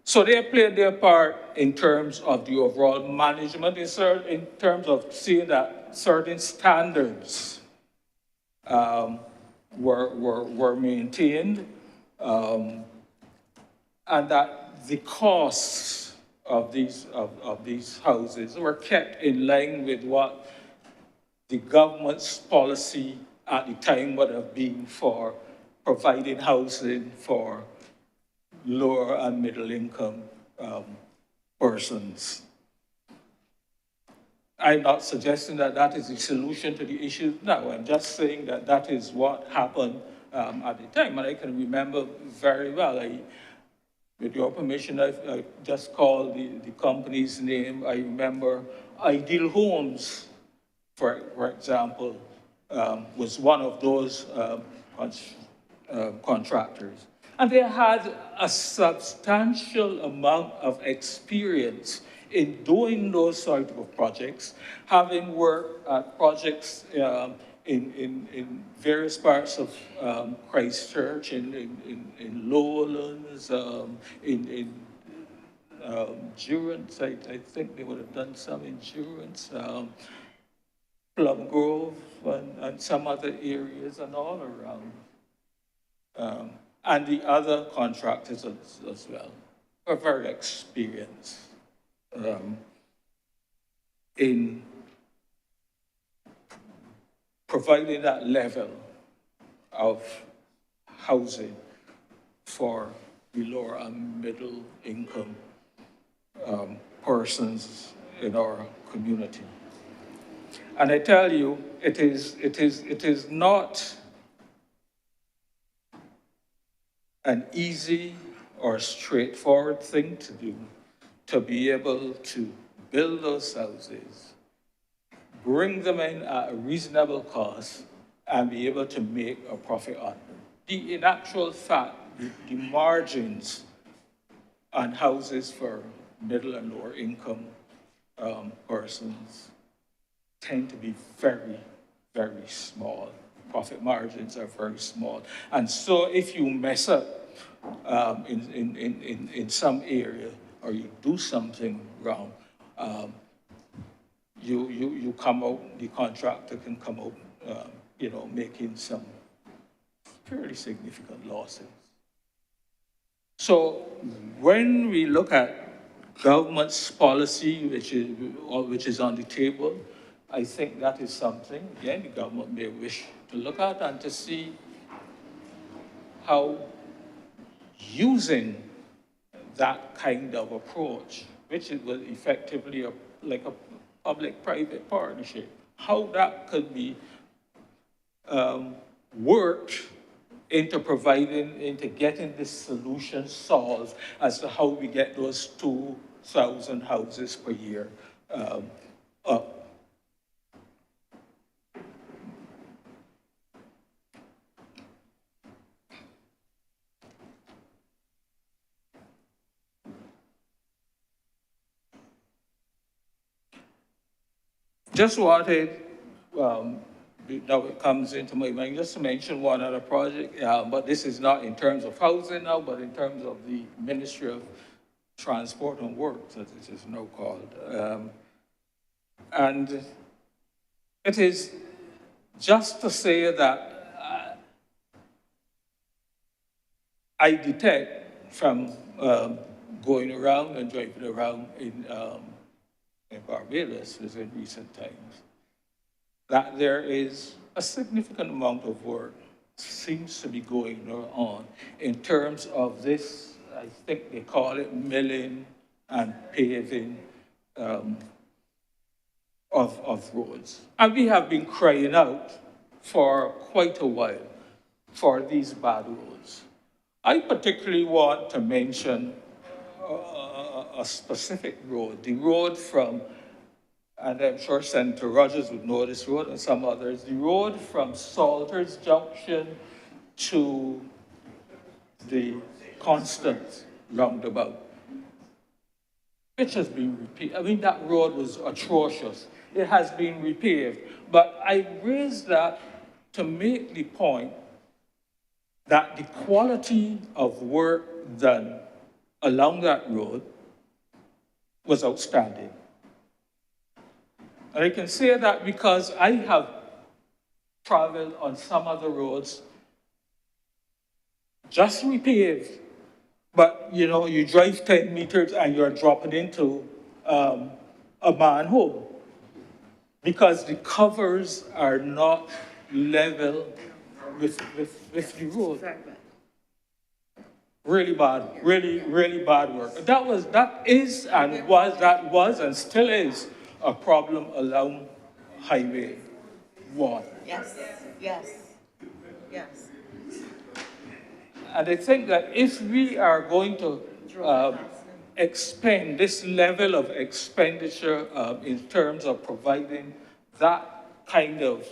[SPEAKER 4] So they played their part in terms of the overall management, in terms of seeing that certain standards were maintained, and that the costs of these houses were kept in line with what the government's policy at the time would have been for providing housing for lower and middle income persons. I'm not suggesting that that is the solution to the issue now. I'm just saying that that is what happened at the time. And I can remember very well, with your permission, I just called the company's name. I remember Ideal Homes, for example, was one of those contractors. And they had a substantial amount of experience in doing those sort of projects, having worked at projects in various parts of Christchurch, in Lowlands, in Durance. I think they would have done some in Durance, Plum Grove, and some other areas, and all around. And the other contractors as well are very experienced in providing that level of housing for the lower and middle income persons in our community. And I tell you, it is not an easy or straightforward thing to do, to be able to build those houses, bring them in at a reasonable cost, and be able to make a profit on them. In actual fact, the margins on houses for middle and lower income persons tend to be very, very small. Profit margins are very small. And so if you mess up in some area, or you do something wrong, you come out, the contractor can come out, making some fairly significant losses. So when we look at government's policy, which is on the table, I think that is something, again, the government may wish to look at and to see how using that kind of approach, which was effectively like a public-private partnership, how that could be worked into getting this solution solved as to how we get those 2,000 houses per year up. Just wanted, now it comes into my mind, just to mention one other project, but this is not in terms of housing now, but in terms of the Ministry of Transport and Works, as it is now called. And it is just to say that I detect from going around and driving around in Barbados in recent times, that there is a significant amount of work seems to be going on in terms of this, I think they call it milling and paving of roads. And we have been crying out for quite a while for these bad roads. I particularly want to mention a specific road, the road from, and I'm sure Senator Rogers would know this road and some others, the road from Salters Junction to the Constance roundabout, which has been repaved. I mean, that road was atrocious. It has been repaved. But I raised that to make the point that the quality of work done along that road was outstanding. And I can say that because I have traveled on some other roads, just repaved, but you drive 10 meters and you're dropping into a manhole because the covers are not level with the road. Really bad, really bad work. That was and still is a problem along Highway 1.
[SPEAKER 5] Yes, yes, yes.
[SPEAKER 4] And I think that if we are going to expend this level of expenditure in terms of providing that kind of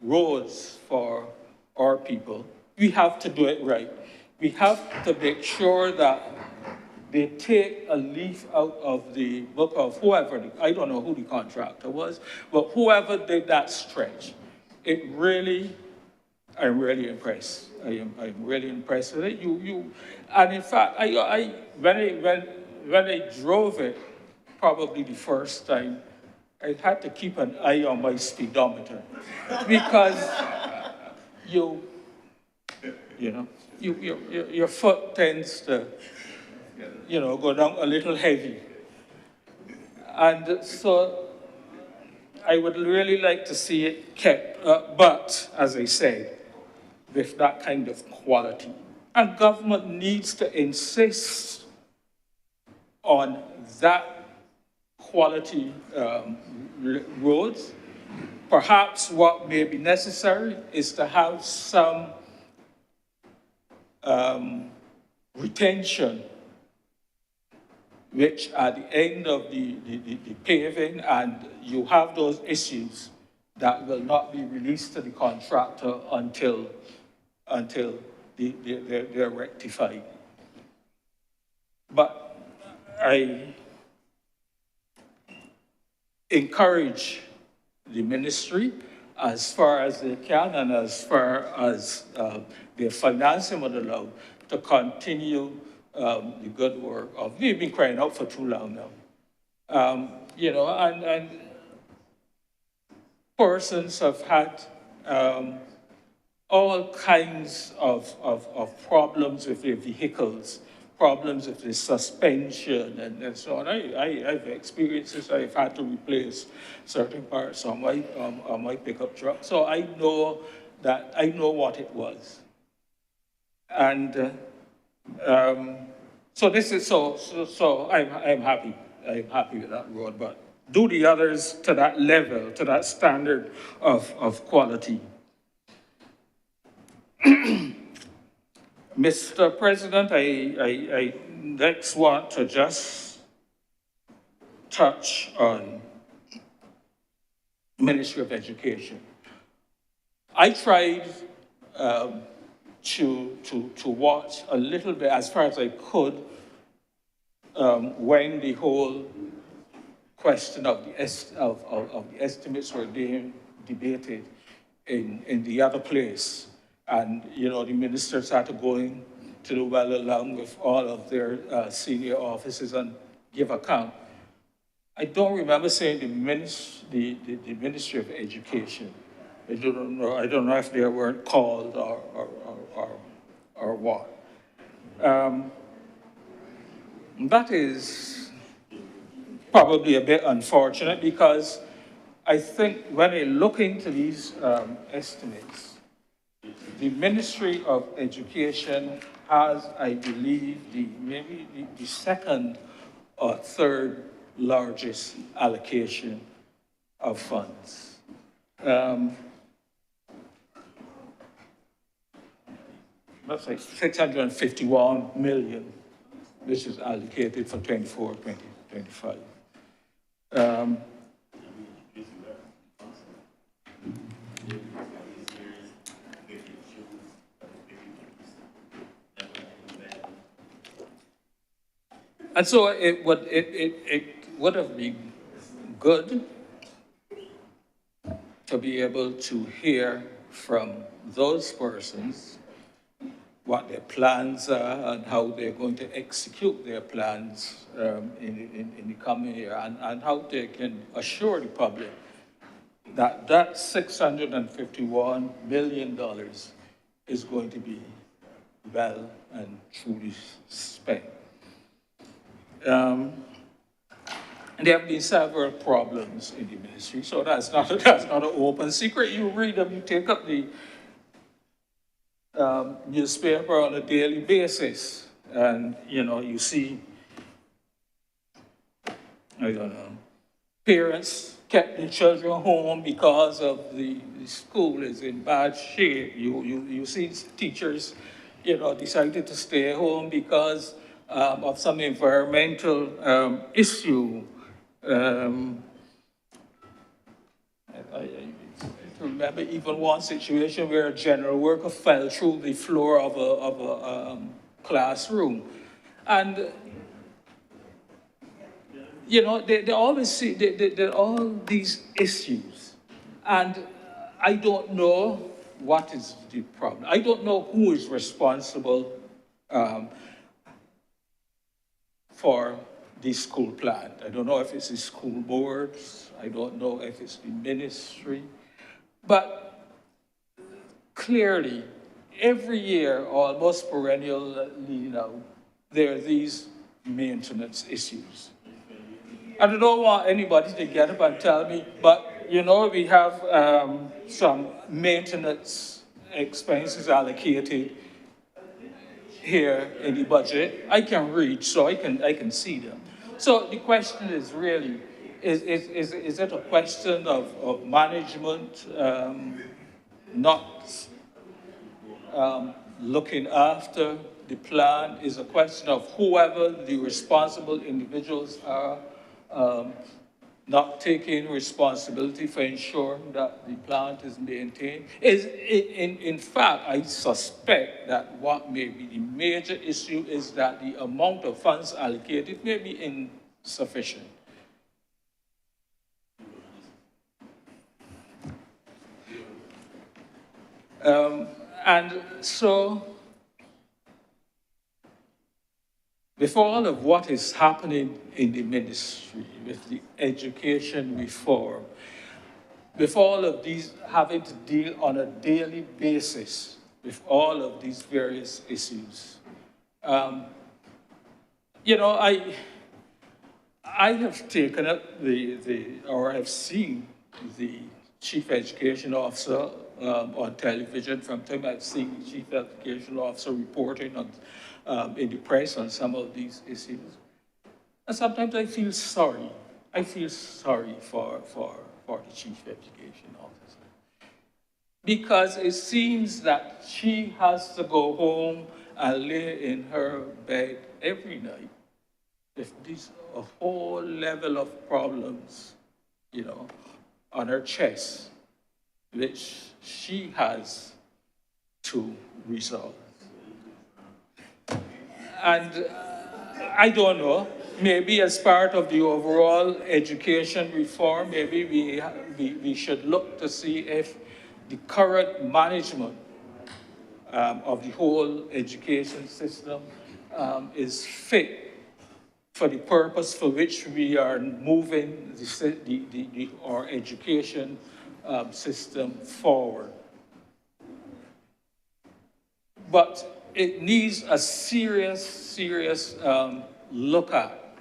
[SPEAKER 4] roads for our people, we have to do it right. We have to make sure that they take a leaf out of the book of whoever, I don't know who the contractor was, but whoever did that stretch. It really, I'm really impressed. I'm really impressed with it. And in fact, when I drove it, probably the first time, I had to keep an eye on my speedometer because you know, your foot tends to, go down a little heavy. And so I would really like to see it kept, but as I said, with that kind of quality. And government needs to insist on that quality roads. Perhaps what may be necessary is to have some retention, which at the end of the paving, and you have those issues that will not be released to the contractor until they're rectified. But I encourage the ministry as far as they can and as far as their financing would allow to continue the good work of, we've been crying out for too long now. And persons have had all kinds of problems with their vehicles, problems with the suspension and so on. I've experienced this. I've had to replace certain parts on my pickup truck. So I know what it was. And so this is so I'm happy. I'm happy with that road, but do the others to that level, to that standard of quality. Mr. President, I next want to just touch on Ministry of Education. I tried to watch a little bit, as far as I could, when the whole question of the estimates were being debated in the other place. And, the ministers had to go in to the well along with all of their senior officers and give account. I don't remember saying the Ministry of Education. I don't know if they weren't called or what. That is probably a bit unfortunate because I think when I look into these estimates, the Ministry of Education has, I believe, maybe the second or third largest allocation of funds. That's like 651 million, which is allocated for 24, 2025. And so it would have been good to be able to hear from those persons what their plans are and how they're going to execute their plans in the coming year, and how they can assure the public that that $651 million is going to be well and truly spent. And there have been several problems in the ministry, so that's not an open secret. You read them, you take up the newspaper on a daily basis, and you see, I don't know, parents kept their children home because of the school is in bad shape. You see teachers decided to stay home because of some environmental issue. Um, I remember even one situation where a general worker fell through the floor of a classroom. And, they always see, there are all these issues. And I don't know what is the problem. I don't know who is responsible for the school plan. I don't know if it's the school boards. I don't know if it's the ministry. But clearly, every year, almost perennially now, there are these maintenance issues. And I don't want anybody to get up and tell me, but we have some maintenance expenses allocated here in the budget. I can read, so I can see them. So the question is really, is it a question of management not looking after the plan? Is a question of whoever the responsible individuals are not taking responsibility for ensuring that the plant is maintained. In fact, I suspect that what may be the major issue is that the amount of funds allocated may be insufficient. And so, with all of what is happening in the ministry, with the education reform, with all of these having to deal on a daily basis with all of these various issues, I have taken up or I've seen the chief education officer on television. From time I've seen the chief education officer reporting on in the press on some of these issues. And sometimes I feel sorry. I feel sorry for the chief education officer. Because it seems that she has to go home and lay in her bed every night with a whole level of problems, on her chest, which she has to resolve. And I don't know, maybe as part of the overall education reform, maybe we should look to see if the current management of the whole education system is fit for the purpose for which we are moving our education system forward. But it needs a serious look at,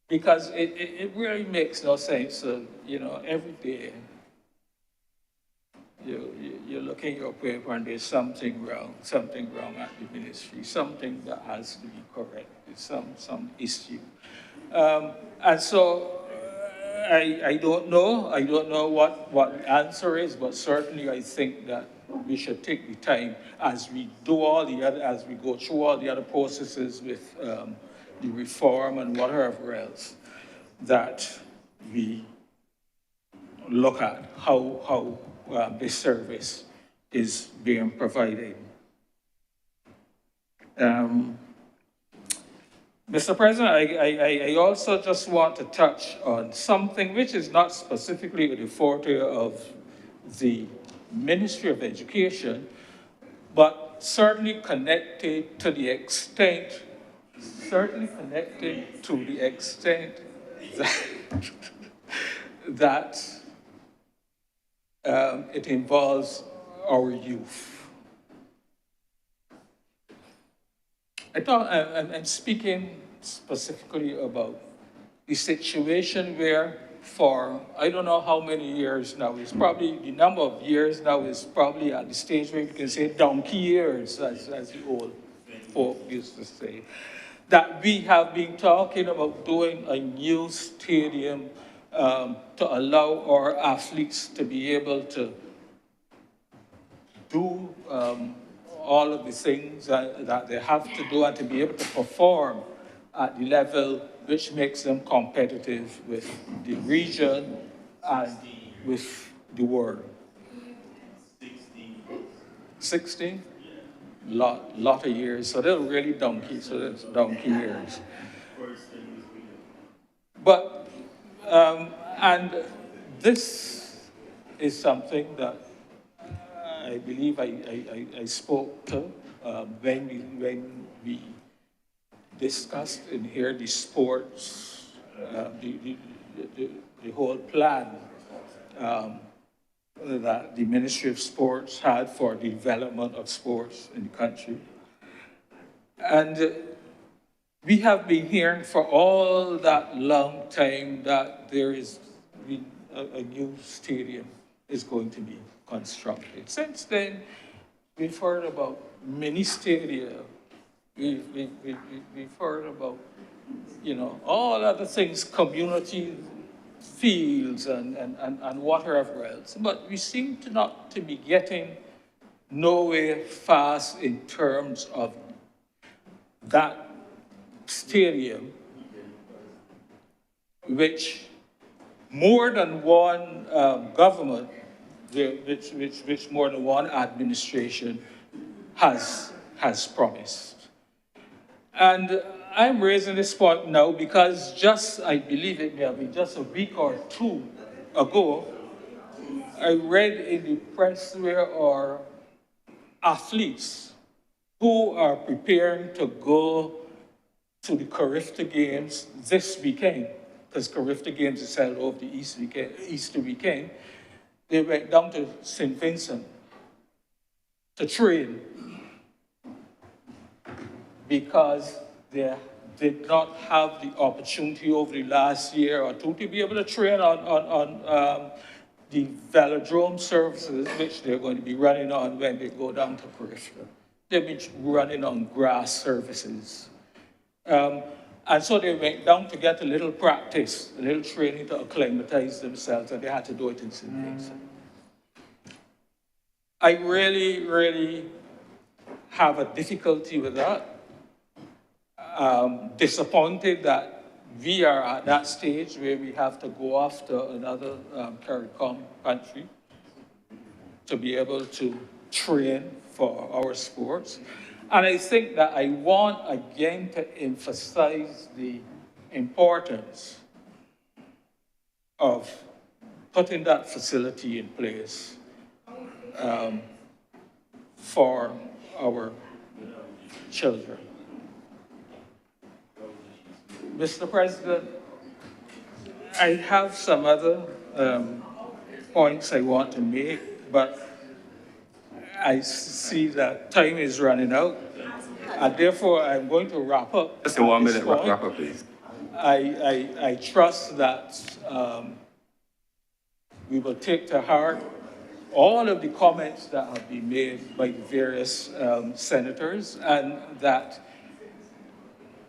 [SPEAKER 4] because it really makes no sense. Every day you look in your paper and there's something wrong at the ministry, something that has to be corrected, some issue. And so I don't know what the answer is, but certainly I think that we should take the time as we go through all the other processes with the reform and whatever else, that we look at how this service is being provided. Mr. President, I also just want to touch on something which is not specifically the forte of the Ministry of Education, but certainly connected to the extent that it involves our youth. I'm speaking specifically about the situation where for, I don't know how many years now, it's probably, the number of years now is probably at the stage where you can say donkey years, as the old folk used to say, that we have been talking about doing a new stadium to allow our athletes to be able to do all of the things that they have to do and to be able to perform at the level which makes them competitive with the region and with the world. 16? Lot of years, so they're really donkey, so that's donkey years. But, and this is something that I believe I spoke to when we discussed in here the sports, the whole plan that the Ministry of Sports had for the development of sports in the country. And we have been hearing for all that long time that there is a new stadium is going to be constructed. Since then, we've heard about mini stadia. We've heard about, all other things, community fields and whatever else. But we seem to not to be getting nowhere fast in terms of that stadium, which more than one government, which more than one administration has promised. And I'm raising this point now because I believe it may have been just a week or two ago, I read in the press where our athletes who are preparing to go to the Carifta Games this weekend, because Carifta Games is held over the Easter weekend, they went down to St. Vincent to train because they did not have the opportunity over the last year or two to be able to train on the velodrome services, which they're going to be running on when they go down to Carifta. They've been running on grass surfaces. And so they went down to get a little practice, a little training to acclimatize themselves, and they had to do it in St. Vincent. I really, really have a difficulty with that. Disappointed that we are at that stage where we have to go off to another CARICOM country to be able to train for our sports. And I think that I want again to emphasize the importance of putting that facility in place for our children. Mr. President, I have some other points I want to make, but I see that time is running out, and therefore I'm going to wrap up.
[SPEAKER 2] Just a 1 minute wrap up, please.
[SPEAKER 4] I trust that we will take to heart all of the comments that have been made by the various senators, and that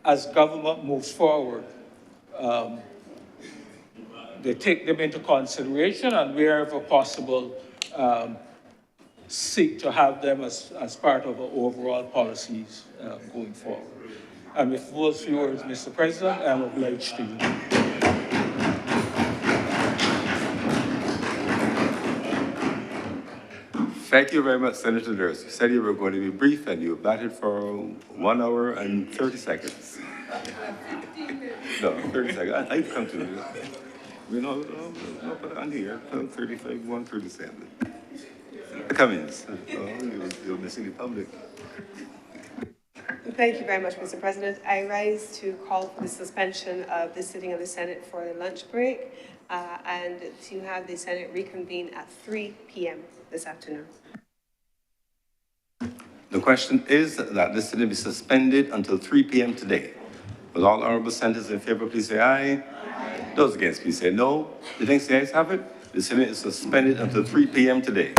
[SPEAKER 4] as government moves forward, they take them into consideration, and wherever possible, seek to have them as part of our overall policies going forward. And with those few words, Mr. President, I'm obliged to you.
[SPEAKER 2] Thank you very much, Senator Durst. You said you were going to be brief, and you batted for 1 hour and 30 seconds. No, 30 seconds. I come to you. No, but I'm here. 35, 137. Cummings. You're missing the public.
[SPEAKER 6] Thank you very much, Mr. President. I rise to call for the suspension of the sitting of the Senate for the lunch break and to have the Senate reconvene at 3 p.m. this afternoon.
[SPEAKER 2] The question is that this sitting be suspended until 3 p.m. today. Will all honorable senators in favor, please say aye. Aye. Those against, please say no. The things the ayes have it. The sitting is suspended until 3 p.m. today.